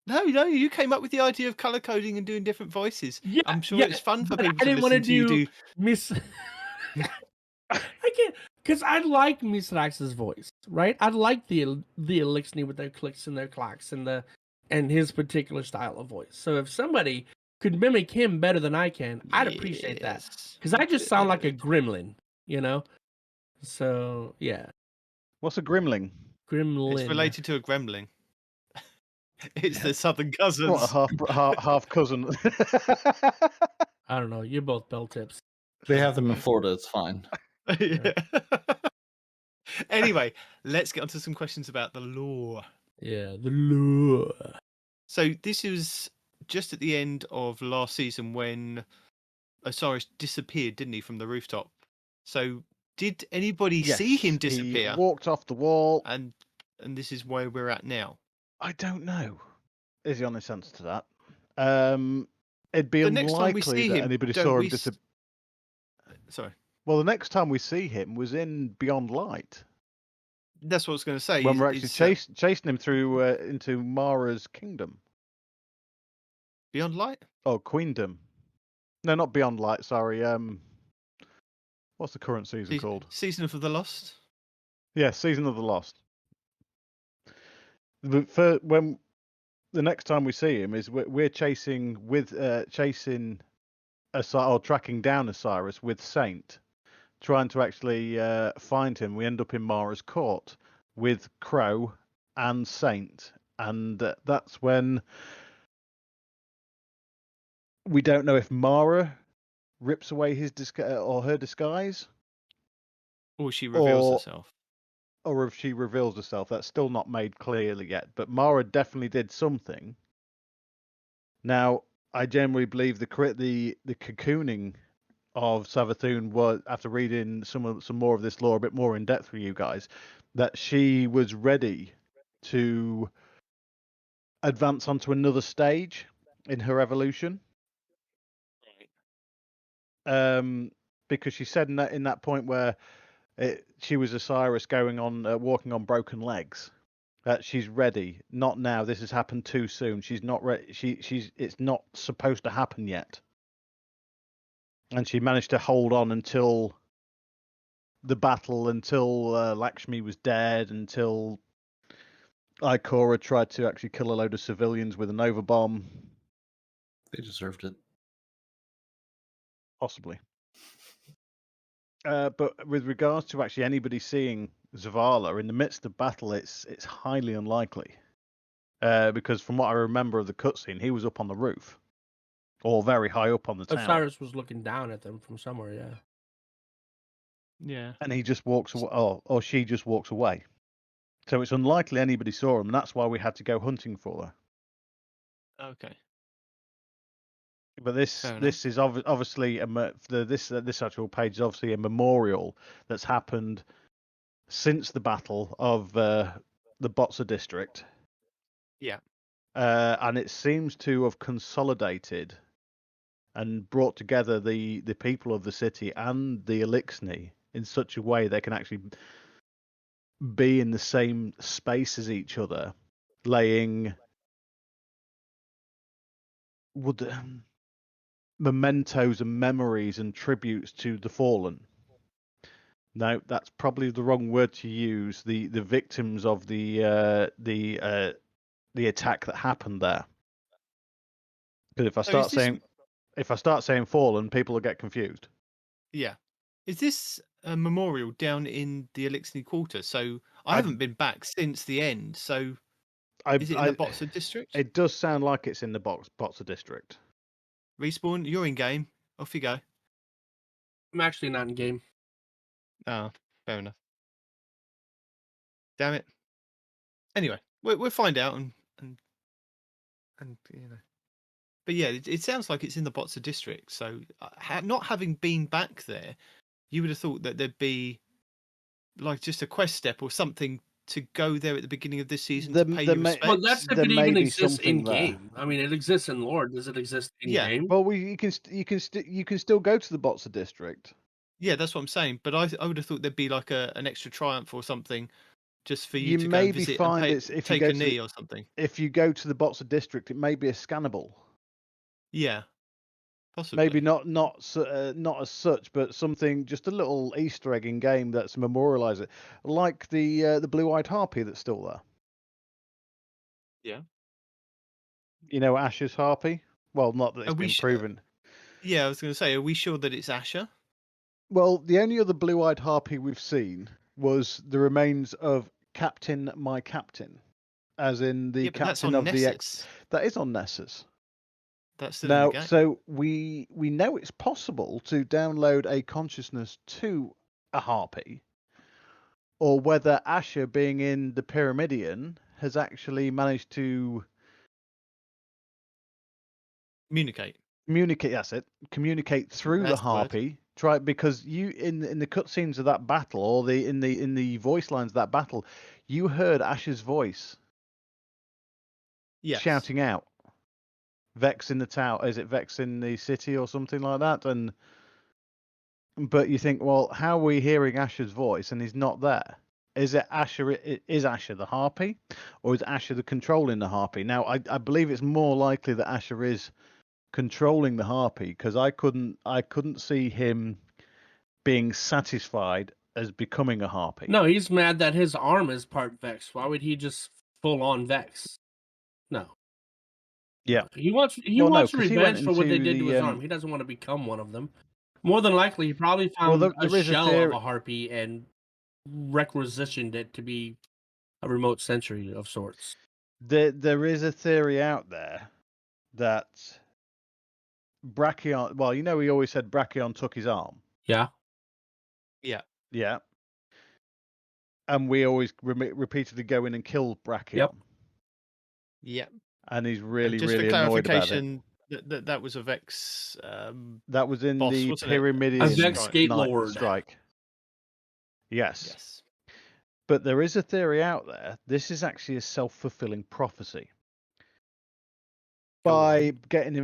No, you came up with the idea of color coding and doing different voices. yeah, I'm sure yeah, it's fun for but people I to didn't want to listen to you do. Miss. I can't, because I like Mithrax's voice, right? I like the Elixir with their clicks and their clacks and his particular style of voice. So if somebody could mimic him better than I can, I'd appreciate that. Yes. Because I just sound like a gremlin, you know. So yeah, What's a grimling? gremlin. It's related to a gremlin. It's the southern cousins. What, a half cousin? I don't know. You're both bell tips. They have them in Florida. It's fine. Yeah. Anyway, let's get on to some questions about the lore. Yeah, the lure. So this was just at the end of last season when Osiris disappeared, didn't he, from the rooftop? So did anybody see him Yes, disappear? He walked off the wall. And this is where we're at now. I don't know. Is the honest answer to that? It'd be The next time we unlikely see that him, anybody don't saw we him disappear. Sorry. Well, the next time we see him was in Beyond Light. That's what I was going to say. When we're actually chasing him through into Mara's kingdom. Beyond Light? Oh, Queendom. No, not Beyond Light, sorry. What's the current season called? Season of the Lost? Yeah, Season of the Lost. When the next time we see him is we're chasing tracking down Osiris with Saint, trying to actually find him. We end up in Mara's court with Crow and Saint, and that's when we don't know if Mara rips away his or her disguise, or she reveals herself, or if she reveals herself. That's still not made clearly yet, but Mara definitely did something. Now, I generally believe the cocooning of Savathun was, after reading some more of this lore a bit more in depth for you guys, that she was ready to advance onto another stage in her evolution. Because she said in that point where she was Osiris going on walking on broken legs, that she's ready. Not now. This has happened too soon. She's not ready. It's not supposed to happen yet. And she managed to hold on until the battle, until Lakshmi was dead, until Ikora tried to actually kill a load of civilians with a Nova bomb. They deserved it. Possibly. But with regards to actually anybody seeing Zavala in the midst of battle, it's highly unlikely. Because from what I remember of the cutscene, he was up on the roof. Or very high up on the tower. Osiris was looking down at them from somewhere, yeah. Yeah. And he just walks away, or she just walks away. So it's unlikely anybody saw him, and that's why we had to go hunting for her. Okay. But this is obviously this actual page is obviously a memorial that's happened since the battle of the Botsa district. Yeah. And it seems to have consolidated and brought together the people of the city and the Elixni in such a way they can actually be in the same space as each other, laying mementos and memories and tributes to the fallen. No, that's probably the wrong word to use. The victims of the attack that happened there. Because if I start saying fallen, people will get confused. Yeah. Is this a memorial down in the Elixni Quarter? So I haven't been back since the end. So is it in the Botsa district? It does sound like it's in the Botsa district. Respawn, you're in game. Off you go. I'm actually not in game. Oh, fair enough. Damn it. Anyway, we'll find out and you know. But yeah, it sounds like it's in the Botsa district. So not having been back there, you would have thought that there'd be like just a quest step or something to go there at the beginning of this season to pay your respects. Well, that's if it even exists in game. I mean, it exists in lore. Does it exist in game? Well, you can still go to the Botsa district. Yeah, that's what I'm saying. But I would have thought there'd be like an extra triumph or something, just for you to go visit and take a knee or something. If you go to the Botsa district, it may be a scannable. Yeah, possibly. Maybe not as such, but something, just a little Easter egg in game that's memorialize it, like the blue-eyed harpy that's still there. Yeah. You know Asher's harpy? Well, not that it's been proven. Yeah, I was going to say, are we sure that it's Asher? Well, the only other blue-eyed harpy we've seen was the remains of Captain My Captain, as in the captain of the X. That is on Nessus. That's still now, in the game. So we know it's possible to download a consciousness to a harpy, or whether Asher, being in the Pyramidion, has actually managed to communicate. That's it. Communicate through the harpy. Try, because you in the cutscenes of that battle, or in the voice lines of that battle, you heard Asher's voice. Yes. Shouting out. Vex in the tower. Is it Vex in the city or something like that? But you think, well, how are we hearing Asher's voice and he's not there? is it Asher? Is Asher the Harpy, or is Asher the controlling the Harpy? Now, I believe it's more likely that Asher is controlling the Harpy, because I couldn't see him being satisfied as becoming a Harpy. No, he's mad that his arm is part Vex. Why would he just full on Vex? No. Yeah. He wants Well, no, 'cause he revenge went for what they into did to the, his arm. He doesn't want to become one of them. More than likely, he probably found there a is a shell of theory- a harpy and requisitioned it to be a remote sentry of sorts. There is a theory out there that Brachion. Well, you know, we always said Brachion took his arm. Yeah. Yeah. Yeah. And we always repeatedly go in and kill Brachion. Yep. Yeah. And he's really, Just really for annoyed about it. clarification, that was a Vex. That was in boss, the wasn't it? Pyramidion A Vex Gate Night Lord. strike. Yes. Yes. But there is a theory out there. This is actually a self-fulfilling prophecy. By getting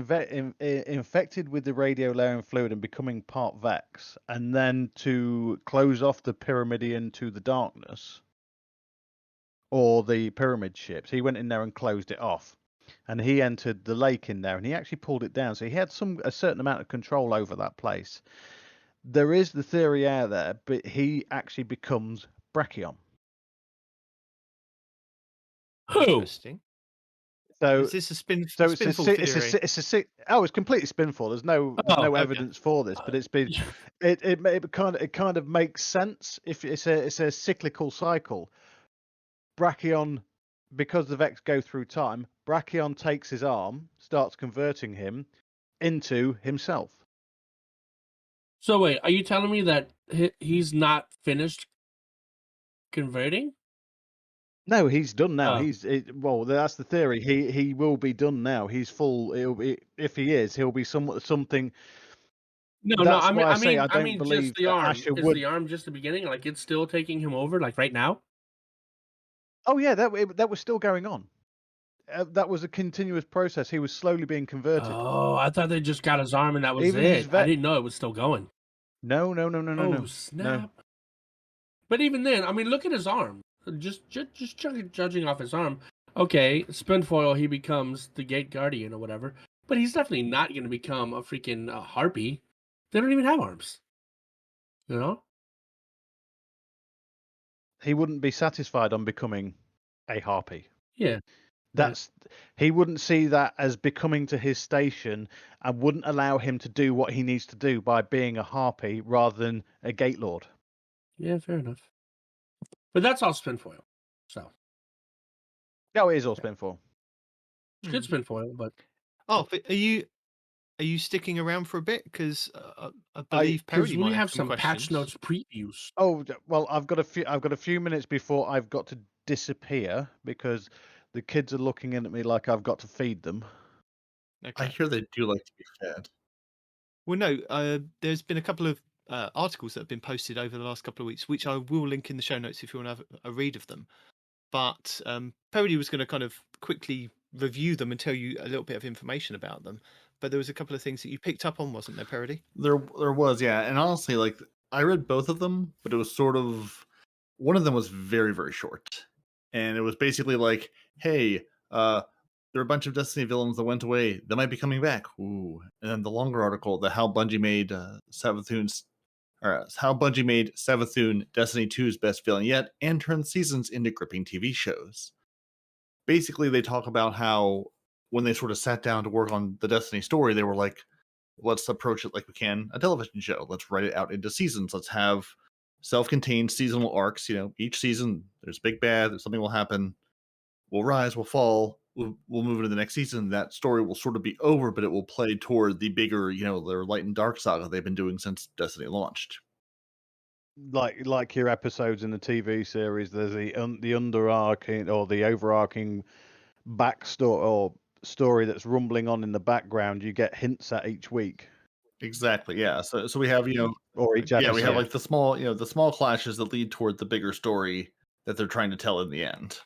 infected with the radiolarian fluid and becoming part Vex, and then to close off the Pyramidion to the darkness, or the pyramid ships, he went in there and closed it off. And he entered the lake in there, and he actually pulled it down. So he had a certain amount of control over that place. There is the theory out there, but he actually becomes Brachion. Who? Interesting. So is this a spin? So spinful it's theory? it's completely spinful. There's no okay. evidence for this, but it's been it kind of makes sense if it's a cyclical cycle. Brachion, because the Vex go through time, Brachion takes his arm, starts converting him into himself. So wait, are you telling me that he's not finished converting? No, he's done now. Oh. Well, that's the theory. He will be done now. He's full. If he is, he'll be something. No, That's I mean, why I say mean, I don't believe just the that arm. Asher Is would. the arm just the beginning? Like it's still taking him over, like right now? Oh yeah, that was still going on. That was a continuous process. He was slowly being converted. Oh, I thought they just got his arm and that was Even it. his I didn't know it was still going. No. Oh snap! But even then, I mean, look at his arm. Just judging off his arm. Okay, Spinfoil, he becomes the Gate Guardian or whatever. But he's definitely not going to become a freaking harpy. They don't even have arms. You know? He wouldn't be satisfied on becoming a harpy. Yeah. He wouldn't see that as becoming to his station, and wouldn't allow him to do what he needs to do by being a harpy rather than a Gate Lord. Yeah, fair enough. But that's all Spinfoil. So. No, it is all Spinfoil. It's good Spinfoil, but. Oh, but are you sticking around for a bit? Because I believe Peroty might we have some patch notes previews. Oh well, I've got a few minutes before I've got to disappear because the kids are looking in at me like I've got to feed them. Okay. I hear they do like to be fed. Well, no, there's been a couple of articles that have been posted over the last couple of weeks, which I will link in the show notes if you want to have a read of them. But Peroty was going to kind of quickly review them and tell you a little bit of information about them. But there was a couple of things that you picked up on, wasn't there, Peroty? There was, yeah. And honestly, like I read both of them, but it was sort of one of them was very, very short. And it was basically like, hey, there are a bunch of Destiny villains that went away. They might be coming back. Ooh. And then the longer article, how Bungie made Savathun's how Bungie made Savathun Destiny 2's best villain yet and turned seasons into gripping TV shows. Basically, they talk about how when they sort of sat down to work on the Destiny story, they were like, let's approach it like we can a television show. Let's write it out into seasons. Let's have self-contained seasonal arcs. You know, each season there's big bad, something will happen. We'll rise, we'll fall, we'll move into the next season. That story will sort of be over, but it will play toward the bigger, their light and dark saga they've been doing since Destiny launched. Like your episodes in the TV series, there's the underarching or the overarching backstory or story that's rumbling on in the background. You get hints at each week. Exactly. Yeah. So we have or each episode. Yeah, we have like the small clashes that lead toward the bigger story that they're trying to tell in the end.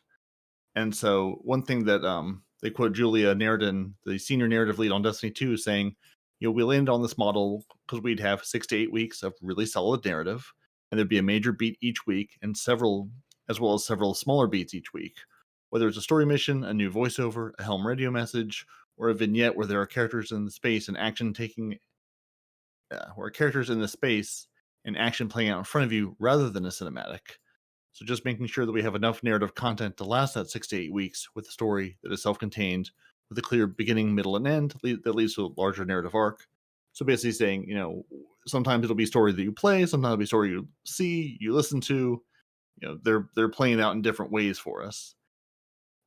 And so one thing that they quote Julia Nerdin, the senior narrative lead on Destiny 2, saying, we landed on this model because we'd have 6 to 8 weeks of really solid narrative, and there'd be a major beat each week and several as well as several smaller beats each week. Whether it's a story mission, a new voiceover, a Helm radio message, or a vignette where there are characters in the space and action playing out in front of you rather than a cinematic. So just making sure that we have enough narrative content to last that 6 to 8 weeks with a story that is self-contained, with a clear beginning, middle, and end that leads to a larger narrative arc. So basically saying, sometimes it'll be a story that you play, sometimes it'll be a story you see, you listen to. They're playing it out in different ways for us.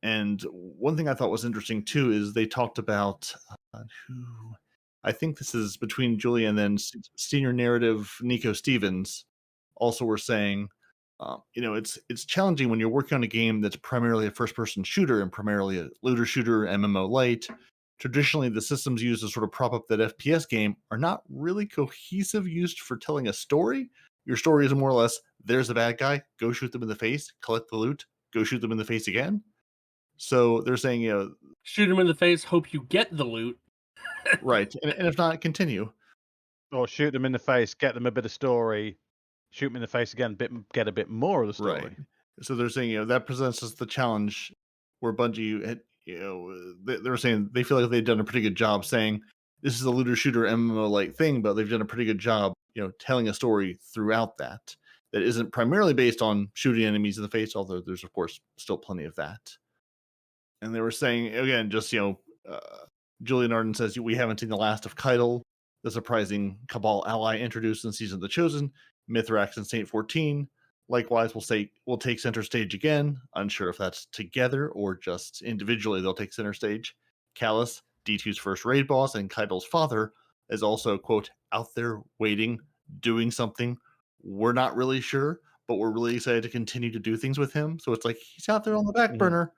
And one thing I thought was interesting too is they talked about I think this is between Julia and then senior narrative Nico Stevens. Also, were saying, it's challenging when you're working on a game that's primarily a first-person shooter and primarily a looter shooter, MMO light. Traditionally, the systems used to sort of prop up that FPS game are not really cohesive, used for telling a story. Your story is more or less, there's a bad guy, go shoot them in the face, collect the loot, go shoot them in the face again. So they're saying, shoot him in the face, hope you get the loot. Right, and if not, continue. Or shoot them in the face, get them a bit of story, shoot them in the face again, get a bit more of the story. Right. So they're saying, that presents us the challenge where Bungie had, they were saying they feel like they've done a pretty good job saying this is a looter shooter MMO-like thing, but they've done a pretty good job, telling a story throughout that isn't primarily based on shooting enemies in the face, although there's of course still plenty of that. And they were saying again, just Julian Arden says we haven't seen the last of Keitel, the surprising Cabal ally introduced in Season of the Chosen, Mithrax and Saint 14. Likewise, we'll take center stage again. Unsure if that's together or just individually they'll take center stage. Callus, D2's first raid boss and Keitel's father, is also, quote, out there waiting, doing something. We're not really sure, but we're really excited to continue to do things with him. So it's like he's out there on the back burner.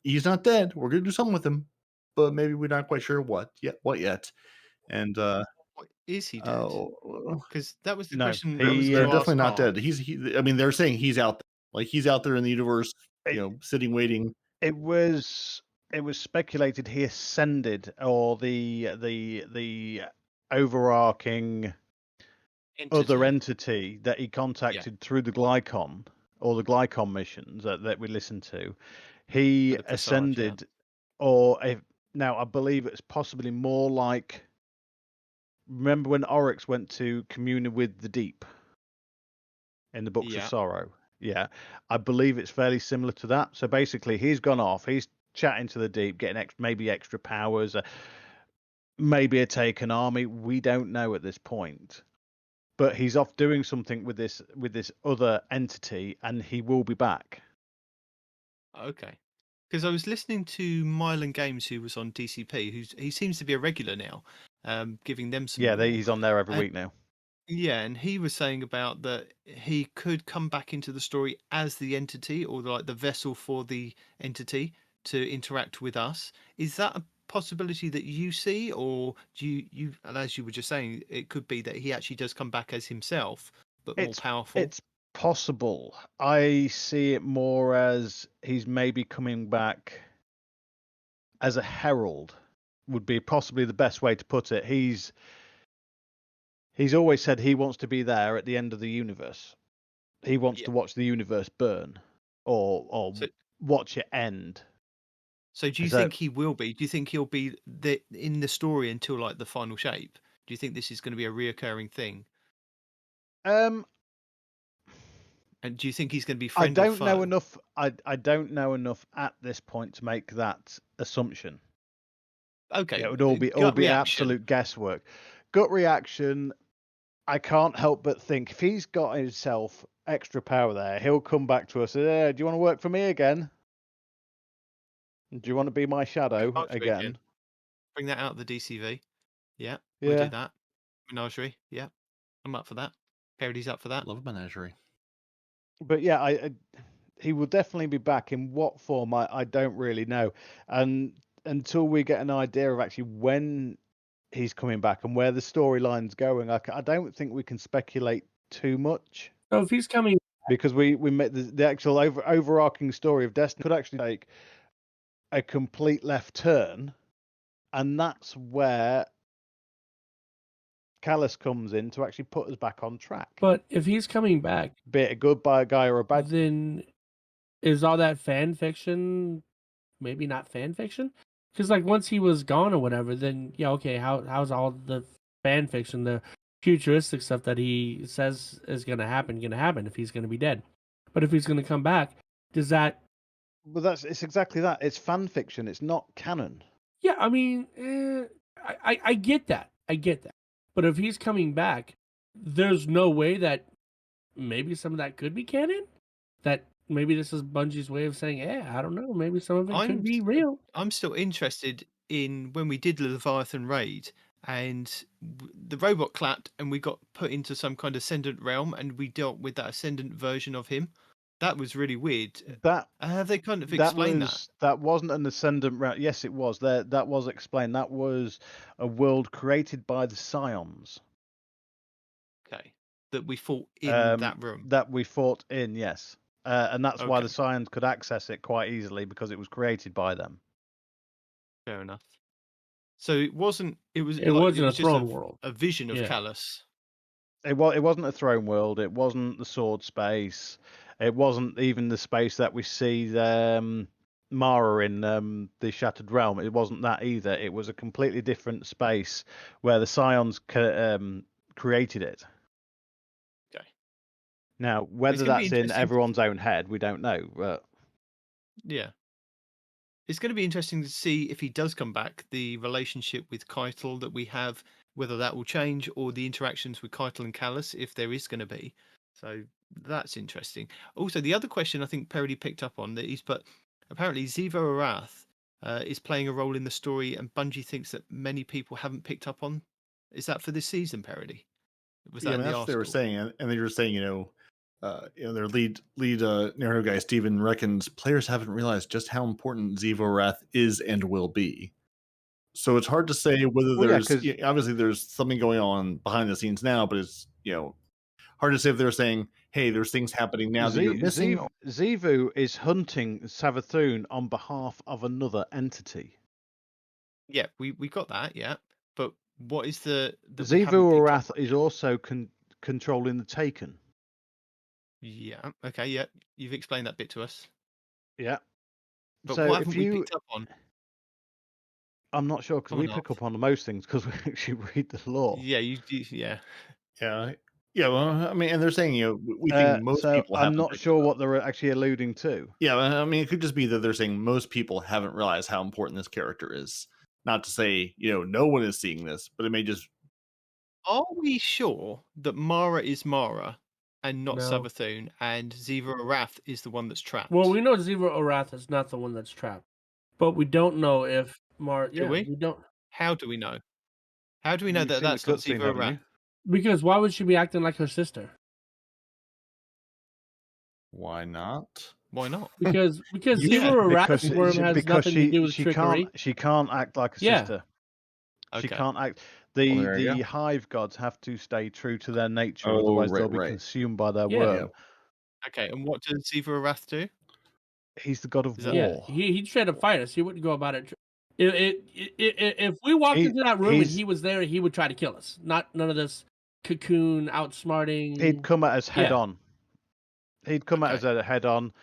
He's not dead. We're going to do something with him, but maybe we're not quite sure what yet. And is he dead? Because that was the question. They're definitely not dead. They're saying he's out there. Like he's out there in the universe, sitting waiting. It was speculated he ascended, or the overarching other entity that he contacted through the Glycon, or the Glycon missions that we listened to. He ascended, now I believe it's possibly more like, remember when Oryx went to commune with the deep in the Books of Sorrow? Yeah, I believe it's fairly similar to that. So basically, he's gone off. He's chatting to the deep, getting maybe extra powers, maybe a taken army. We don't know at this point, but he's off doing something with this other entity, and he will be back. Okay, because I was listening to Mylan Games, who was on DCP, he seems to be a regular now, giving them some. Yeah, he's on there every week now. Yeah, and he was saying about that he could come back into the story as the entity, or like the vessel for the entity to interact with us. Is that a possibility that you see, or do you and as you were just saying, it could be that he actually does come back as himself, but more powerful? It's possible. I see it more as he's maybe coming back as a herald, would be possibly the best way to put it. He's always said he wants to be there at the end of the universe. He wants to watch the universe burn, or watch it end. So do you think he will be? Do you think he'll be in the story until like the final shape? Do you think this is going to be a reoccurring thing? And do you think he's going to be friend or foe? Know enough. I don't know enough at this point to make that assumption. Okay, it would all be absolute guesswork. Gut reaction. I can't help but think if he's got himself extra power there, he'll come back to us. Do you want to work for me again? Do you want to be my shadow again? Bring that out of the DCV. Yeah, we'll do that. Menagerie. Yeah, I'm up for that. Parody's up for that. Love Menagerie. But yeah, he will definitely be back. In what form, I don't really know. And until we get an idea of actually when he's coming back and where the storyline's going, I don't think we can speculate too much. So if he's coming, because we met the actual overarching story of Destiny could actually take a complete left turn, and that's where Callus comes in to actually put us back on track. But if he's coming back, be it a good guy or a bad, then is all that fan fiction? Maybe not fan fiction, because like once he was gone or whatever, then yeah, okay. How's all the fan fiction, the futuristic stuff that he says is gonna happen if he's gonna be dead? But if he's gonna come back, does that? But it's exactly that. It's fan fiction. It's not canon. Yeah, I mean, I get that. I get that. But if he's coming back, there's no way that maybe some of that could be canon. That maybe this is Bungie's way of saying, yeah, I don't know, maybe some of it could be real. I'm still interested in when we did the Leviathan raid and the robot clapped and we got put into some kind of ascendant realm and we dealt with that ascendant version of him. That was really weird. Have they kind of explained that? That wasn't an ascendant realm. Yes, it was. That was explained. That was a world created by the Scions. Okay. That we fought in that room. That we fought in, yes. And that's why the Scions could access it quite easily, because it was created by them. Fair enough. So it wasn't a throne world. A vision of Callus. It wasn't a throne world. It wasn't the sword space. It wasn't even the space that we see Mara in the Shattered Realm. It wasn't that either. It was a completely different space where the Scions created it. Okay. Now, whether that's in everyone's own head, we don't know. But yeah, it's going to be interesting to see if he does come back. The relationship with Keitel that we have, whether that will change, or the interactions with Keitel and Callus, if there is going to be. So that's interesting. Also, the other question I think Peroty picked up on that he's put, apparently Zivo Arath is playing a role in the story, and Bungie thinks that many people haven't picked up on. Is that for this season, Peroty? Was that that's what they were saying, and they were saying, their lead narrative guy Steven reckons players haven't realized just how important Zivo Arath is and will be. So it's hard to say whether there's obviously there's something going on behind the scenes now, but it's hard to say if they're saying, hey, there's things happening now that you're missing. Zivu is hunting Savathun on behalf of another entity. Yeah, we got that, yeah. But what is the Zivu Arath is also controlling the Taken. Yeah, okay, yeah. You've explained that bit to us. Yeah. But so what haven't we picked up on? I'm not sure, because we pick up on most things because we actually read the lore. Yeah, yeah. Yeah, well, I mean, and they're saying, we think most people haven't. I'm not sure what they're actually alluding to. Yeah, I mean, it could just be that they're saying most people haven't realized how important this character is. Not to say, no one is seeing this, but it may just... Are we sure that Mara is Mara and not Savathun, and Ziva Arath is the one that's trapped? Well, we know Ziva Arath is not the one that's trapped. But we don't know if Mara... Do we? We don't... How do we know? How do we know that that's not Ziva Arath? Because why would she be acting like her sister? Why not? Why not? Because Ziva Arath's worm has nothing to do with trickery. She can't act like a sister. Okay. She can't act. The hive gods have to stay true to their nature, otherwise they'll be consumed by their worm. Okay, and what does Ziva Arath do? He's the god of war. Yeah, he'd try to fight us. He wouldn't go about it. If we walked into that room and he was there, he would try to kill us. None of this cocoon outsmarting. He'd come at us head on. He'd come at us head on.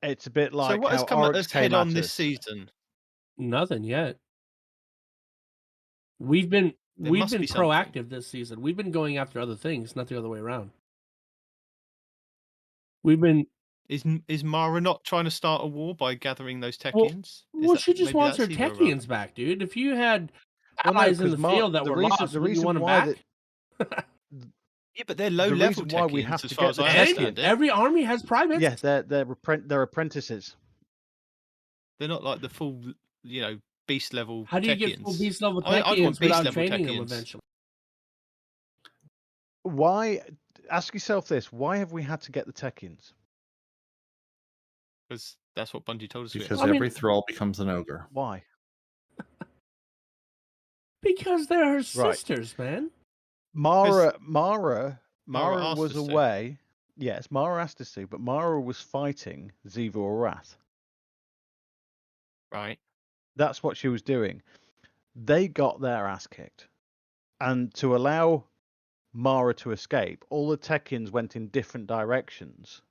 It's a bit like so what has come at us head on this season? Nothing yet. We've been proactive this season. We've been going after other things, not the other way around. We've been. Is Mara not trying to start a war by gathering those Techians? Well, she just wants her Techians back, dude. If you had allies in the field that were lost, would you want them back? Yeah, but they're low-level Techians, why we have as to far get as the I understand it. Every army has privates. Yes, they're apprentices. They're not like the full, beast level. How do you get full beast level Techians without training them eventually? Why? Ask yourself this: why have we had to get the Techians? Because that's what Bungie told us. Because every thrall becomes an ogre. Why? Because they're her sisters, man. Mara was away. Yes, Mara asked us to, but Mara was fighting Ziva Arath. Right. That's what she was doing. They got their ass kicked. And to allow Mara to escape, all the Techians went in different directions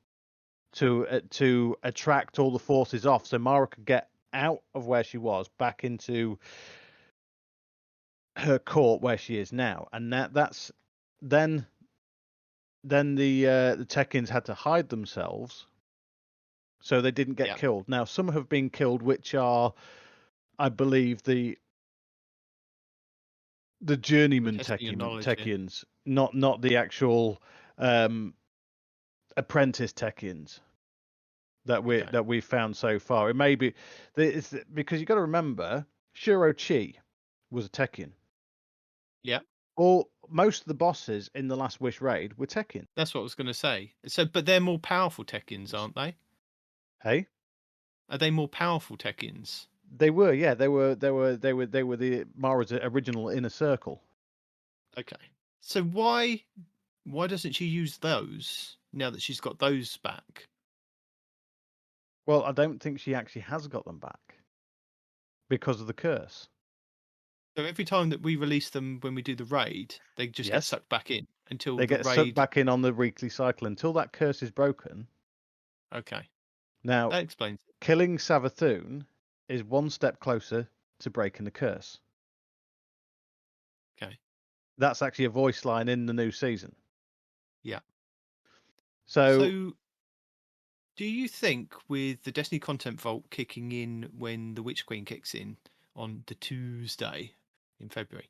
to attract all the forces off, so Mara could get out of where she was back into her court where she is now, and that's then the Techians had to hide themselves so they didn't get killed. Now some have been killed, which are, I believe, the journeyman Techians, not the actual apprentice Techians that we found so far. It may be it's because you got to remember Shuro Chi was a Techian. Yeah. Most of the bosses in the Last Wish raid were Techian. That's what I was going to say. So, but they're more powerful Techians, aren't they? Hey, are they more powerful Techians? They were, yeah. They were the Mara's original inner circle. Okay. So why doesn't she use those now that she's got those back? Well, I don't think she actually has got them back because of the curse. So every time that we release them when we do the raid, they just get sucked back in until they get sucked back in on the weekly cycle until that curse is broken. Okay. Now that explains it. Killing Savathun is one step closer to breaking the curse. Okay. That's actually a voice line in the new season. Yeah. So do you think with the Destiny Content Vault kicking in when the Witch Queen kicks in on the Tuesday in February,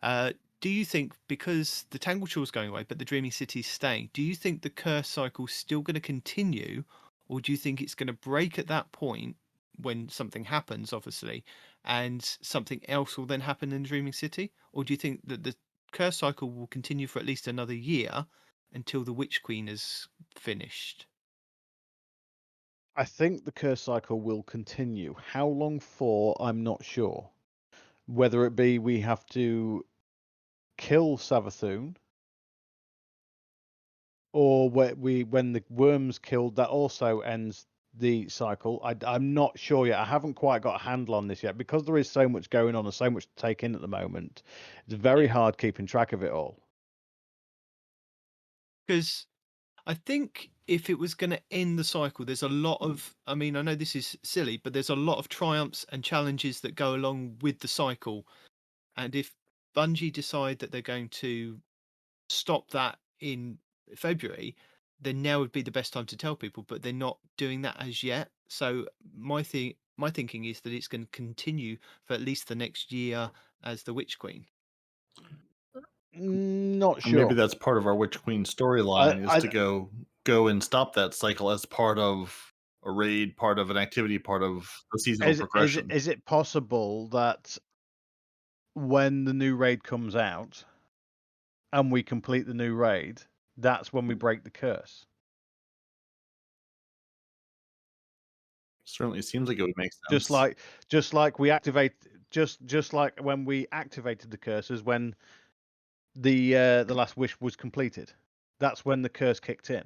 do you think, because the Tangled Shore is going away but the Dreaming City is staying, do you think the curse cycle is still going to continue, or do you think it's going to break at that point when something happens, obviously, and something else will then happen in Dreaming City? Or do you think that the curse cycle will continue for at least another year until the Witch Queen is finished? I think the curse cycle will continue. How long for, I'm not sure. Whether it be we have to kill Savathun, or when the worm's killed, that also ends the cycle. I'm not sure yet. I haven't quite got a handle on this yet because there is so much going on and so much to take in at the moment. It's very hard keeping track of it all. Because I think if it was going to end the cycle, there's a lot of, I mean, I know this is silly, but there's a lot of triumphs and challenges that go along with the cycle. And if Bungie decide that they're going to stop that in February, then now would be the best time to tell people, but they're not doing that as yet. So my thinking is that it's going to continue for at least the next year as the Witch Queen. Not sure. Maybe that's part of our Witch Queen storyline is to go and stop that cycle as part of a raid, part of an activity, part of the seasonal progression. Is it possible that when the new raid comes out and we complete the new raid, that's when we break the curse? Certainly seems like it would make sense. Just like we activate, just like when we activated the curses when the Last Wish was completed. That's when the curse kicked in.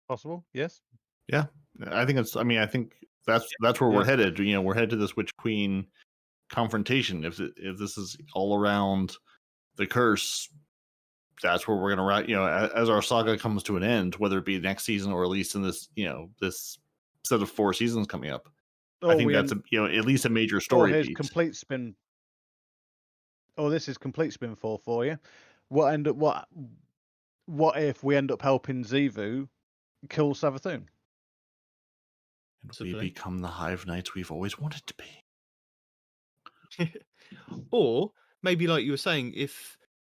Possible? Yes. Yeah, I think it's. I mean, I think that's where we're headed. You know, we're headed to this Witch Queen confrontation. If this is all around the curse, that's where we're going to write. You know, as our saga comes to an end, whether it be next season or at least in this, you know, this set of 4 seasons coming up. I think that's at least a major story beat. Complete spin. Oh, this is complete spinfall for you. What if we end up helping Xivu kill Savathun? And we become the Hive Knights we've always wanted to be. Or maybe, like you were saying,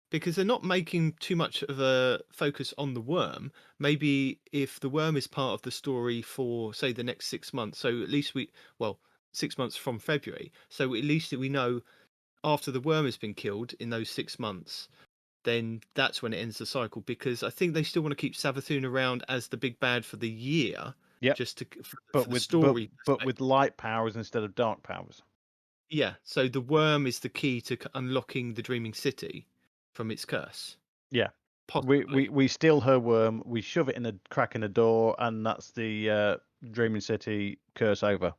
because they're not making too much of a focus on the worm, maybe if the worm is part of the story for, say, the next 6 months, so at least 6 months from February, so at least we know after the worm has been killed in those 6 months, then that's when it ends the cycle, because I think they still want to keep Savathun around as the big bad for the year. Yeah, just for the story, but with light powers instead of dark powers. Yeah, so the worm is the key to unlocking the Dreaming City from its curse. Yeah, possibly. We steal her worm, we shove it in a crack in the door, and that's the Dreaming City curse over.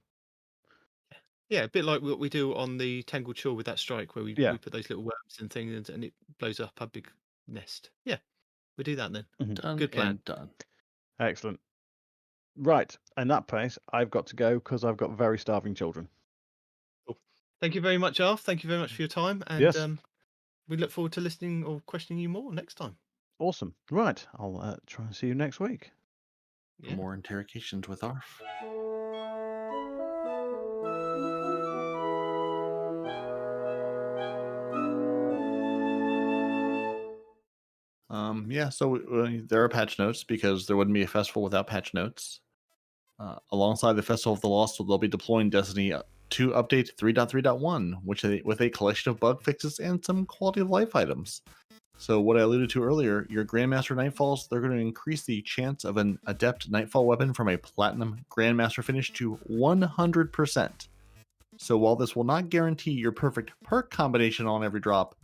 Yeah, a bit like what we do on the Tangled Shore with that strike, where we put those little worms and things, and it blows up a big nest. Yeah, we do that then. Done Good plan. and done. Excellent. Right. In that case, I've got to go because I've got very starving children. Cool. Thank you very much, Arf. Thank you very much for your time, and Yes. we look forward to listening or questioning you more next time. Awesome. Right. I'll try and see you next week. Yeah. More interrogations with Arf. So there are patch notes because there wouldn't be a festival without patch notes. Alongside the Festival of the Lost, they'll be deploying Destiny 2 Update 3.3.1, with a collection of bug fixes and some quality of life items. So what I alluded to earlier, your Grandmaster Nightfalls, they're going to increase the chance of an Adept Nightfall weapon from a Platinum Grandmaster finish to 100%. So while this will not guarantee your perfect perk combination on every drop,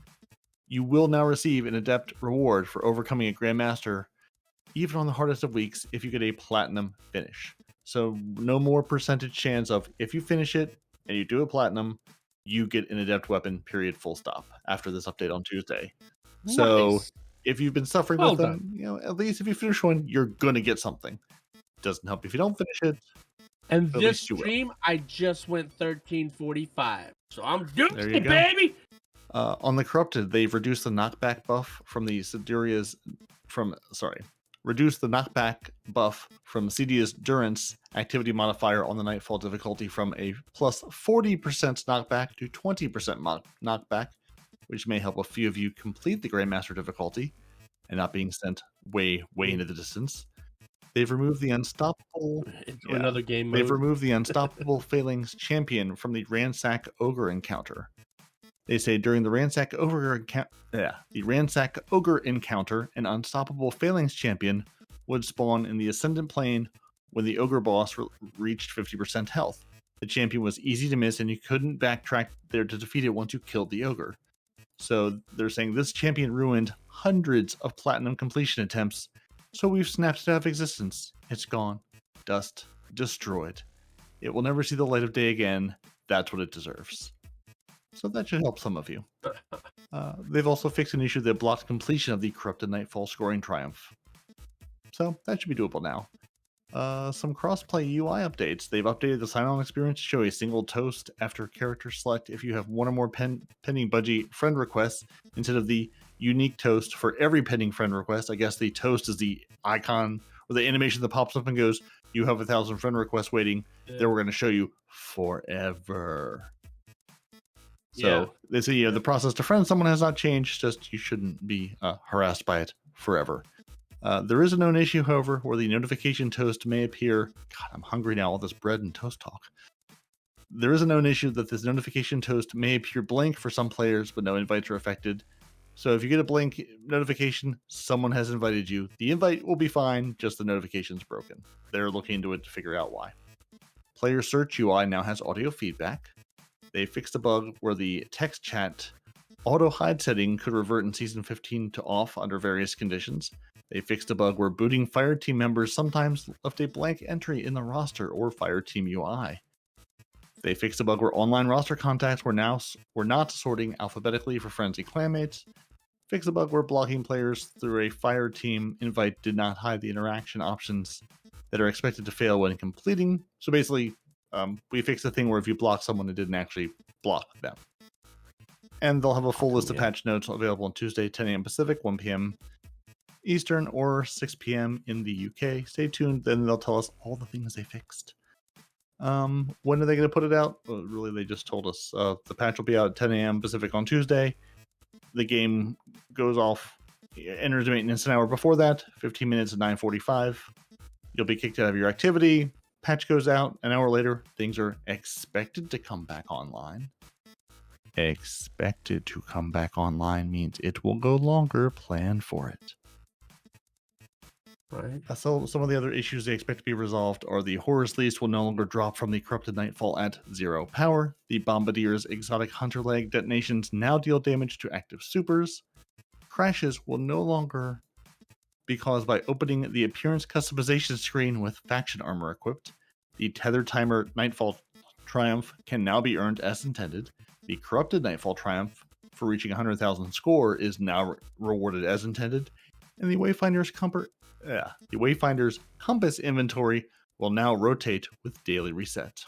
you will now receive an Adept reward for overcoming a Grandmaster, even on the hardest of weeks, if you get a Platinum finish. So no more percentage chance of, if you finish it and you do a Platinum, you get an Adept weapon, period, full stop, after this update on Tuesday. So Nice. if you've been suffering Well with them, at least if you finish one, you're going to get something. Doesn't help if you don't finish it. And At this least you will. stream, I just went 1345. So I'm doing There you it, go. baby. On the Corrupted, they've reduced the knockback buff from the reduced the knockback buff from Cedia's Durance activity modifier on the Nightfall difficulty from a plus 40% knockback to 20% knockback, which may help a few of you complete the Grandmaster difficulty and not being sent way into the distance. They've removed the unstoppable Into another game They've mode. removed the unstoppable Failings champion from the Ransack Ogre encounter. They say during the Ransack Ogre encounter, an unstoppable Failings champion would spawn in the Ascendant Plane when the Ogre boss reached 50% health. The champion was easy to miss and you couldn't backtrack there to defeat it once you killed the Ogre. So they're saying this champion ruined hundreds of Platinum completion attempts, so we've snapped it out of existence. It's gone. Dust. Destroyed. It will never see the light of day again. That's what it deserves. So that should help some of you. They've also fixed an issue that blocked completion of the Corrupted Nightfall scoring triumph. So that should be doable now. Some crossplay UI updates. They've updated the sign-on experience to show a single toast after character select if you have one or more pending Bungie friend requests instead of the unique toast for every pending friend request. I guess the toast is the icon or the animation that pops up and goes, you have 1,000 friend requests waiting. Yeah. Then we're going to show you forever. So they say, the process to friend someone has not changed, just you shouldn't be harassed by it forever. There is a known issue, however, where the notification toast may appear. God, I'm hungry now, all this bread and toast talk. There is a known issue that this notification toast may appear blank for some players, but no invites are affected. So if you get a blank notification, someone has invited you. The invite will be fine, just the notification's broken. They're looking into it to figure out why. Player search UI now has audio feedback. They fixed a bug where the text chat auto hide setting could revert in Season 15 to off under various conditions. They fixed a bug where booting fire team members sometimes left a blank entry in the roster or fire team UI. They fixed a bug where online roster contacts were not sorting alphabetically for friends and clanmates. Fixed a bug where blocking players through a fire team invite did not hide the interaction options that are expected to fail when completing. So basically, we fixed the thing where if you block someone, it didn't actually block them. And they'll have a full list of patch notes available on Tuesday, 10 a.m. Pacific, 1 p.m. Eastern, or 6 p.m. in the UK. Stay tuned, then they'll tell us all the things they fixed. When are they going to put it out? Well, really, they just told us the patch will be out at 10 a.m. Pacific on Tuesday. The game goes off, enters maintenance an hour before that, 15 minutes at 9:45. You'll be kicked out of your activity. Patch goes out an hour later. Things are expected to come back online. Expected to come back online means it will go longer. Plan for it. Right. So some of the other issues they expect to be resolved are the Horror's Least will no longer drop from the Corrupted Nightfall at 0 power. The Bombardier's exotic hunter leg detonations now deal damage to active supers. Crashes will no longer be caused by opening the appearance customization screen with faction armor equipped. The tether timer Nightfall Triumph can now be earned as intended. The Corrupted Nightfall Triumph for reaching 100,000 score is now rewarded as intended. And the Wayfinder's Compass inventory will now rotate with daily reset.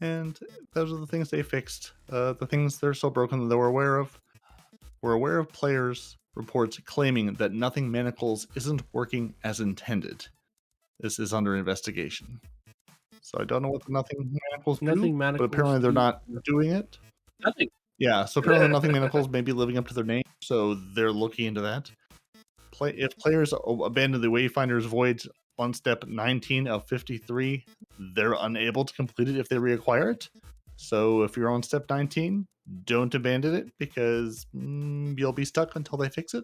And those are the things they fixed. The things they're still broken that we're aware of. We're aware of players' reports claiming that Nothing Manacles isn't working as intended. This is under investigation. So I don't know what the Nothing Manacles do, but apparently they're not doing it. Nothing. Yeah, so apparently Nothing Manacles may be living up to their name, so they're looking into that. If players abandon the Wayfinder's Void on step 19 of 53, they're unable to complete it if they reacquire it. So if you're on step 19, don't abandon it because you'll be stuck until they fix it.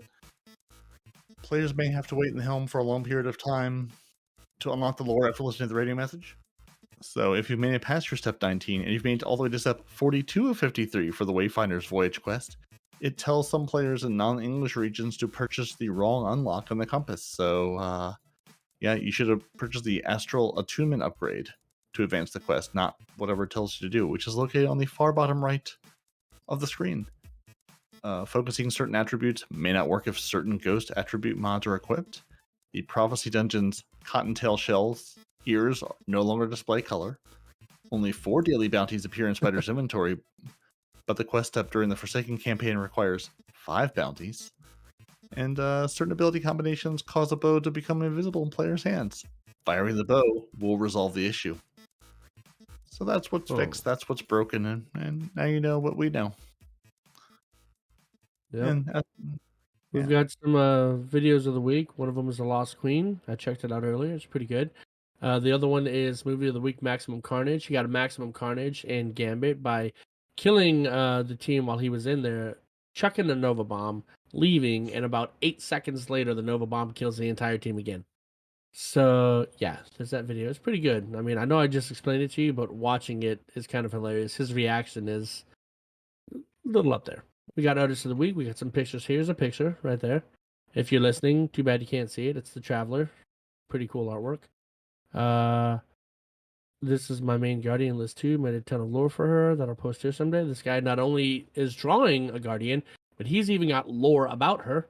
Players may have to wait in the helm for a long period of time to unlock the lore after listening to the radio message. So if you've made it past your step 19 and you've made it all the way to step 42 of 53 for the Wayfinder's Voyage quest, it tells some players in non-English regions to purchase the wrong unlock on the compass. So yeah, you should have purchased the Astral Attunement upgrade to advance the quest, not whatever it tells you to do, which is located on the far bottom right of the screen. Focusing certain attributes may not work if certain ghost attribute mods are equipped. The Prophecy Dungeon's Cottontail Shell's ears no longer display color. Only 4 daily bounties appear in Spider's inventory, but the quest step during the Forsaken campaign requires 5 bounties. And certain ability combinations cause a bow to become invisible in players' hands. Firing the bow will resolve the issue. So that's what's fixed, that's what's broken, and now you know what we know. Yep. And, We've got some videos of the week. One of them is The Lost Queen. I checked it out earlier. It's pretty good. The other one is Movie of the Week, Maximum Carnage. He got a Maximum Carnage and Gambit by killing the team while he was in there, chucking the Nova Bomb, leaving, and about 8 seconds later, the Nova Bomb kills the entire team again. So, yeah, there's that video. It's pretty good. I mean, I know I just explained it to you, but watching it is kind of hilarious. His reaction is a little up there. We got Artist of the Week. We got some pictures. Here's a picture right there. If you're listening, too bad you can't see it. It's the Traveler. Pretty cool artwork. This is my main Guardian list too. Made a ton of lore for her that I'll post here someday. This guy not only is drawing a Guardian, but he's even got lore about her.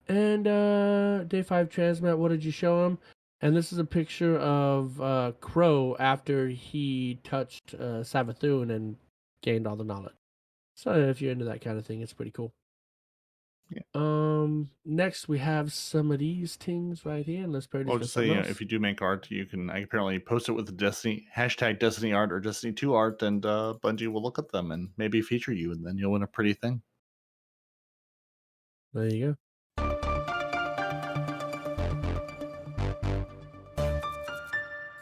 And Day 5 Transmat, what did you show him? And this is a picture of Crow after he touched Savathun and gained all the knowledge. So if you're into that kind of thing, it's pretty cool. Yeah. Next we have some of these things right here. Let's I'll just say, if you do make art, I can apparently post it with the Destiny #Destiny art or Destiny 2 art, and Bungie will look at them and maybe feature you, and then you'll win a pretty thing. There you go.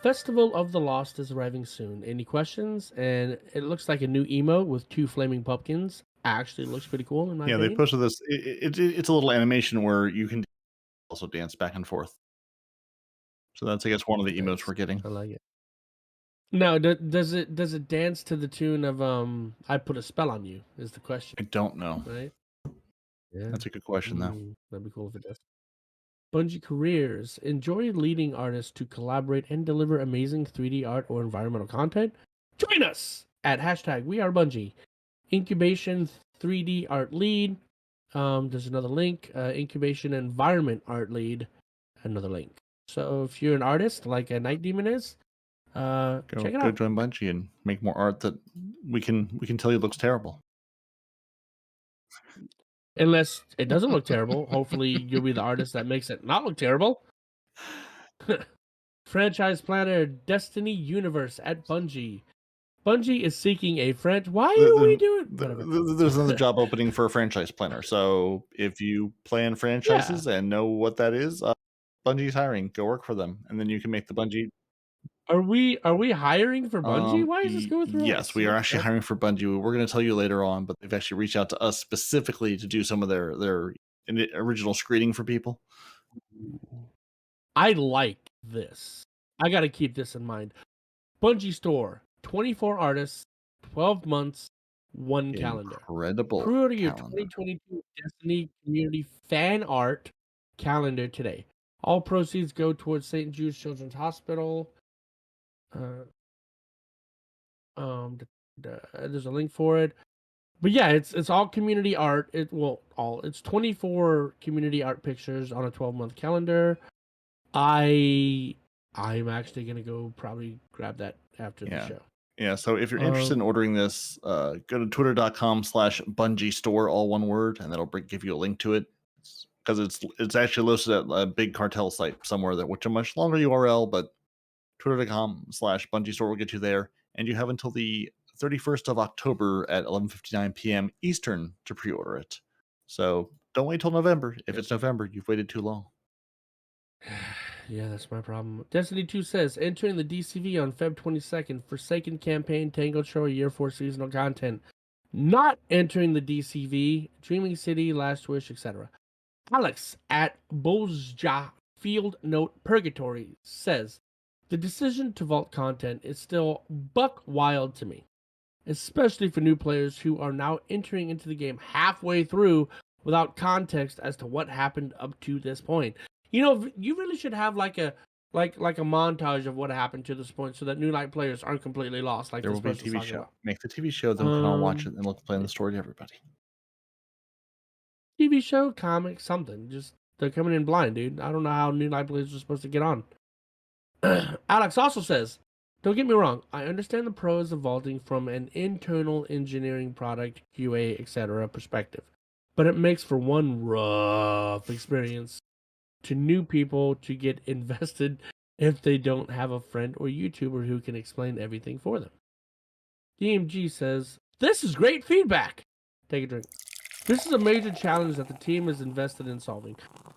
Festival of the Lost is arriving soon. Any questions? And it looks like a new emote with 2 flaming pumpkins. Actually, it looks pretty cool in my opinion. They posted this. It's a little animation where you can also dance back and forth. So that's, I guess, one of the emotes we're getting. I like it. Now, does it dance to the tune of "I Put a Spell on You"? Is the question. I don't know. Right? Yeah, that's a good question, though. That'd be cool if it does. Bungie Careers. Enjoy leading artists to collaborate and deliver amazing 3D art or environmental content? Join us at #WeAreBungie. Incubation 3D art lead. There's another link. Incubation environment art lead. Another link. So if you're an artist like a Nitedemon is, check it out. Go join Bungie and make more art that we can tell you looks terrible. Unless it doesn't look terrible. Hopefully you'll be the artist that makes it not look terrible. Franchise planner Destiny Universe at Bungie. Bungie is seeking a franchise. Why are we doing? There's another job opening for a franchise planner. So if you plan franchises and know what that is, Bungie's hiring. Go work for them, and then you can make the Bungie. Are we hiring for Bungie? Why is this going through? Yes, we are actually hiring for Bungie. We're going to tell you later on, but they've actually reached out to us specifically to do some of their original screening for people. I like this. I got to keep this in mind. Bungie store, 24 artists, 12 months, 1 calendar. Incredible. Pre-order your 2022 Destiny Community Fan Art calendar today. All proceeds go towards St. Jude's Children's Hospital. There's a link for it. But yeah, it's all community art. It's 24 community art pictures on a 12-month calendar. I'm actually gonna go probably grab that after the show. Yeah, so if you're interested in ordering this, go to twitter.com/Bungie store, all one word, and that'll give you a link to it. Because it's actually listed at a big cartel site somewhere, which a much longer URL, but twitter.com/Bungie store will get you there. And you have until the 31st of October at 11:59 p.m. Eastern to pre-order it. So don't wait till November. If it's November, you've waited too long. Yeah, that's my problem. Destiny 2 says, entering the DCV on Feb 22nd, Forsaken Campaign, Tango Show, Year 4 seasonal content. Not entering the DCV, Dreaming City, Last Wish, etc. Alex at Bozja Field Note Purgatory says, the decision to vault content is still buck wild to me, especially for new players who are now entering into the game halfway through without context as to what happened up to this point. You know, you really should have like a montage of what happened to this point, so that new light players aren't completely lost. Like there will be a TV show. Make the TV show, then we can all watch it and look playing the story to everybody. TV show, comic, something. Just they're coming in blind, dude. I don't know how new light players are supposed to get on. Alex also says, don't get me wrong, I understand the pros of vaulting from an internal engineering product, QA, etc. perspective, but it makes for one rough experience to new people to get invested if they don't have a friend or YouTuber who can explain everything for them. DMG says, this is great feedback. Take a drink. This is a major challenge that the team is invested in solving.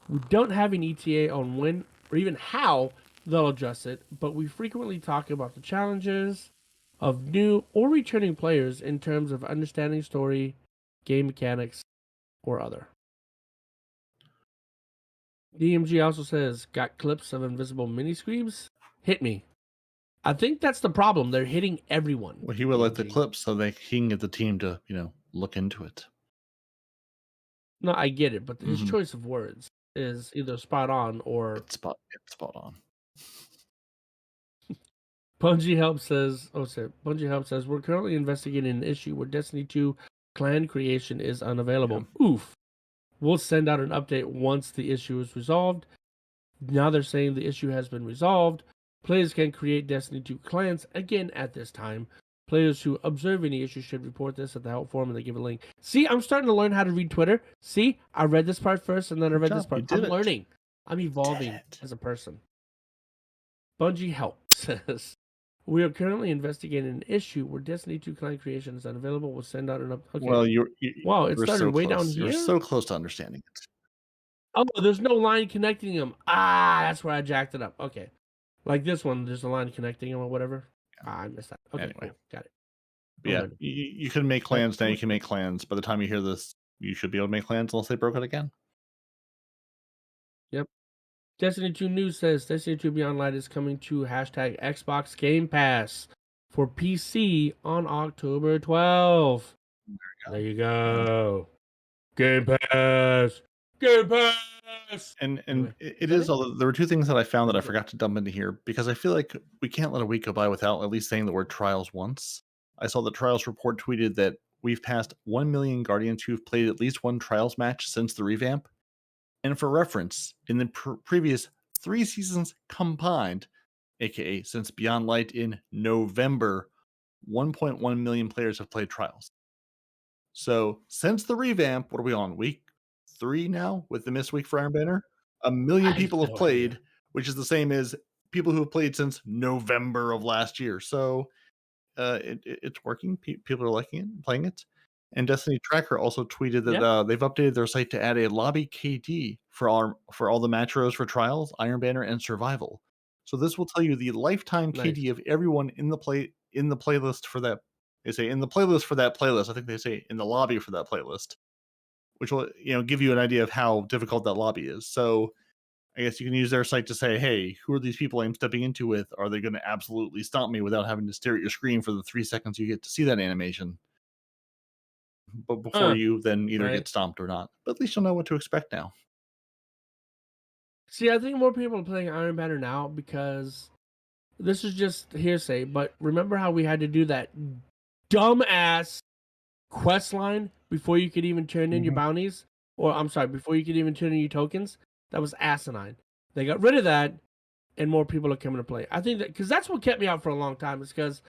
We don't have an ETA on when or even how they'll address it, but we frequently talk about the challenges of new or returning players in terms of understanding story, game mechanics, or other. DMG also says, got clips of invisible mini-screams? Hit me. I think that's the problem. They're hitting everyone. Well, he would like the clips so he can get the team to, look into it. No, I get it, but his choice of words is either spot on or... It's spot on. Bungie Help says, we're currently investigating an issue where Destiny 2 clan creation is unavailable. Yeah. Oof. We'll send out an update once the issue is resolved. Now they're saying the issue has been resolved. Players can create Destiny 2 clans again at this time. Players who observe any issue should report this at the help forum and they give a link. See, I'm starting to learn how to read Twitter. See, I read this part first and then I read this part. I'm learning. I'm evolving as a person. Bungie Help says, we are currently investigating an issue where Destiny 2 clan creation is unavailable. We'll send out an update. Okay. Well, wow, it started way down here. You're so close to understanding it. Oh, there's no line connecting them. That's where I jacked it up. Okay. Like this one, there's a line connecting them or whatever. I missed that. Okay, anyway. Got it. Yeah, you can make clans now. You can make clans. By the time you hear this, you should be able to make clans unless they broke it again. Yep. Destiny 2 News says Destiny 2 Beyond Light is coming to #Xbox Game Pass for PC on October 12th. There you go. Game Pass. Game Pass. And anyway, it is. There were two things that I found that I forgot to dump into here because I feel like we can't let a week go by without at least saying the word trials once. I saw the Trials report tweeted that we've passed 1 million Guardians who've played at least one Trials match since the revamp. And for reference, in the previous 3 seasons combined, aka since Beyond Light in November, 1.1 million players have played Trials. So since the revamp, what are we on? Week 3 now with the missed week for Iron Banner? 1 million people have played, which is the same as people who have played since November of last year. So it's working. People are liking it, playing it. And Destiny Tracker also tweeted that they've updated their site to add a lobby KD for all the match rows for Trials, Iron Banner, and Survival. So this will tell you the lifetime KD of everyone in the playlist for that. They say in the playlist for that playlist. I think they say in the lobby for that playlist, which will give you an idea of how difficult that lobby is. So I guess you can use their site to say, hey, who are these people I'm stepping into with? Are they going to absolutely stomp me without having to stare at your screen for the 3 seconds you get to see that animation? But before you then either get stomped or not. But at least you'll know what to expect now. See, I think more people are playing Iron Banner now because this is just hearsay, but remember how we had to do that dumbass quest line before you could even turn in your bounties? Or, I'm sorry, before you could even turn in your tokens? That was asinine. They got rid of that, and more people are coming to play. I think that, because that's what kept me out for a long time, is because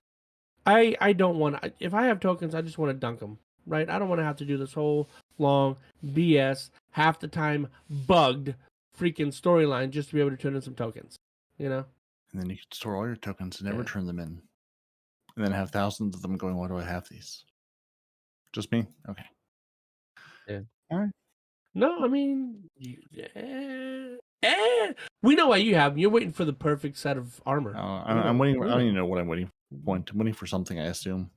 I don't want to, if I have tokens, I just want to dunk them, right? I don't want to have to do this whole long BS, half the time bugged freaking storyline just to be able to turn in some tokens, you know? And then you could store all your tokens and never Yeah. turn them in. And then have thousands of them going, why do I have these? Just me? Okay. Yeah. All right. No, I mean, we know why you have them. You're waiting for the perfect set of armor. I'm waiting. We I don't know. even know what I'm waiting for. I'm waiting for something, I assume.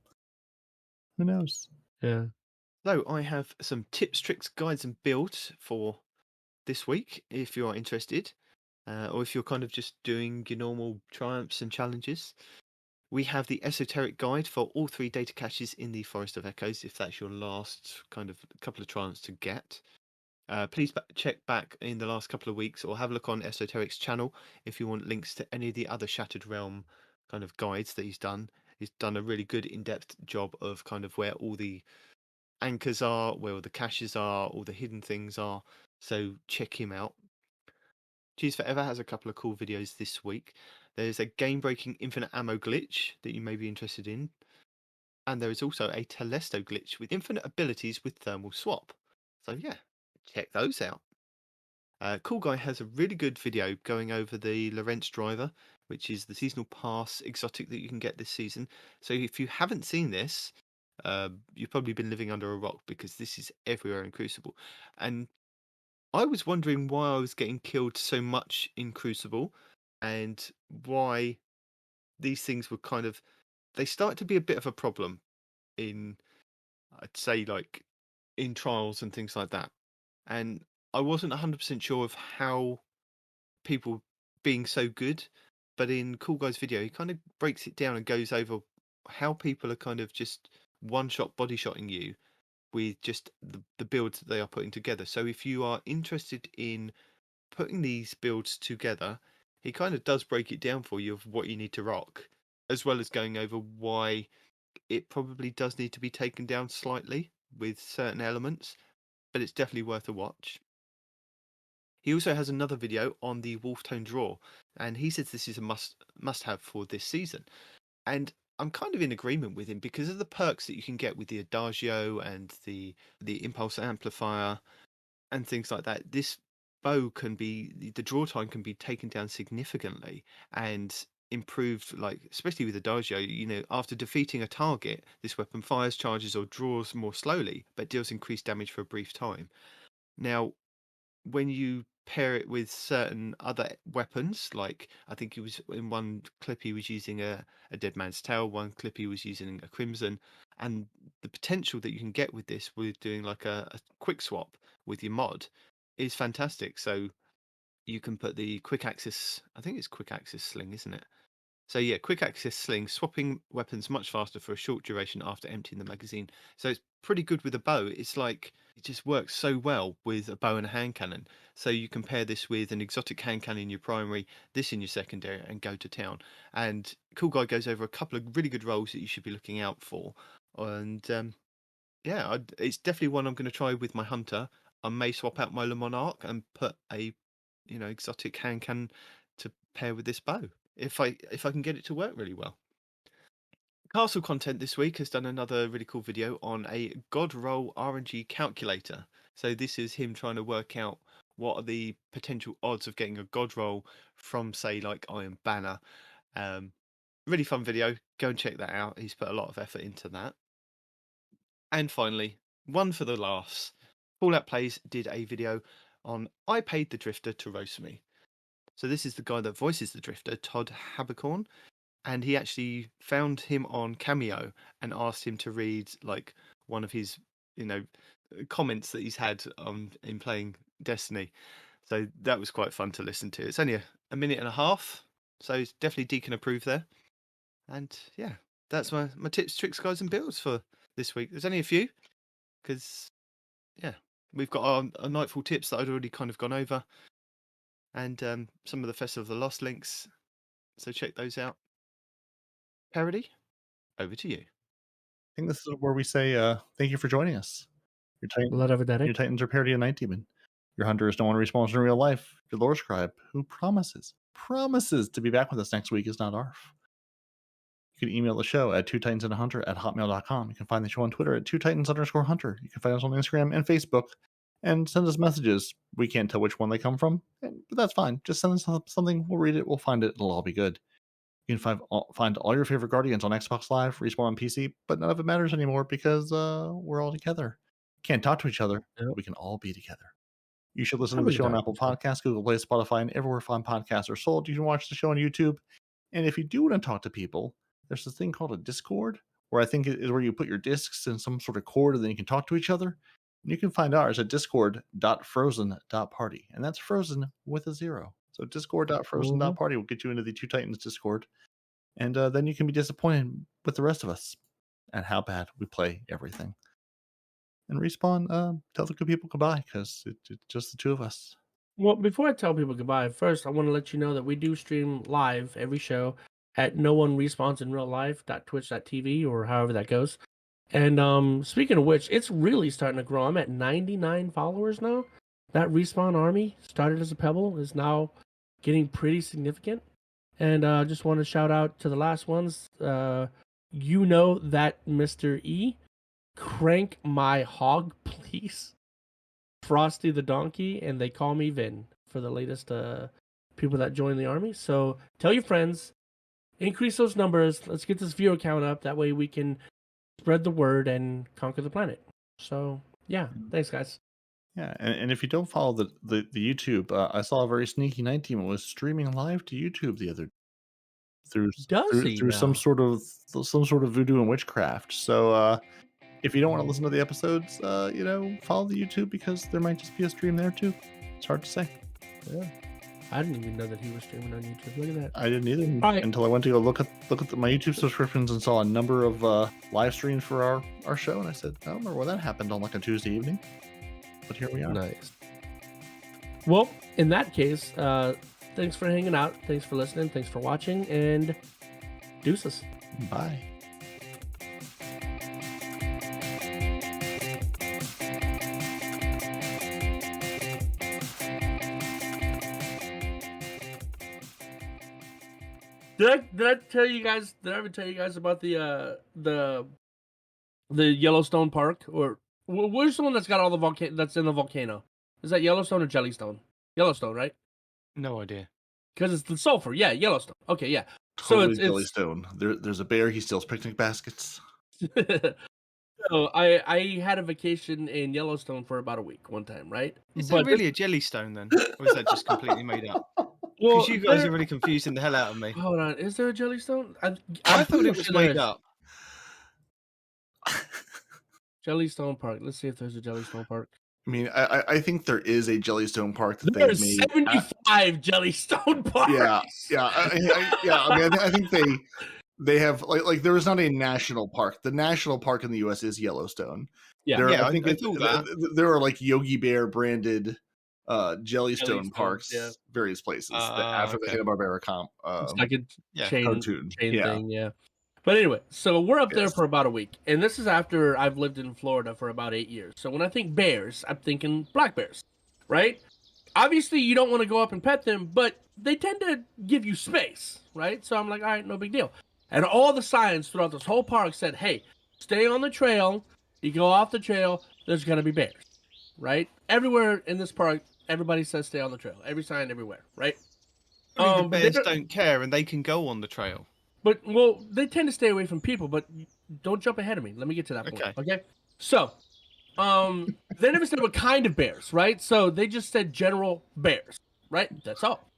Who knows? Yeah. So I have some tips, tricks, guides, and builds for this week if you are interested, or if you're kind of just doing your normal triumphs and challenges. We have the esoteric guide for all 3 data caches in the Forest of Echoes, if that's your last kind of couple of triumphs to get. Please check back in the last couple of weeks or have a look on Esoteric's channel if you want links to any of the other Shattered Realm kind of guides that he's done. He's done a really good in-depth job of kind of where all the anchors are, where all the caches are, all the hidden things are. So check him out. Cheese Forever has a couple of cool videos this week. There's a game-breaking infinite ammo glitch that you may be interested in. And there is also a Telesto glitch with infinite abilities with thermal swap. So yeah, check those out. Cool Guy has a really good video going over the Lorentz driver, which is the seasonal pass exotic that you can get this season. So if you haven't seen this, you've probably been living under a rock because this is everywhere in Crucible. And I was wondering why I was getting killed so much in Crucible and why these things were kind of, they start to be a bit of a problem in, I'd say, like in trials and things like that. And I wasn't 100% sure of how people being so good, but in Cool Guy's video, he kind of breaks it down and goes over how people are kind of just one-shot body shotting you with just the builds that they are putting together. So if you are interested in putting these builds together, he kind of does break it down for you of what you need to rock, as well as going over why it probably does need to be taken down slightly with certain elements, but it's definitely worth a watch. He also has another video on the Wolftone Draw, and he says this is a must have for this season. And I'm kind of in agreement with him because of the perks that you can get with the Adagio and the Impulse Amplifier and things like that. This bow can be, the draw time can be taken down significantly and improved, like especially with Adagio, you know, after defeating a target, this weapon fires, charges, or draws more slowly, but deals increased damage for a brief time. Now, when you pair it with certain other weapons, like I think he was in one clip he was using a dead man's tail, one clip he was using a crimson, and the potential that you can get with this with doing like a quick swap with your mod is fantastic. So you can put the quick access, I think it's quick access sling, isn't it? So yeah, quick access sling, swapping weapons much faster for a short duration after emptying the magazine. So it's pretty good with a bow. It's like it just works so well with a bow and a hand cannon. So you compare this with an exotic hand cannon in your primary, this in your secondary, and go to town. And Cool Guy goes over a couple of really good roles that you should be looking out for. And yeah, it's definitely one I'm going to try with my hunter. I may swap out my Le Monarch and put a, you know, exotic hand cannon to pair with this bow if I can get it to work really well. Castle Content this week has done another really cool video on a God Roll RNG calculator. So this is him trying to work out what are the potential odds of getting a God Roll from, say, like Iron Banner. Really fun video. Go and check that out. He's put a lot of effort into that. And finally, one for the laughs. Fallout Plays did a video on I Paid the Drifter to Roast Me. So this is the guy that voices the Drifter, Todd Habercorn, and he actually found him on Cameo and asked him to read like one of his, you know, comments that he's had in playing Destiny. So that was quite fun to listen to. It's only a minute and a half, so it's definitely Deacon approved there. And yeah, that's my tips, tricks, guides, and builds for this week. There's only a few because yeah, we've got our Nightfall tips that I'd already kind of gone over, and some of the Festival of the Lost links. So check those out. Peroty, over to you. I think this is where we say thank you for joining us. Your Titans are Peroty and Nitedemon. Your hunter is no one responds in real life. Your lore scribe, who promises to be back with us next week, is NotArf. You can email the show at twotitansandahunter@hotmail.com. You can find the show on Twitter at twotitans_hunter. You can find us on Instagram and Facebook and send us messages. We can't tell which one they come from, but that's fine. Just send us something. We'll read it. We'll find it. It'll all be good. You can find all your favorite Guardians on Xbox Live, Respawn on PC, but none of it matters anymore because we're all together. Can't talk to each other. But we can all be together. You should listen to the show on Apple Podcasts, Google Play, Spotify, and everywhere fine podcasts are sold. You can watch the show on YouTube. And if you do want to talk to people, there's this thing called a Discord, where I think it is where you put your discs in some sort of cord and then you can talk to each other. And you can find ours at discord.frozen.party. And that's frozen with a 0. So discord.frozen.party will get you into the Two Titans Discord. And then you can be disappointed with the rest of us and how bad we play everything. And Respawn, tell the good people goodbye, because it's just the two of us. Well, before I tell people goodbye, first I want to let you know that we do stream live every show at No One Respawns in Real Life.twitch.tv or however that goes. And speaking of which, it's really starting to grow. I'm at 99 followers now. That Respawn army started as a pebble is now getting pretty significant. And just want to shout out to the last ones. That Mr. E. Crank my hog, please. Frosty the donkey, and they call me Vin for the latest people that join the army. So tell your friends, increase those numbers. Let's get this viewer count up. That way we can spread the word and conquer the planet. So yeah, thanks guys. Yeah, and if you don't follow the YouTube, I saw a very sneaky Nitedemon was streaming live to YouTube the other through some sort of voodoo and witchcraft. So if you don't want to listen to the episodes, follow the YouTube, because there might just be a stream there too. It's hard to say. Yeah, I didn't even know that he was streaming on YouTube. Look at that. I didn't either until I went to go look at my YouTube subscriptions and saw a number of live streams for our show, and I said, I don't remember when that happened on like a Tuesday evening, but here we are. Nice. Well, in that case, thanks for hanging out. Thanks for listening. Thanks for watching, and deuces. Bye. Did I tell you guys? Did I ever tell you guys about the Yellowstone Park, or where's the one that's got all the that's in the volcano? Is that Yellowstone or Jellystone? Yellowstone, right? No idea. Because it's the sulfur. Yeah, Yellowstone. Okay, yeah. Totally so it's Jellystone. There's a bear. He steals picnic baskets. So I had a vacation in Yellowstone for about a week one time, right? Is that really a Jellystone then, or is that just completely made up? Because you guys are really confusing the hell out of me. Hold on, is there a Jellystone? I thought it was made up. Jellystone Park. Let's see if there's a Jellystone Park. I mean, I think there is a Jellystone Park that There's they've made. 75 Jellystone Parks. Yeah. I mean, I think they have like there is not a national park. The national park in the U.S. is Yellowstone. I think there are like Yogi Bear branded Jellystone parks, various places after the Hanna-Barbera it's like a cartoon thing, yeah. But anyway, so we're up there for about a week, and this is after I've lived in Florida for about 8 years. So when I think bears, I'm thinking black bears, right? Obviously, you don't want to go up and pet them, but they tend to give you space, right? So I'm like, all right, no big deal. And all the signs throughout this whole park said, hey, stay on the trail. You go off the trail, there's going to be bears, right? Everywhere in this park, everybody says stay on the trail. Every sign everywhere, right? I mean, the bears don't care, and they can go on the trail. But, well, they tend to stay away from people, but don't jump ahead of me. Let me get to that point, okay? So, they never said what kind of bears, right? So they just said general bears, right? That's all.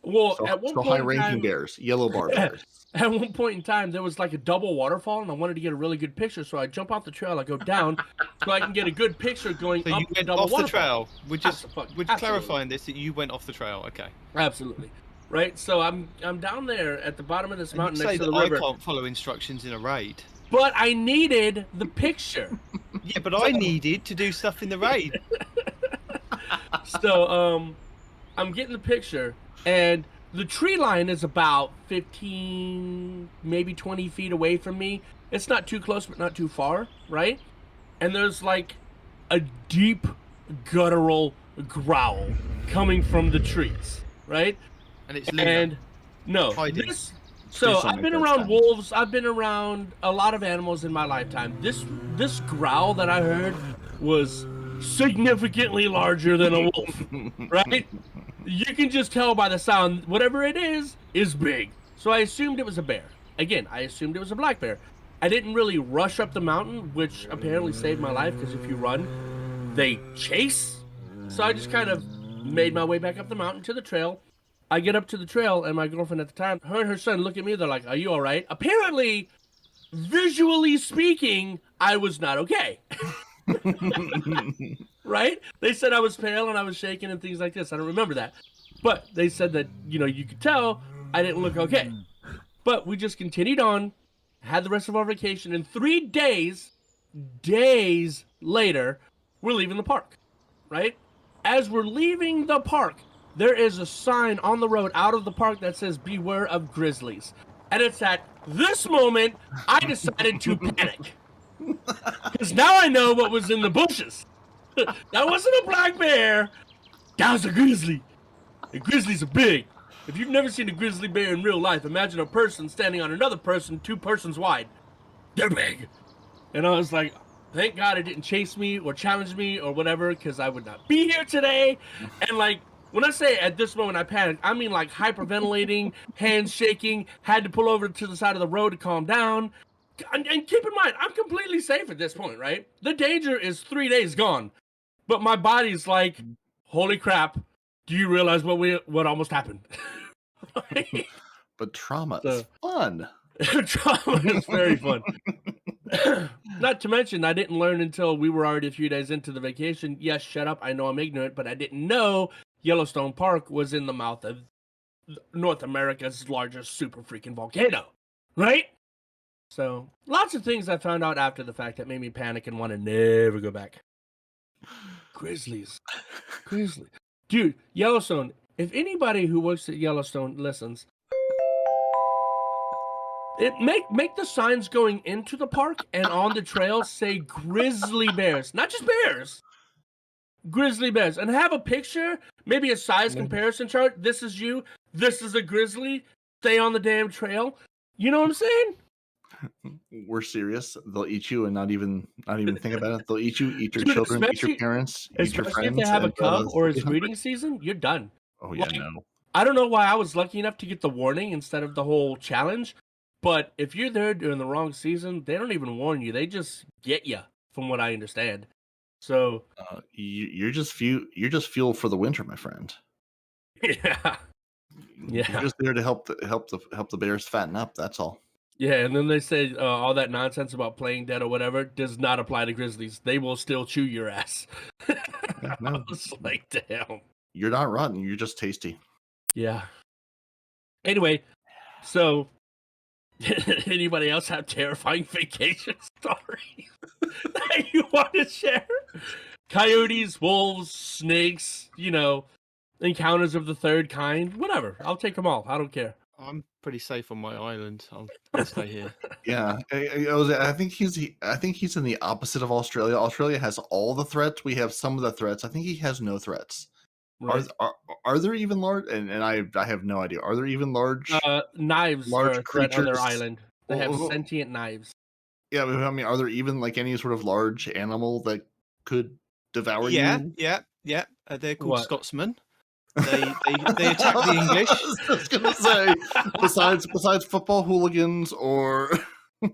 Well, at one point high-ranking bears, yellow bar bears. At one point in time, there was like a double waterfall, and I wanted to get a really good picture, so I jump off the trail, I go down, so I can get a good picture going so up the double waterfall. The trail. We're clarifying this, that you went off the trail, okay. Absolutely. Right, so I'm down there at the bottom of this mountain next to the river. I can't follow instructions in a raid. But I needed the picture. Yeah, but I needed to do stuff in the raid. So, I'm getting the picture, and the tree line is about 15, maybe 20 feet away from me. It's not too close, but not too far, right? And there's like a deep guttural growl coming from the trees, right? And it's Luna. And no, Hiding. so Please don't I've make been that around sound. wolves. I've been around a lot of animals in my lifetime. This growl that I heard was significantly larger than a wolf, right? You can just tell by the sound, whatever it is big. So I assumed it was a bear. Again, I assumed it was a black bear. I didn't really rush up the mountain, which apparently saved my life, because if you run, they chase. So I just kind of made my way back up the mountain to the trail. I get up to the trail, and my girlfriend at the time, her and her son look at me, they're like, "Are you all right?" Apparently, visually speaking, I was not okay. Right? They said I was pale and I was shaking and things like this. I don't remember that. But they said that, you could tell I didn't look okay. But we just continued on, had the rest of our vacation, and 3 days later, we're leaving the park, right? As we're leaving the park, there is a sign on the road out of the park that says, "Beware of grizzlies." And it's at this moment I decided to panic. Because now I know what was in the bushes. That wasn't a black bear. That was a grizzly. And grizzlies are big. If you've never seen a grizzly bear in real life, imagine a person standing on another person 2 persons wide. They're big. And I was like, thank God it didn't chase me or challenge me or whatever, because I would not be here today. And like, when I say at this moment I panicked, I mean like hyperventilating, hands shaking, had to pull over to the side of the road to calm down. And keep in mind, I'm completely safe at this point, right? The danger is 3 days gone. But my body's like, holy crap, do you realize what almost happened? Right? But trauma is fun. Trauma is very fun. Not to mention, I didn't learn until we were already a few days into the vacation. Yes, shut up, I know I'm ignorant, but I didn't know Yellowstone Park was in the mouth of North America's largest super freaking volcano, right? So, lots of things I found out after the fact that made me panic and want to never go back. Grizzlies. Dude, Yellowstone. If anybody who works at Yellowstone listens, make the signs going into the park and on the trail say grizzly bears. Not just bears. Grizzly bears. And have a picture, maybe a size comparison chart. This is you. This is a grizzly. Stay on the damn trail. You know what I'm saying? We're serious. They'll eat you and not even think about it. They'll eat you, eat your Dude, children, eat your parents, eat your Especially friends. if they have a and, cub or it's they'll be breeding hungry. season, you're done. Oh yeah, Like, no. I don't know why I was lucky enough to get the warning instead of the whole challenge, but if you're there during the wrong season, they don't even warn you. They just get you, from what I understand. So You're just fuel for the winter, my friend. yeah, You're just there to help the bears fatten up. That's all. yeah. And then they say all that nonsense about playing dead or whatever does not apply to grizzlies. They will still chew your ass. Yeah, no. I was like, damn. You're not rotten. You're just tasty. Yeah. Anyway, so anybody else have terrifying vacation stories that you want to share? Coyotes, wolves, snakes, encounters of the third kind, whatever. I'll take them all. I don't care. I'm pretty safe on my island. I'll stay here. Yeah, I think he's in the opposite of Australia. Australia has all the threats. We have some of the threats. I think he has no threats. Right? Are there even large? And I have no idea. Are there even large? Knives large are a threat on their creatures? island. They have Well, sentient knives. Yeah, but I mean, are there even like any sort of large animal that could devour Yeah. you? They're called What? Scotsmen. They attack the English. I was just gonna say, besides football hooligans or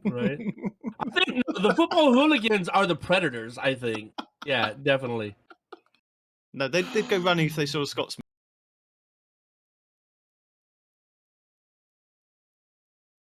Right? I think the football hooligans are the predators, I think. Yeah, definitely. No, they'd go running if they saw a Scotsman.